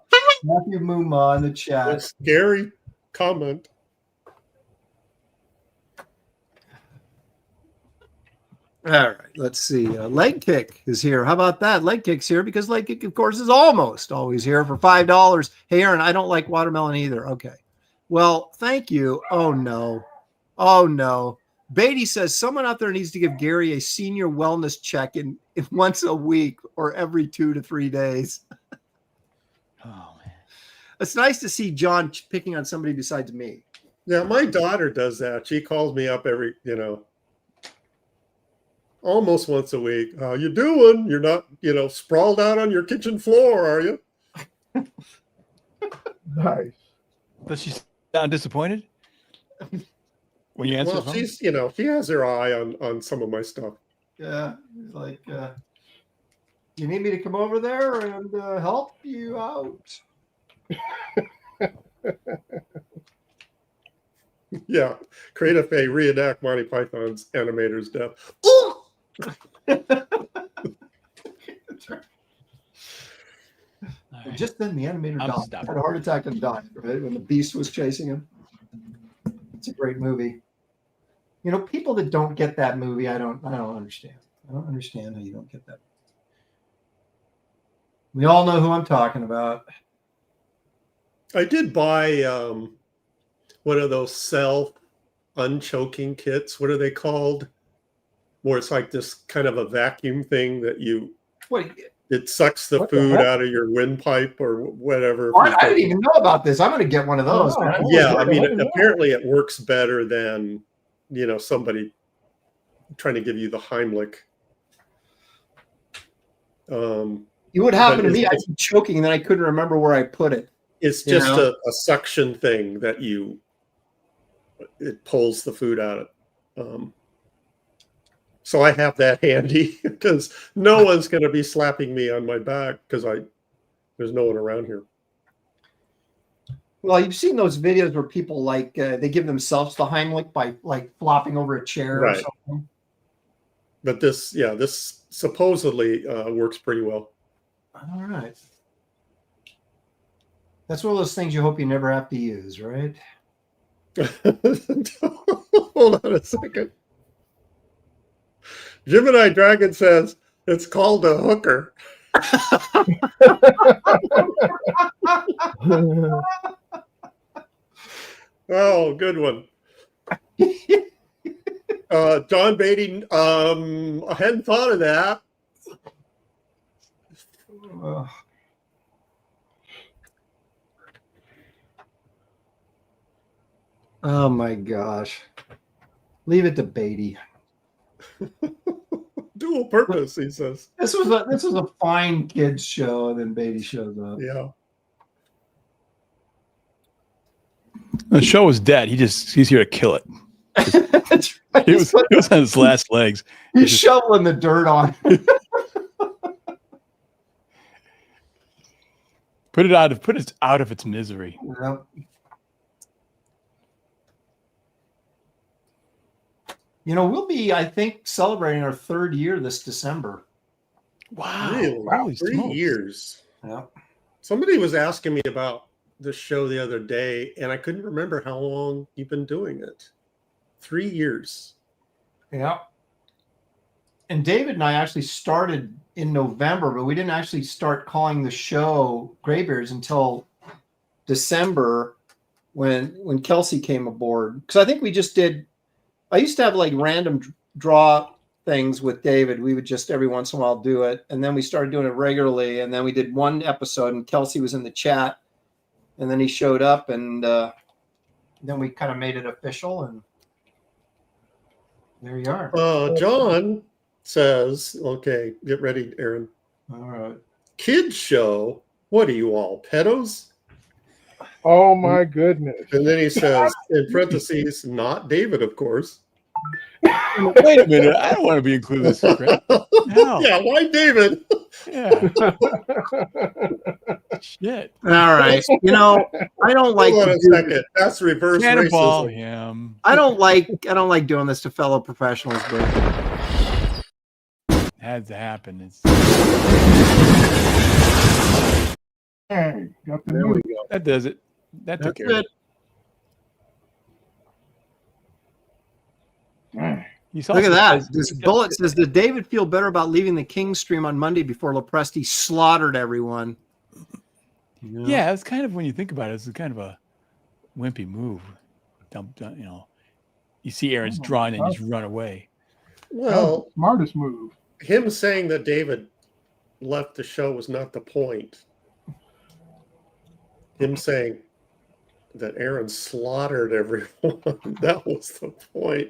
Matthew Muma in the a chat. scary comment. All right, let's see. Leg Kick is here. How about that? Leg Kick's here because Leg Kick, of course, is almost always here for $5. Hey, Aaron, I don't like watermelon either. Okay. Well, thank you. Oh, no. Oh, no. Beatty says someone out there needs to give Gary a senior wellness check in once a week or every 2 to 3 days. Oh, man. It's nice to see John picking on somebody besides me. Yeah, my daughter does that. She calls me up every, almost once a week. How you doing? You're not, sprawled out on your kitchen floor, are you? Nice. Does she sound disappointed when you answer Well, the phone? she's, she has her eye on some of my stuff. Yeah, like, you need me to come over there and help you out? Yeah, Creative Faye reenact Monty Python's animator's death. All right. Just then, the animator I'm died. stopping. Had a heart attack and died, right? When the beast was chasing him. It's a great movie. People that don't get that movie, I don't understand. I don't understand how you don't get that. We all know who I'm talking about. I did buy one of those self unchoking kits. What are they called? Where it's like this kind of a vacuum thing that it sucks the What the food heck? out of your windpipe or whatever. I didn't even know about this. I'm going to get one of those. Oh, man. Yeah, what I the mean, heck is that? apparently it works better than, somebody trying to give you the Heimlich. You would happen But to me. I'd it's- be choking and then I couldn't remember where I put it. It's You just know? a suction thing that it pulls the food out of. So I have that handy because no one's going to be slapping me on my back because there's no one around here. Well, you've seen those videos where people they give themselves the Heimlich by flopping over a chair or Right. something. But this supposedly works pretty well. All right. That's one of those things you hope you never have to use, right? Hold on a second. Gemini Dragon says it's called a hooker. Oh, good one. John Beatty, I hadn't thought of that. Oh my gosh. Leave it to Beatty. Dual purpose, he says. This was a fine kids show, and then Beatty shows up. Yeah. The show was dead. He's here to kill it. That's right. He was on his last legs. He's shoveling the dirt on. Put it out of its misery. Yep. We'll be, I think, celebrating our 3rd year this December. Wow. Really? Holy 3 smokes. years. Yeah. Somebody was asking me about the show the other day, and I couldn't remember how long you've been doing it. 3 years. Yeah. And David and I actually started in November, but we didn't actually start calling the show Graybeard's until December when Kelsey came aboard. Because I think we just did. I used to have like random draw things with David. We would just every once in a while do it, and then we started doing it regularly. And then we did one episode, and Kelsey was in the chat, and then he showed up, and then we kind of made it official, and there you are. John says, okay, get ready, Aaron. All right. Kids show. What are you all, pedos? Oh my goodness. And then he says, in parentheses, not David, of course. Wait a minute. I don't want to be included in this script. No. Yeah, why David? Yeah. Shit. All right. You know, I don't like Hold on to a do- second. That's reverse Cannonball racism. him. I don't like doing this to fellow professionals, but Had to happen. It's, Hey, got the there we news. go. that does it. That took That's care of it. it. He's Look at also that. says- This bullet says, did David feel better about leaving the King stream on Monday before Lopresti slaughtered everyone? You know? Yeah, it's kind of, when you think about it, it's kind of a wimpy move. Dump, you know, you see Aaron's drawing and just run away. That was Well, the smartest move. him saying that David left the show was not the point. Him saying that Aaron slaughtered everyone, that was the point.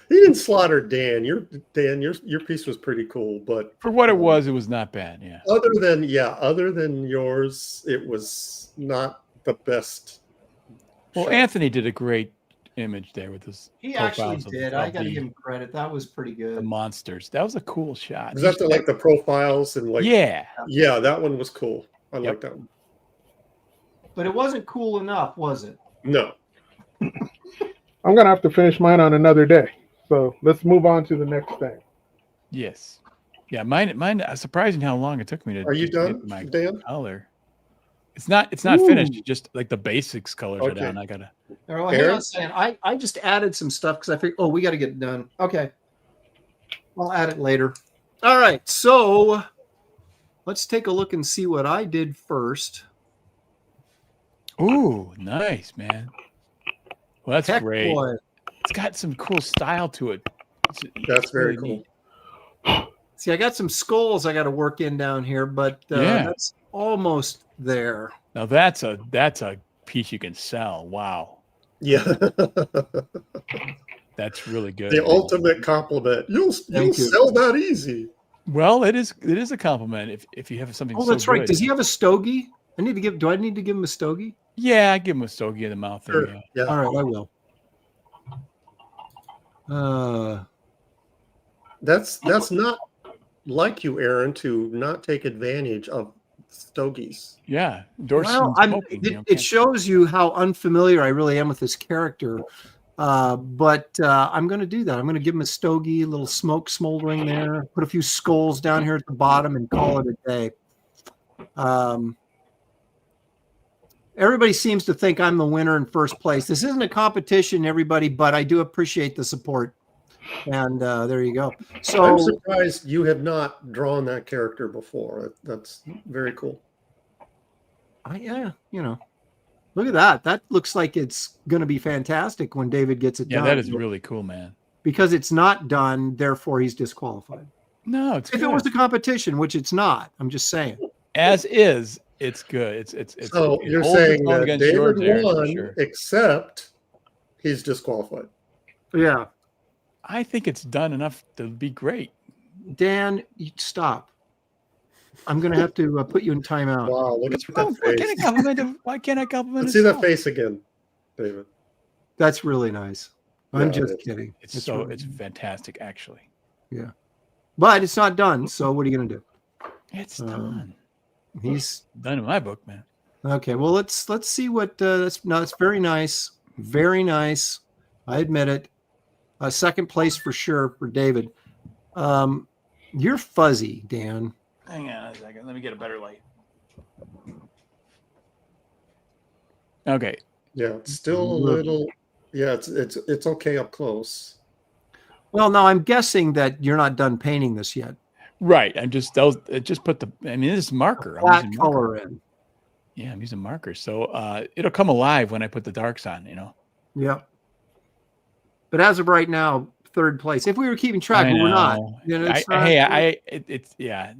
He didn't slaughter Dan. Your piece was pretty cool, but For what it was not bad. Yeah. other than yours, it was not the best. Well, show. Anthony did a great image there with his He actually profiles of- did. of I got to the- give him credit. That was pretty the good. monsters. That was a cool shot. Was that the profiles and Yeah. Yeah, that one was cool. I Yep. like that one. But it wasn't cool enough, was it? No. I'm gonna have to finish mine on another day. So let's move on to the next thing. Yes. Yeah. Mine. Surprising how long it took me to. Are you to get done, my Dan? color? It's not finished. Just like the basics colors are Okay. down. I gotta. Well, hang on a second. I just added some stuff because I figured, we got to get it done. Okay. I'll add it later. All right. So let's take a look and see what I did first. Ooh, nice, man. Well, that's Heck, great. boy. It's got some cool style to it. That's very really cool. neat. See, I got some skulls I got to work in down here, but Yeah. that's almost there. Now that's a piece you can sell. Wow, Yeah. that's really good. The ultimate compliment. You'll Thank you. sell that easy. Well, it is a compliment if you have something. Oh, so that's right. good. Does he have a stogie? Do I need to give him a stogie? Yeah, I give him a stogie in the mouth. Sure. There, Yeah. All right, I will. That's not like you, Aaron, to not take advantage of stogies. yeah. Endorse Well, some smoking, you know, it can't- shows you how unfamiliar I really am with this character. But I'm going to do that. I'm going to give him a stogie, a little smoke smoldering there, put a few skulls down here at the bottom, and call it a day. Everybody seems to think I'm the winner in first place. This isn't a competition, everybody, but I do appreciate the support. And there you go. I'm So surprised you have not drawn that character before. That's very cool. yeah, look at that. That looks like it's going to be fantastic when David gets it Yeah, done. that is really cool, man. Because it's not done, therefore he's disqualified. No, it's If good. it was a competition, which it's not, I'm just saying. As is. It's good. It's So it you're holds its saying own that against yours, David Aaron, for won, sure. except he's disqualified. Yeah. I think it's done enough to be great. Dan, you stop. I'm going to have to put you in timeout. Wow, look at What's wrong? that Why can't I face. compliment him? Why can't I compliment Let's see that myself? face again, David. That's really nice. I'm Yeah, just it is. kidding. It's really- fantastic, actually. but it's not done. So what are you going to do? It's Um, done. He's Done in my book, man. okay. Well, let's see what that's. No, it's very nice. Very nice. I admit it. Second place for sure for David. You're fuzzy, Dan. Hang on a second. Let me get a better light. Okay. Yeah, it's still a little Yeah, it's okay up close. Well, now I'm guessing that you're not done painting this yet. Right. I'm just just put the. I mean, this is marker. I'm Flat using color marker. in. Yeah, I'm using marker, so it'll come alive when I put the darks on. Yeah. But as of right now, third place. If we were keeping track, I but we're not. know. It's not. It's yeah.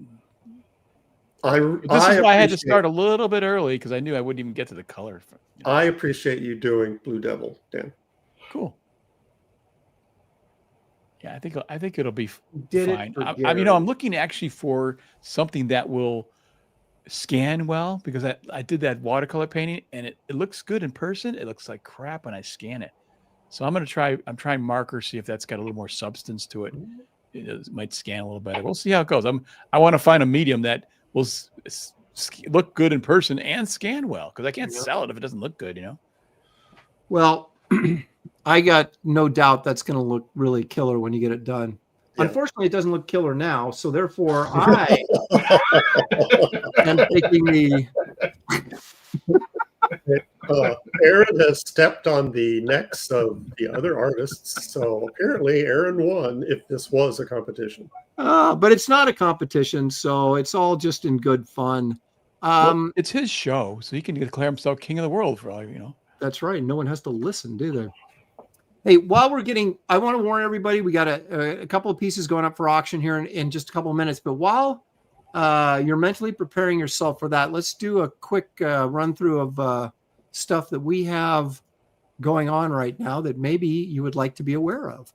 I This is why I had to appreciate- start a little bit early because I knew I wouldn't even get to the color. I appreciate you doing Blue Devil, Dan. Cool. Yeah, I think it'll be Did it fine. for I'm Gary. looking actually for something that will scan well because I did that watercolor painting and it looks good in person. It looks like crap when I scan it. So I'm trying marker, see if that's got a little more substance to it. It might scan a little better. We'll see how it goes. I want to find a medium that will look good in person and scan well because I can't sell it if it doesn't look good. Well, I got no doubt that's going to look really killer when you get it done. Yeah. Unfortunately, it doesn't look killer now, so therefore I am taking the. Aaron has stepped on the necks of the other artists, so apparently Aaron won if this was a competition. But it's not a competition, so it's all just in good fun. Well, it's his show, so he can declare himself king of the world for all you know. That's right. No one has to listen, do they? Hey, while we're getting, I want to warn everybody, we got a couple of pieces going up for auction here in just a couple of minutes. But while you're mentally preparing yourself for that, let's do a quick run through of stuff that we have going on right now that maybe you would like to be aware of.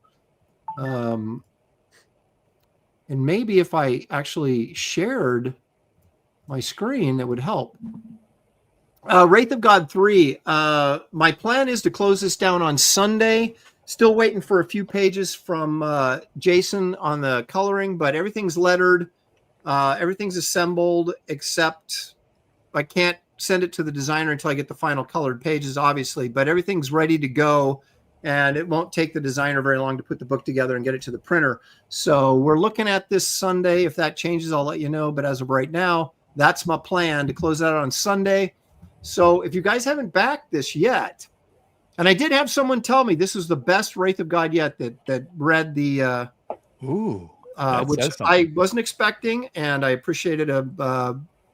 And maybe if I actually shared my screen, that would help. Wraith of God 3. My plan is to close this down on Sunday. Still waiting for a few pages from Jason on the coloring, but everything's lettered. Everything's assembled, except I can't send it to the designer until I get the final colored pages, obviously, but everything's ready to go. And it won't take the designer very long to put the book together and get it to the printer. So we're looking at this Sunday. If that changes, I'll let you know. But as of right now, that's my plan, to close that out on Sunday. So if you guys haven't backed this yet, and I did have someone tell me this is the best Wraith of God yet that read the which I wasn't expecting, and I appreciated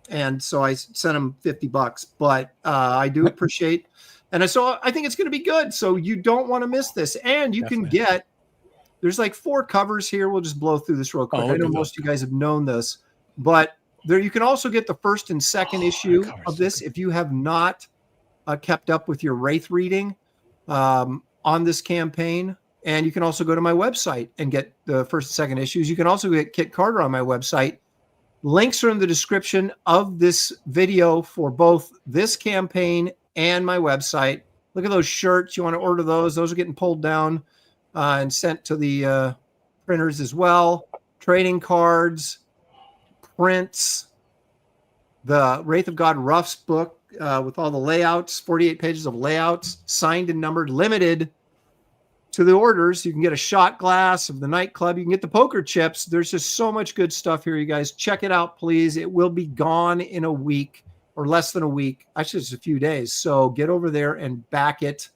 and so I sent him $50. But I do appreciate, and so I think it's going to be good. So you don't want to miss this, and you can get. There's like 4 covers here. We'll just blow through this real quick. I know most of you guys have known this, but there you can also get the first and second issue of this if you have not kept up with your Wraith reading on this campaign. And you can also go to my website and get the first and second issues. You can also get Kit Carter on my website. Links are in the description of this video for both this campaign and my website. Look at those shirts. You want to order those. Those are getting pulled down and sent to the printers as well. Trading cards, prints, the Wraith of God Roughs book with all the layouts, 48 pages of layouts, signed and numbered, limited to the orders. You can get a shot glass of the nightclub. You can get the poker chips. There's just so much good stuff here, you guys. Check it out, please. It will be gone in a week or less than a week. Actually, it's a few days. So get over there and back it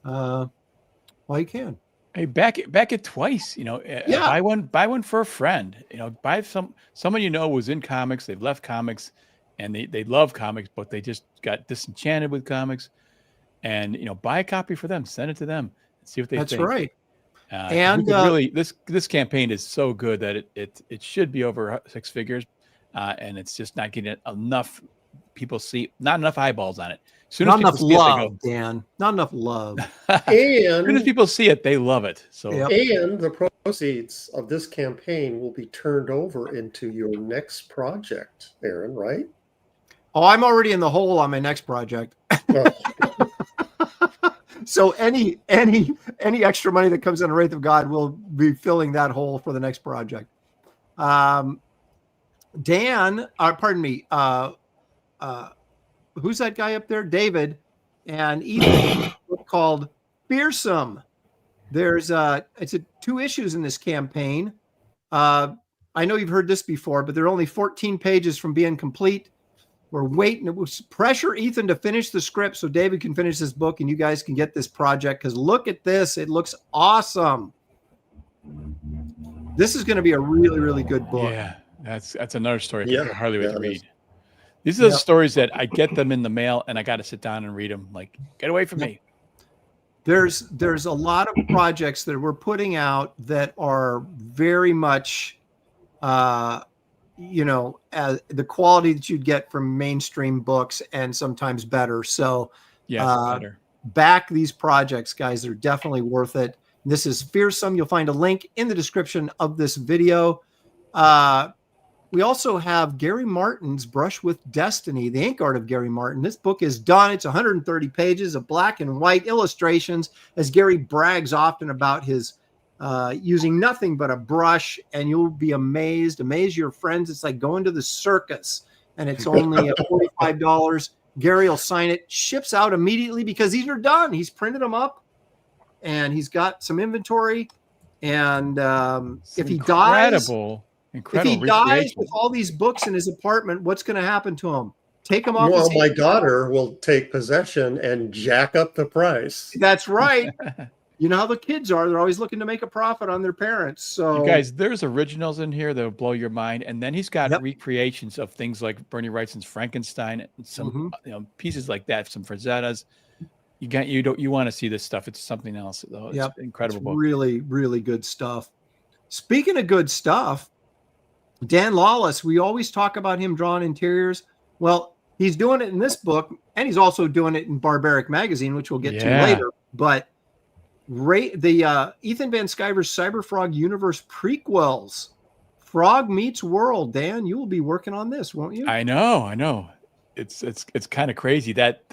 while you can. Hey, back it twice. Buy one for a friend. Buy someone was in comics. They've left comics, and they love comics, but they just got disenchanted with comics. And buy a copy for them. Send it to them. See what they think. That's right. And really, this campaign is so good that it should be over 6 figures, and it's just not getting enough people see. Not enough eyeballs on it. Not enough love, Dan. Not enough love. And as soon as people see it, they love it. So and the proceeds of this campaign will be turned over into your next project, Aaron. Right? Oh, I'm already in the hole on my next project. So any extra money that comes in a Wraith of God will be filling that hole for the next project. Dan, pardon me, who's that guy up there? David and Ethan called Fearsome. There's it's 2 issues in this campaign. I know you've heard this before, but they're only 14 pages from being complete. We're waiting. It was pressure Ethan to finish the script so David can finish this book and you guys can get this project, because look at this. It looks awesome. This is going to be a really, really good book. Yeah, that's another story Yeah, for Harley yeah, to it read. is. These are the Yep. stories that I get them in the mail and I got to sit down and read them. Like, get away from me. There's a lot of projects that we're putting out that are very much, as the quality that you'd get from mainstream books and sometimes better. So Yes, better. back these projects, guys. They're definitely worth it. This is Fearsome. You'll find a link in the description of this video. We also have Gary Martin's Brush with Destiny, the ink art of Gary Martin. This book is done. It's 130 pages of black and white illustrations as Gary brags often about his using nothing but a brush, and you'll be amazed. Amaze your friends. It's like going to the circus, and it's only $45. Gary will sign it, ships out immediately because these are done. He's printed them up, and he's got some inventory. And if he dies... Incredible If he dies recreation. with all these books in his apartment, what's going to happen to him? Take him off. Well, his my hands? daughter will take possession and jack up the price. That's right. You know how the kids are. They're always looking to make a profit on their parents. So You guys, there's originals in here that will blow your mind. And then he's got Yep. recreations of things like Bernie Wrightson's Frankenstein and some pieces like that, some Frazettas. You want to see this stuff. It's something else. Though. It's Yep. incredible It's book. really, really good stuff. Speaking of good stuff, Dan Lawless, we always talk about him drawing interiors. Well, he's doing it in this book, and he's also doing it in Barbaric Magazine, which we'll get to later. But the Ethan Van Sciver's Cyberfrog Universe prequels, Frog Meets World. Dan, you will be working on this, won't you? I know. It's kind of crazy that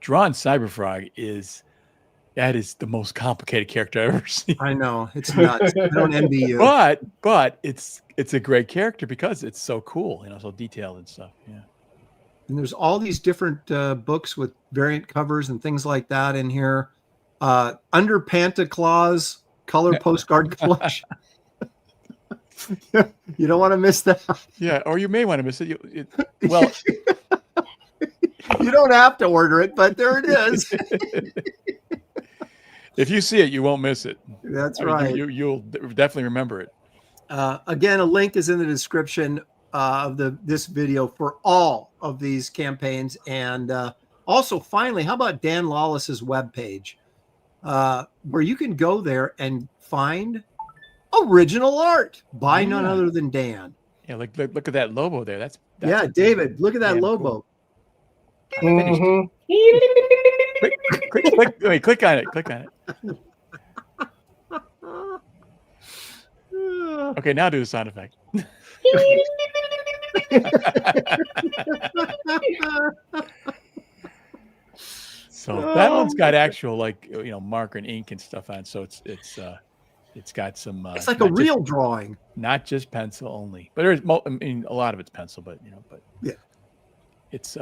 drawing Cyberfrog is the most complicated character I've ever seen. I know, it's nuts. I don't envy you. But it's a great character because it's so cool, so detailed and stuff. Yeah. And there's all these different books with variant covers and things like that in here. Under Panta Claus color postcard collection. You don't want to miss that. Yeah, or you may want to miss it. Well, you don't have to order it, but there it is. If you see it, you won't miss it. That's right. You'll definitely remember it. Again, a link is in the description of this video for all of these campaigns. And also, finally, how about Dan Lawless's webpage, where you can go there and find original art by none other than Dan. Yeah, look at that logo there. That's David, look at that damn logo. cool. Mhm. Click on it. Click on it. Okay, now do the sound effect. So that one's got actual marker and ink and stuff on. So it's got some. It's like a real drawing, not just pencil only. But there's a lot of it's pencil, but yeah, it's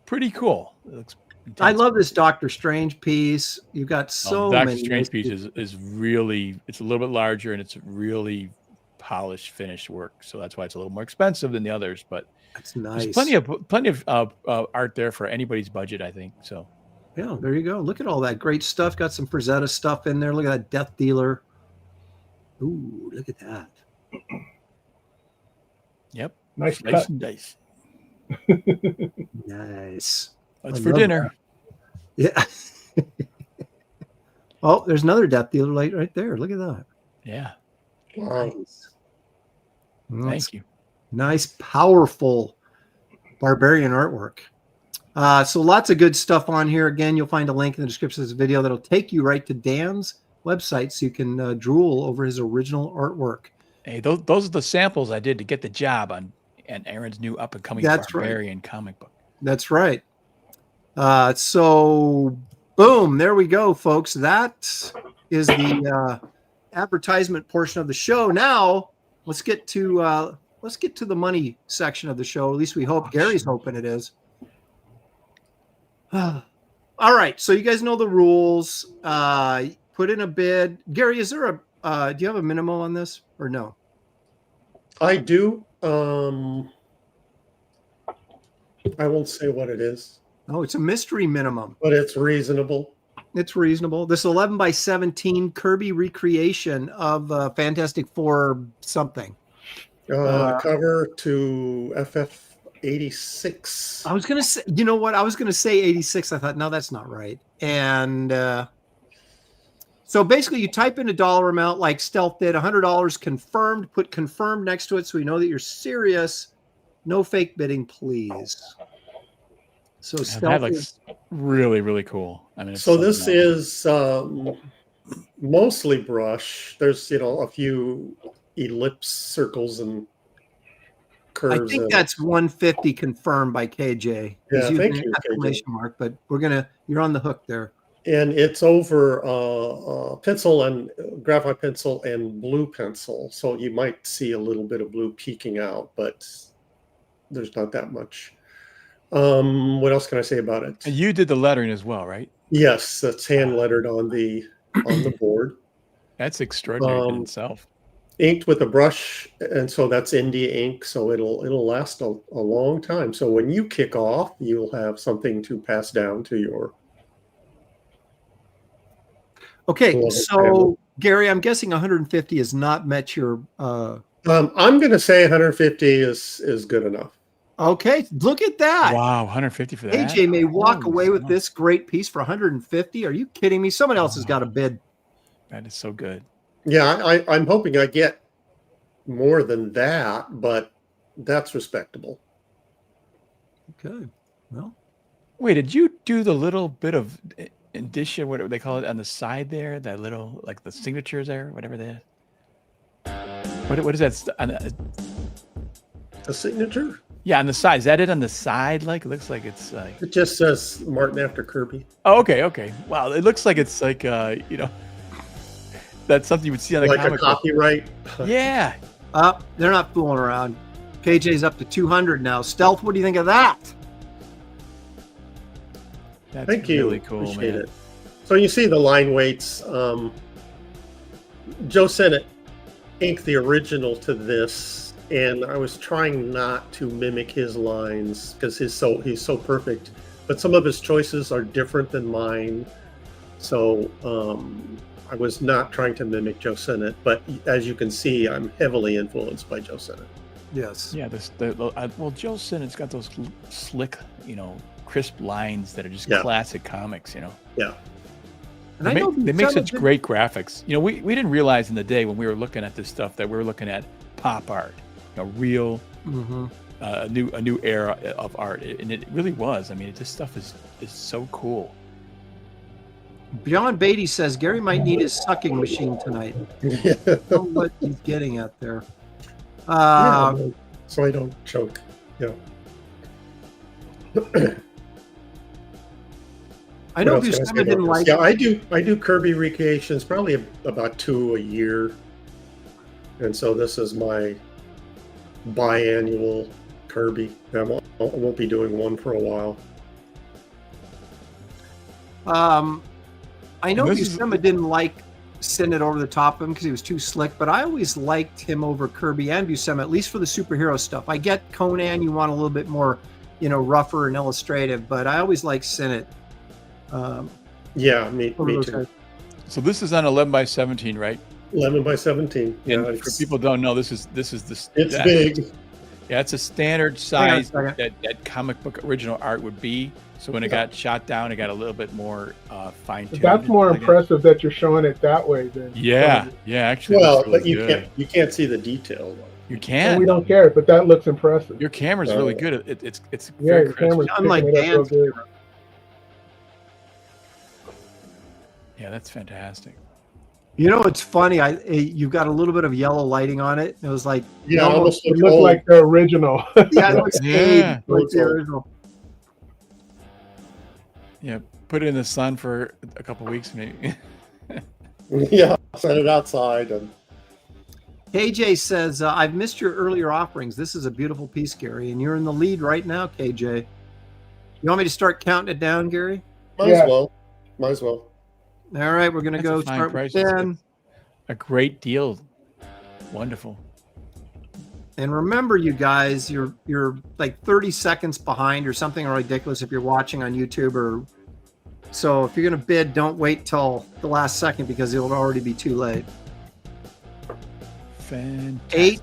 pretty cool. It looks intense. I love this Doctor Strange piece. You've got so Doctor many. Strange piece is really, it's a little bit larger and it's really polished, finished work. So that's why it's a little more expensive than the others. But that's nice. There's plenty of art there for anybody's budget, I think. So yeah, there you go. Look at all that great stuff. Got some Frazetta stuff in there. Look at that Death Dealer. Ooh, look at that. Yep. Nice Slice cut. and dice. Nice. That's I for love dinner. that. Yeah. Oh, there's another Death Dealer light right there. Look at that. Yeah. Wow. Nice. Thank you. Nice, powerful barbarian artwork. So lots of good stuff on here. Again, you'll find a link in the description of this video that'll take you right to Dan's website so you can drool over his original artwork. Hey, those are the samples I did to get the job on Aaron's new up-and-coming barbarian comic book. That's right. So, boom, there we go, folks. That is the advertisement portion of the show. Now, let's get to the money section of the show. At least we hope. Gary's hoping it is. All right, so you guys know the rules. Put in a bid. Gary, is there do you have a minimum on this or no? I do. I won't say what it is, Oh, it's a mystery minimum. but it's reasonable. It's reasonable. This 11 by 17 Kirby recreation of Fantastic Four something. Cover to FF 86. I was going to say, you know what? I was going to say 86. I thought, no, that's not right. And so basically you type in a dollar amount like Stealth did, $100 confirmed, put confirmed next to it so we know that you're serious. No fake bidding, please. So Yeah, Stealth that looks really, really cool. I mean, it's So this something else. is mostly brush. There's, a few ellipse circles and I curves. think that's 150 confirmed by KJ. Yeah, He's using thank an you, KJ. exclamation mark, but you're on the hook there. And it's over pencil and graphite pencil and blue pencil. So you might see a little bit of blue peeking out, but there's not that much. What else can I say about it? And you did the lettering as well, right? Yes, that's hand lettered on the board. That's extraordinary in itself. Inked with a brush, and so that's India ink, so it'll last a long time. So when you kick off, you'll have something to pass down to your. Okay, beloved so family. Gary, I'm guessing 150 has not met your. I'm going to say 150 is good enough. Okay, look at that. Wow, 150 for that. AJ may walk Holy away with smokes. this great piece for 150. Are you kidding me? Someone else has got a bid. That is so good. Yeah, I'm hoping I get more than that, but that's respectable. Okay, well, Wait, did you do the little bit of indicia, whatever they call it, on the side there? That little, like the signatures there, whatever that is. What is that? A signature? Yeah, on the side. Is that it on the side? Like, it looks like it's like. It just says Martin after Kirby. Oh, okay. Wow, it looks like it's like that's something you would see on the Like a comic book. copyright. Yeah. they're not fooling around. KJ's up to 200 now. Stealth, what do you think of that? That's Thank you. really cool, Appreciate man. it. So you see the line weights. Joe Sennett inked the original to this, and I was trying not to mimic his lines because he's so perfect. But some of his choices are different than mine, so I was not trying to mimic Joe Sennett. But as you can see, I'm heavily influenced by Joe Sennett. Yes. Yeah, well, Joe Sinnett's got those slick, crisp lines that are just Yeah. classic comics, Yeah. And They I know make some such of it- great graphics. We didn't realize in the day when we were looking at this stuff that we were looking at pop art, real Mhm. a new era of art, and it really was. I mean, this stuff is so cool. John Beatty says Gary might need his sucking machine tonight. I don't know what he's getting at there. So I don't choke. Yeah. I know What else can I say Buscema didn't about like. this? Yeah, I do Kirby recreations, probably about 2 a year, and so this is my biannual Kirby. I won't be doing one for a while. I know This is- Buscema didn't like send it over the top of him because he was too slick, but I always liked him over Kirby and Buscema, at least for the superhero stuff. I get Conan, you want a little bit more, rougher and illustrative, but I always like Sinnott. Yeah, me over those too. guys. So this is on 11 by 17, right? 11 by 17. Yeah, And for it's people who don't know, this is the it's big. Yeah, it's a standard Hang on a size second. that comic book original art would be. So when it got shot down, it got a little bit more fine tuned. That's more impressive that you're showing it that way than. Yeah, actually, it Well, looks really but you good. can't see the detail. You And can. we don't care, but that looks impressive. Your camera's really good. It's Yeah, very your crisp. camera's Unlike picking it up real Dan's good. Yeah, that's fantastic. It's funny. You've got a little bit of yellow lighting on it. It was like, Yeah, almost- almost It looks looks old. like the original. yeah, it looks Yeah. aged like Looks the old. original. Yeah, put it in the sun for a couple weeks, maybe. Yeah, set it outside. And KJ says, I've missed your earlier offerings. This is a beautiful piece, Gary, and you're in the lead right now, KJ. You want me to start counting it down, Gary? might Yeah. as well. Might as well. All right, we're going to That's a go fine start price. with It's Ben. a great deal. Wonderful. And remember, you guys, you're like 30 seconds behind or something ridiculous if you're watching on YouTube. Or so if you're going to bid, don't wait till the last second because it'll already be too late. Fantastic. 8.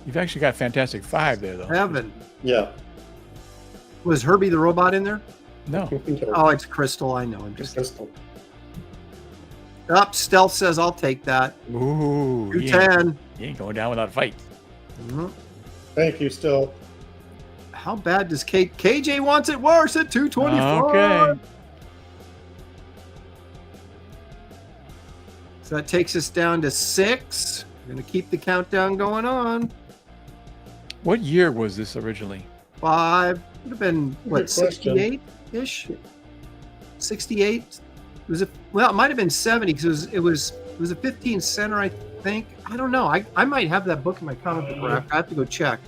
You've actually got Fantastic 5 there, though. 7. Yeah. Was Herbie the robot in there? No. Oh, it's Crystal. I know. I'm just Crystal. up. Stealth says I'll take that. Ooh. 210. You ain't going down without a fight. Mhm. Thank you, still. How bad does KJ wants it worse at 225? Okay. So that takes us down to 6. We're going to keep the countdown going on. What year was this originally? 5. Would have been, what, Good question. 68-ish? 68? It might have been 70 because it was a 15 center, I think. I don't know. I might have that book in my comic book rack. I have to go check.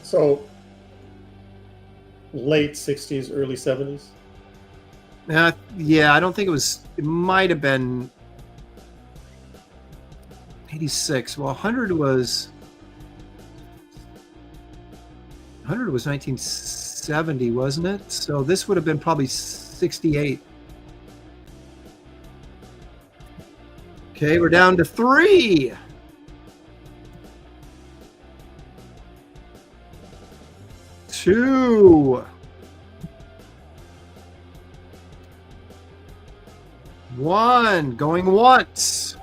So, late 60s, early 70s? Yeah, I don't think it might have been 86. Well, 100 was 1970, wasn't it? So this would have been probably 68. Okay, we're down to 3. Two. 1. Going once.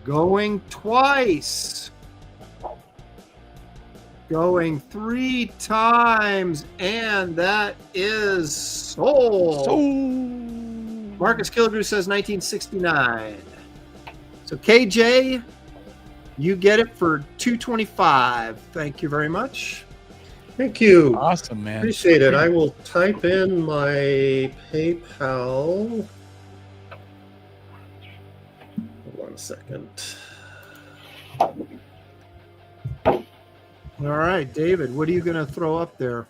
Going twice. Going 3 times. And that is sold. Marcus Kilgrew says 1969. So KJ, you get it for $225. Thank you very much. Thank you. Awesome, man. Appreciate it. I will type in my PayPal. Hold on a second. All right, David, what are you going to throw up there?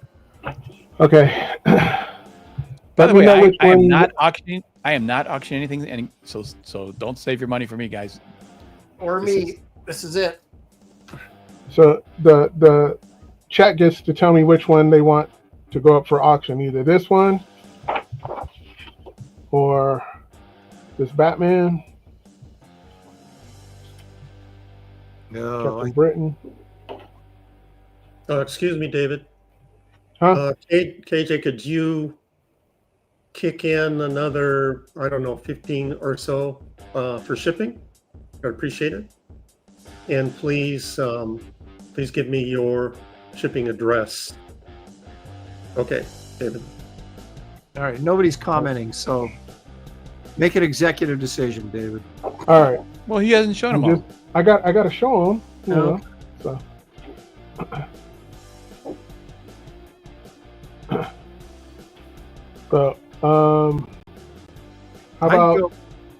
Okay. By the Let me way, know which I am one- not auctioning. I am not auctioning anything. So don't save your money for me, guys. Or me. This is it. So the chat gets to tell me which one they want to go up for auction. Either this one or this Batman, No, Captain Britain. Excuse me, David. Huh? KJ, could you kick in another, I don't know, 15 or so for shipping? I'd appreciate it. And please give me your shipping address. Okay, David. All right, nobody's commenting, so make an executive decision, David. All right. Well, he hasn't shown them all. I got to show them. You No. know, so. So, how about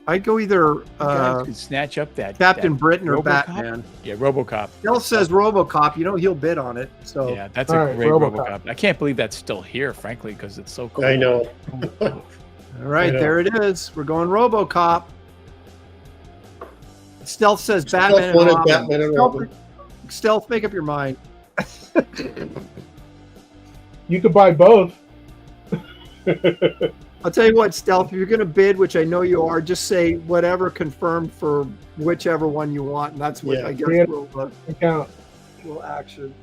I'd go either You guys could snatch up that Captain that Britain or RoboCop? Batman. Yeah, RoboCop. Bill says RoboCop. You know he'll bid on it. So Yeah, that's All a right, great RoboCop. RoboCop. I can't believe that's still here, frankly, because it's so cool. I know. all right, I know. there it is. We're going RoboCop. Stealth says Stealth Batman. wanted and Robin. Batman and Robin. Stealth, make up your mind. you could buy both? I'll tell you what, Stealth, if you're going to bid, which I know you are, just say whatever confirmed for whichever one you want, and that's what Yeah. I guess Yeah. we'll Account. auction.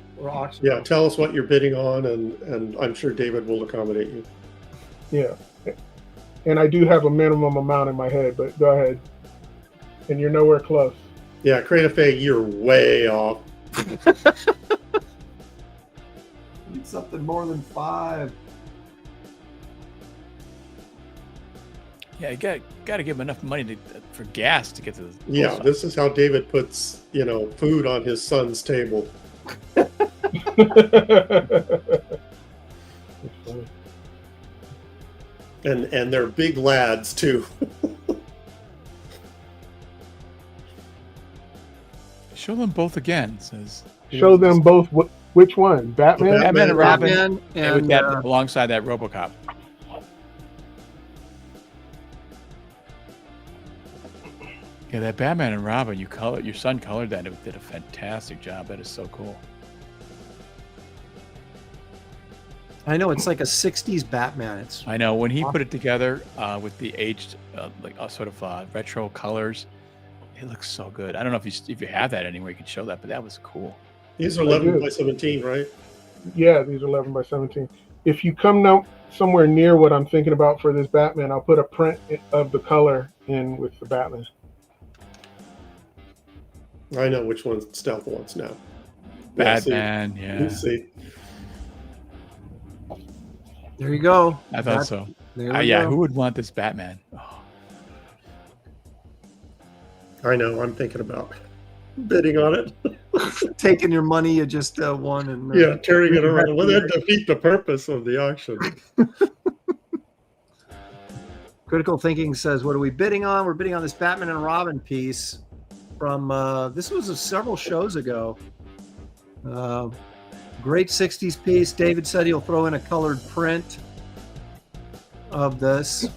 Yeah, tell us what you're bidding on, and I'm sure David will accommodate you. Yeah. And I do have a minimum amount in my head, but go ahead. And you're nowhere close. Yeah, Crane Fay, you're way off. Need something more than 5. Yeah, you got to give him enough money for gas to get to the Yeah, post this is how David puts, food on his son's table. And they're big lads too. Show them both again, says. Show them both which one? Batman? Batman and Robin. Batman And with and that alongside that RoboCop. Yeah, that Batman and Robin, your son colored that. It did a fantastic job. That is so cool. I know it's like a 60s Batman. I know when he put it together with the aged, sort of retro colors, it looks so good. I don't know if you have that anywhere you can show that, but that was cool. These are 11 by 17, right? Yeah, these are 11 by 17. If you come now somewhere near what I'm thinking about for this Batman, I'll put a print of the color in with the Batman. I know which one Stealth wants now. Batman, yeah. You see. There you go. I thought so. Yeah, who would want this Batman? Oh. I know. I'm thinking about bidding on it. Taking your money you just won and yeah, carrying it around. Well, that defeat the purpose of the auction. Critical Thinking says, what are we bidding on? We're bidding on this Batman and Robin piece from this was several shows ago. Great 60s piece. David said he'll throw in a colored print of this.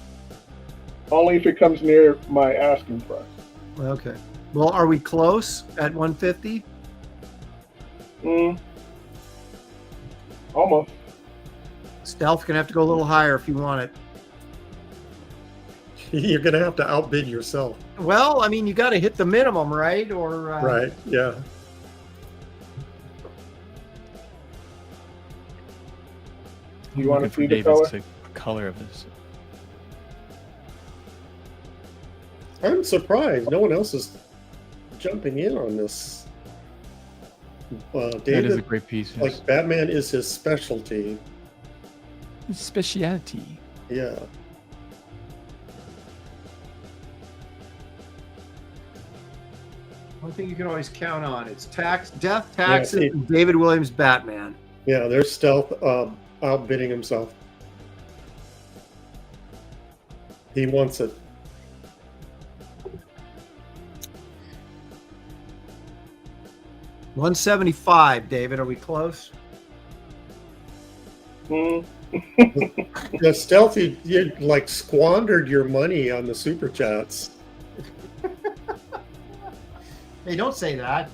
Only if it comes near my asking price. Okay. Well, are we close at 150? Almost. Stealth gonna have to go a little higher if you want it. You're gonna have to outbid yourself. Well, I mean, you got to hit the minimum, right? Or right? Yeah. You want to see the color? Color of this. I'm surprised no one else is jumping in on this. David, that is a great piece. Yes. Like Batman is his specialty. His specialty. Yeah. One thing you can always count on: it's death, taxes, and David Williams Batman. Yeah, there's Stealth outbidding himself. He wants it. $175, David. Are we close? The Stealth, you like squandered your money on the super chats. Hey, don't say that.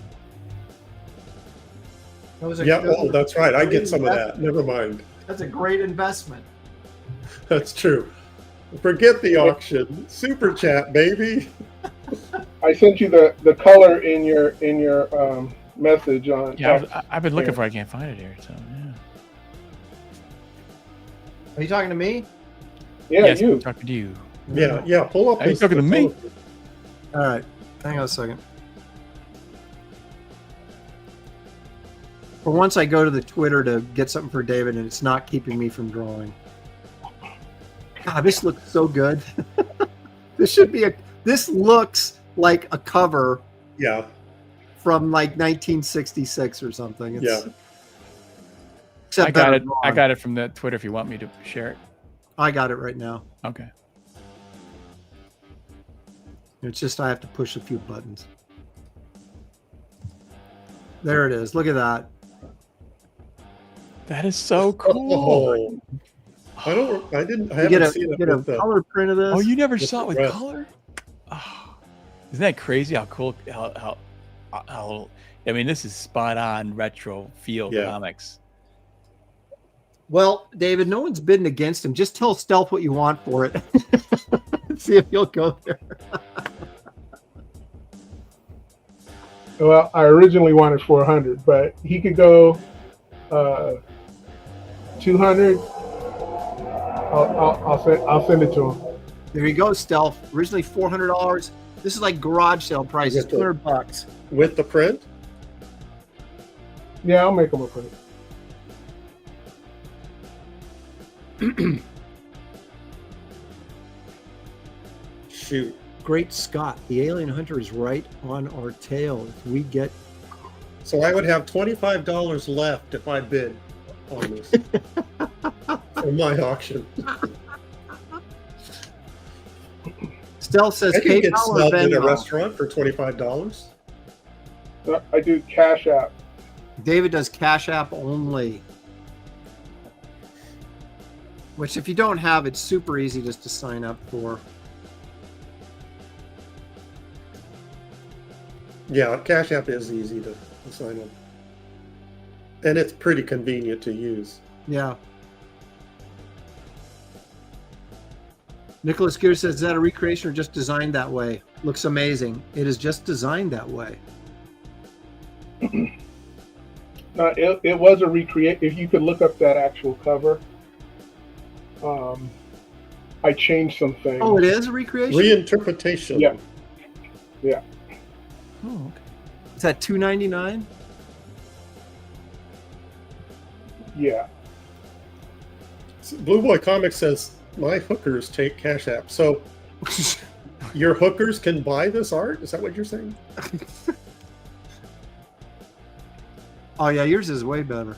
That was that's right. I get some of that. Never mind. That's a great investment. That's true. Forget the auction. Super chat, baby. I sent you the color in your message on. Yeah, I've been looking for it. I can't find it here. So yeah. Are you talking to me? Yeah, yes, you. I'm talking to you. Yeah. Pull up. Are you talking to me? All right. Hang on a second. For once, I go to the Twitter to get something for David, and it's not keeping me from drawing. God, this looks so good. This looks like a cover. Yeah. From like 1966 or something. Yeah. I got it. I got it from the Twitter. If you want me to share it, I got it right now. Okay. It's just I have to push a few buttons. There it is. Look at that. That is so cool. I haven't seen it get a with the color print of this. Oh, you never saw it with color? Oh, isn't that crazy? How cool? How I mean, this is spot on retro feel comics. Well, David, no one's bidding against him. Just tell Stealth what you want for it. See if he'll go there. Well, I originally wanted 400, but he could go 200. I'll send it to him. There you go, Stealth. Originally $400. This is like garage sale prices, $200 with the print. Yeah, I'll make him a print. Shoot. Great Scott. The alien hunter is right on our tail. If we get. So I would have $25 left if I bid on this for my auction. Stealth says I can get PayPal or snubbed in a Venmo. restaurant for $25. I do Cash App. David does Cash App only. Which, if you don't have, it's super easy just to sign up for. Yeah, Cash App is easy to sign up. And it's pretty convenient to use. Yeah. Nicholas Gear says, is that a recreation or just designed that way? Looks amazing. It is just designed that way. No, it was a recreate. If you could look up that actual cover, I changed some things. Oh, it is a recreation? Reinterpretation. Yeah. Yeah. Oh, okay. Is that $2.99? Yeah. Blue Boy Comics says, my hookers take Cash App. So your hookers can buy this art? Is that what you're saying? Oh, yeah, yours is way better.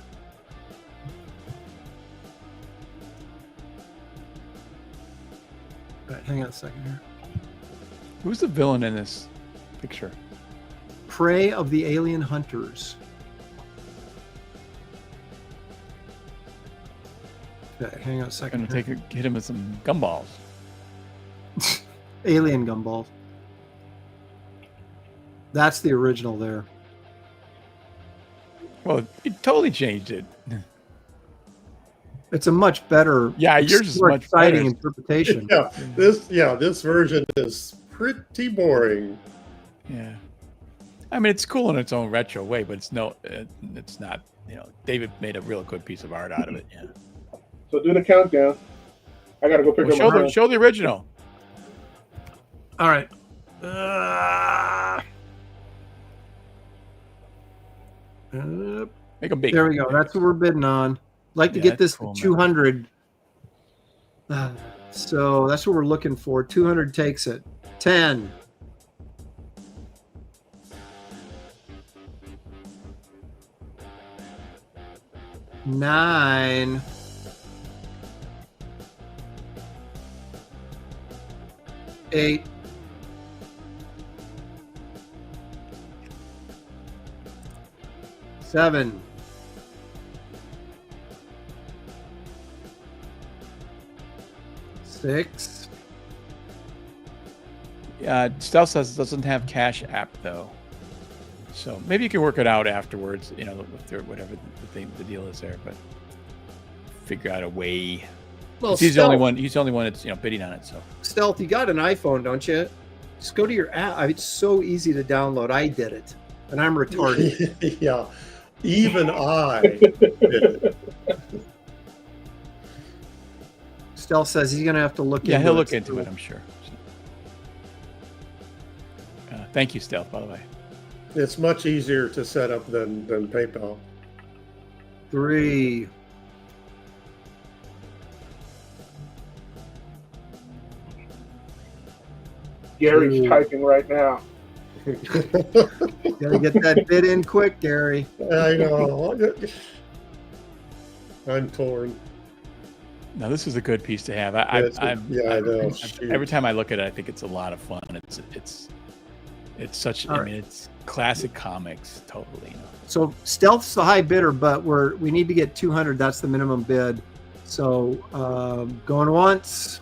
All right, hang on a second here. Who's the villain in this picture? Prey of the Alien Hunters. Okay, hang on a second. Gonna hit him with some gumballs. Alien gumballs. That's the original there. Well, it totally changed it. It's a much better, Yeah, yours is more much exciting better. interpretation. This version is pretty boring. Yeah, I mean it's cool in its own retro way, but it's not. David made a real good piece of art out of it. Yeah. So do the countdown. I gotta go pick up my Show the original. All right. Make them big. There we go. That's what we're bidding on. Like to get this cool, to 200. So that's what we're looking for. 200 takes it. 10. 9. 8. 7. 6. Stealth says it doesn't have Cash App though, so maybe you can work it out afterwards. Whatever the deal is there, but figure out a way. Well, He's the only one. He's the only one that's bidding on it. So Stealth, you got an iPhone, don't you? Just go to your app. It's so easy to download. I did it, and I'm retarded. Yeah, even I did it. Stealth says he's going to have to look into it. yeah, he'll look into it, I'm sure. Thank you, Stealth, by the way. It's much easier to set up than PayPal. 3. Gary's Ooh. typing right now. Gotta get that bid in quick, Gary. I know. I'm torn. Now this is a good piece to have. I know. Every time I look at it, I think it's a lot of fun. It's such. All I mean, it's classic comics, totally. So Stealth's the high bidder, but we need to get 200. That's the minimum bid. So going once.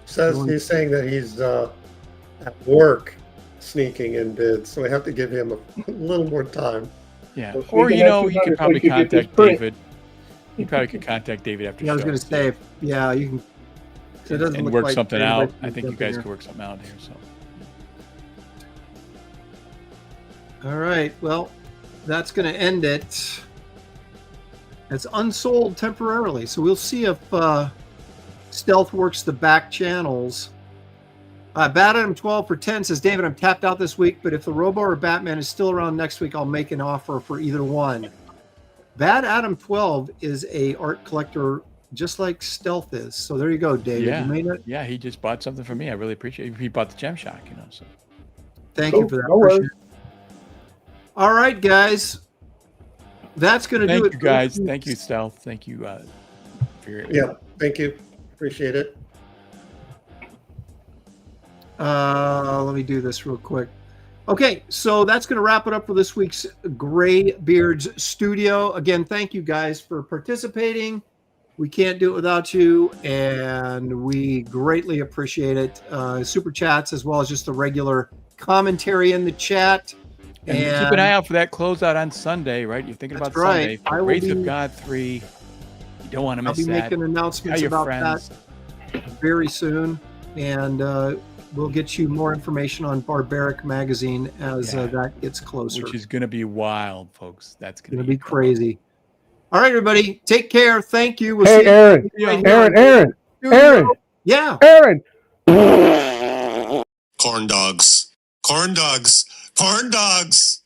He's saying that he's at work sneaking in bids, so we have to give him a little more time. Yeah, So or speaking of you 200, could probably so you could get this contact print. David. You probably could contact David after. Yeah, I was show, going to say, yeah, you can. So it doesn't and look work like something anybody out. can I think you jump in guys here. could work something out here. So. All right. Well, that's going to end it. It's unsold temporarily, so we'll see if Stealth works the back channels. Bat Adam 12 for 10 says, David, I'm tapped out this week, but if the Robo or Batman is still around next week, I'll make an offer for either one. Bat Adam 12 is a art collector just like Stealth is. So there you go, David. Yeah. You made it. Yeah, he just bought something for me. I really appreciate it. He bought the Gem Shock, So Thank you for that. No worries. Appreciate it. All right, guys. That's going to do thank it. you guys. Thank you, Stealth. Thank you for your. Yeah, thank you. Appreciate it. Let me do this real quick. Okay, so that's going to wrap it up for this week's Graybeard'S Studio. Again, thank you guys for participating. We can't do it without you, and we greatly appreciate it. Super chats as well as just the regular commentary in the chat. And keep an eye out for that closeout on Sunday, right? You're thinking That's about right. Sunday. For Grace of God 3. You don't want to I'll miss be that. making announcements Tell your about friends. that very soon. And we'll get you more information on Barbaric Magazine as that gets closer. Which is going to be wild, folks. That's going to be crazy. All right, everybody. Take care. Thank you. We'll Hey, see Aaron. you right Aaron. here. Aaron. Yeah. Aaron. Corn dogs. Corn dogs. Corn dogs.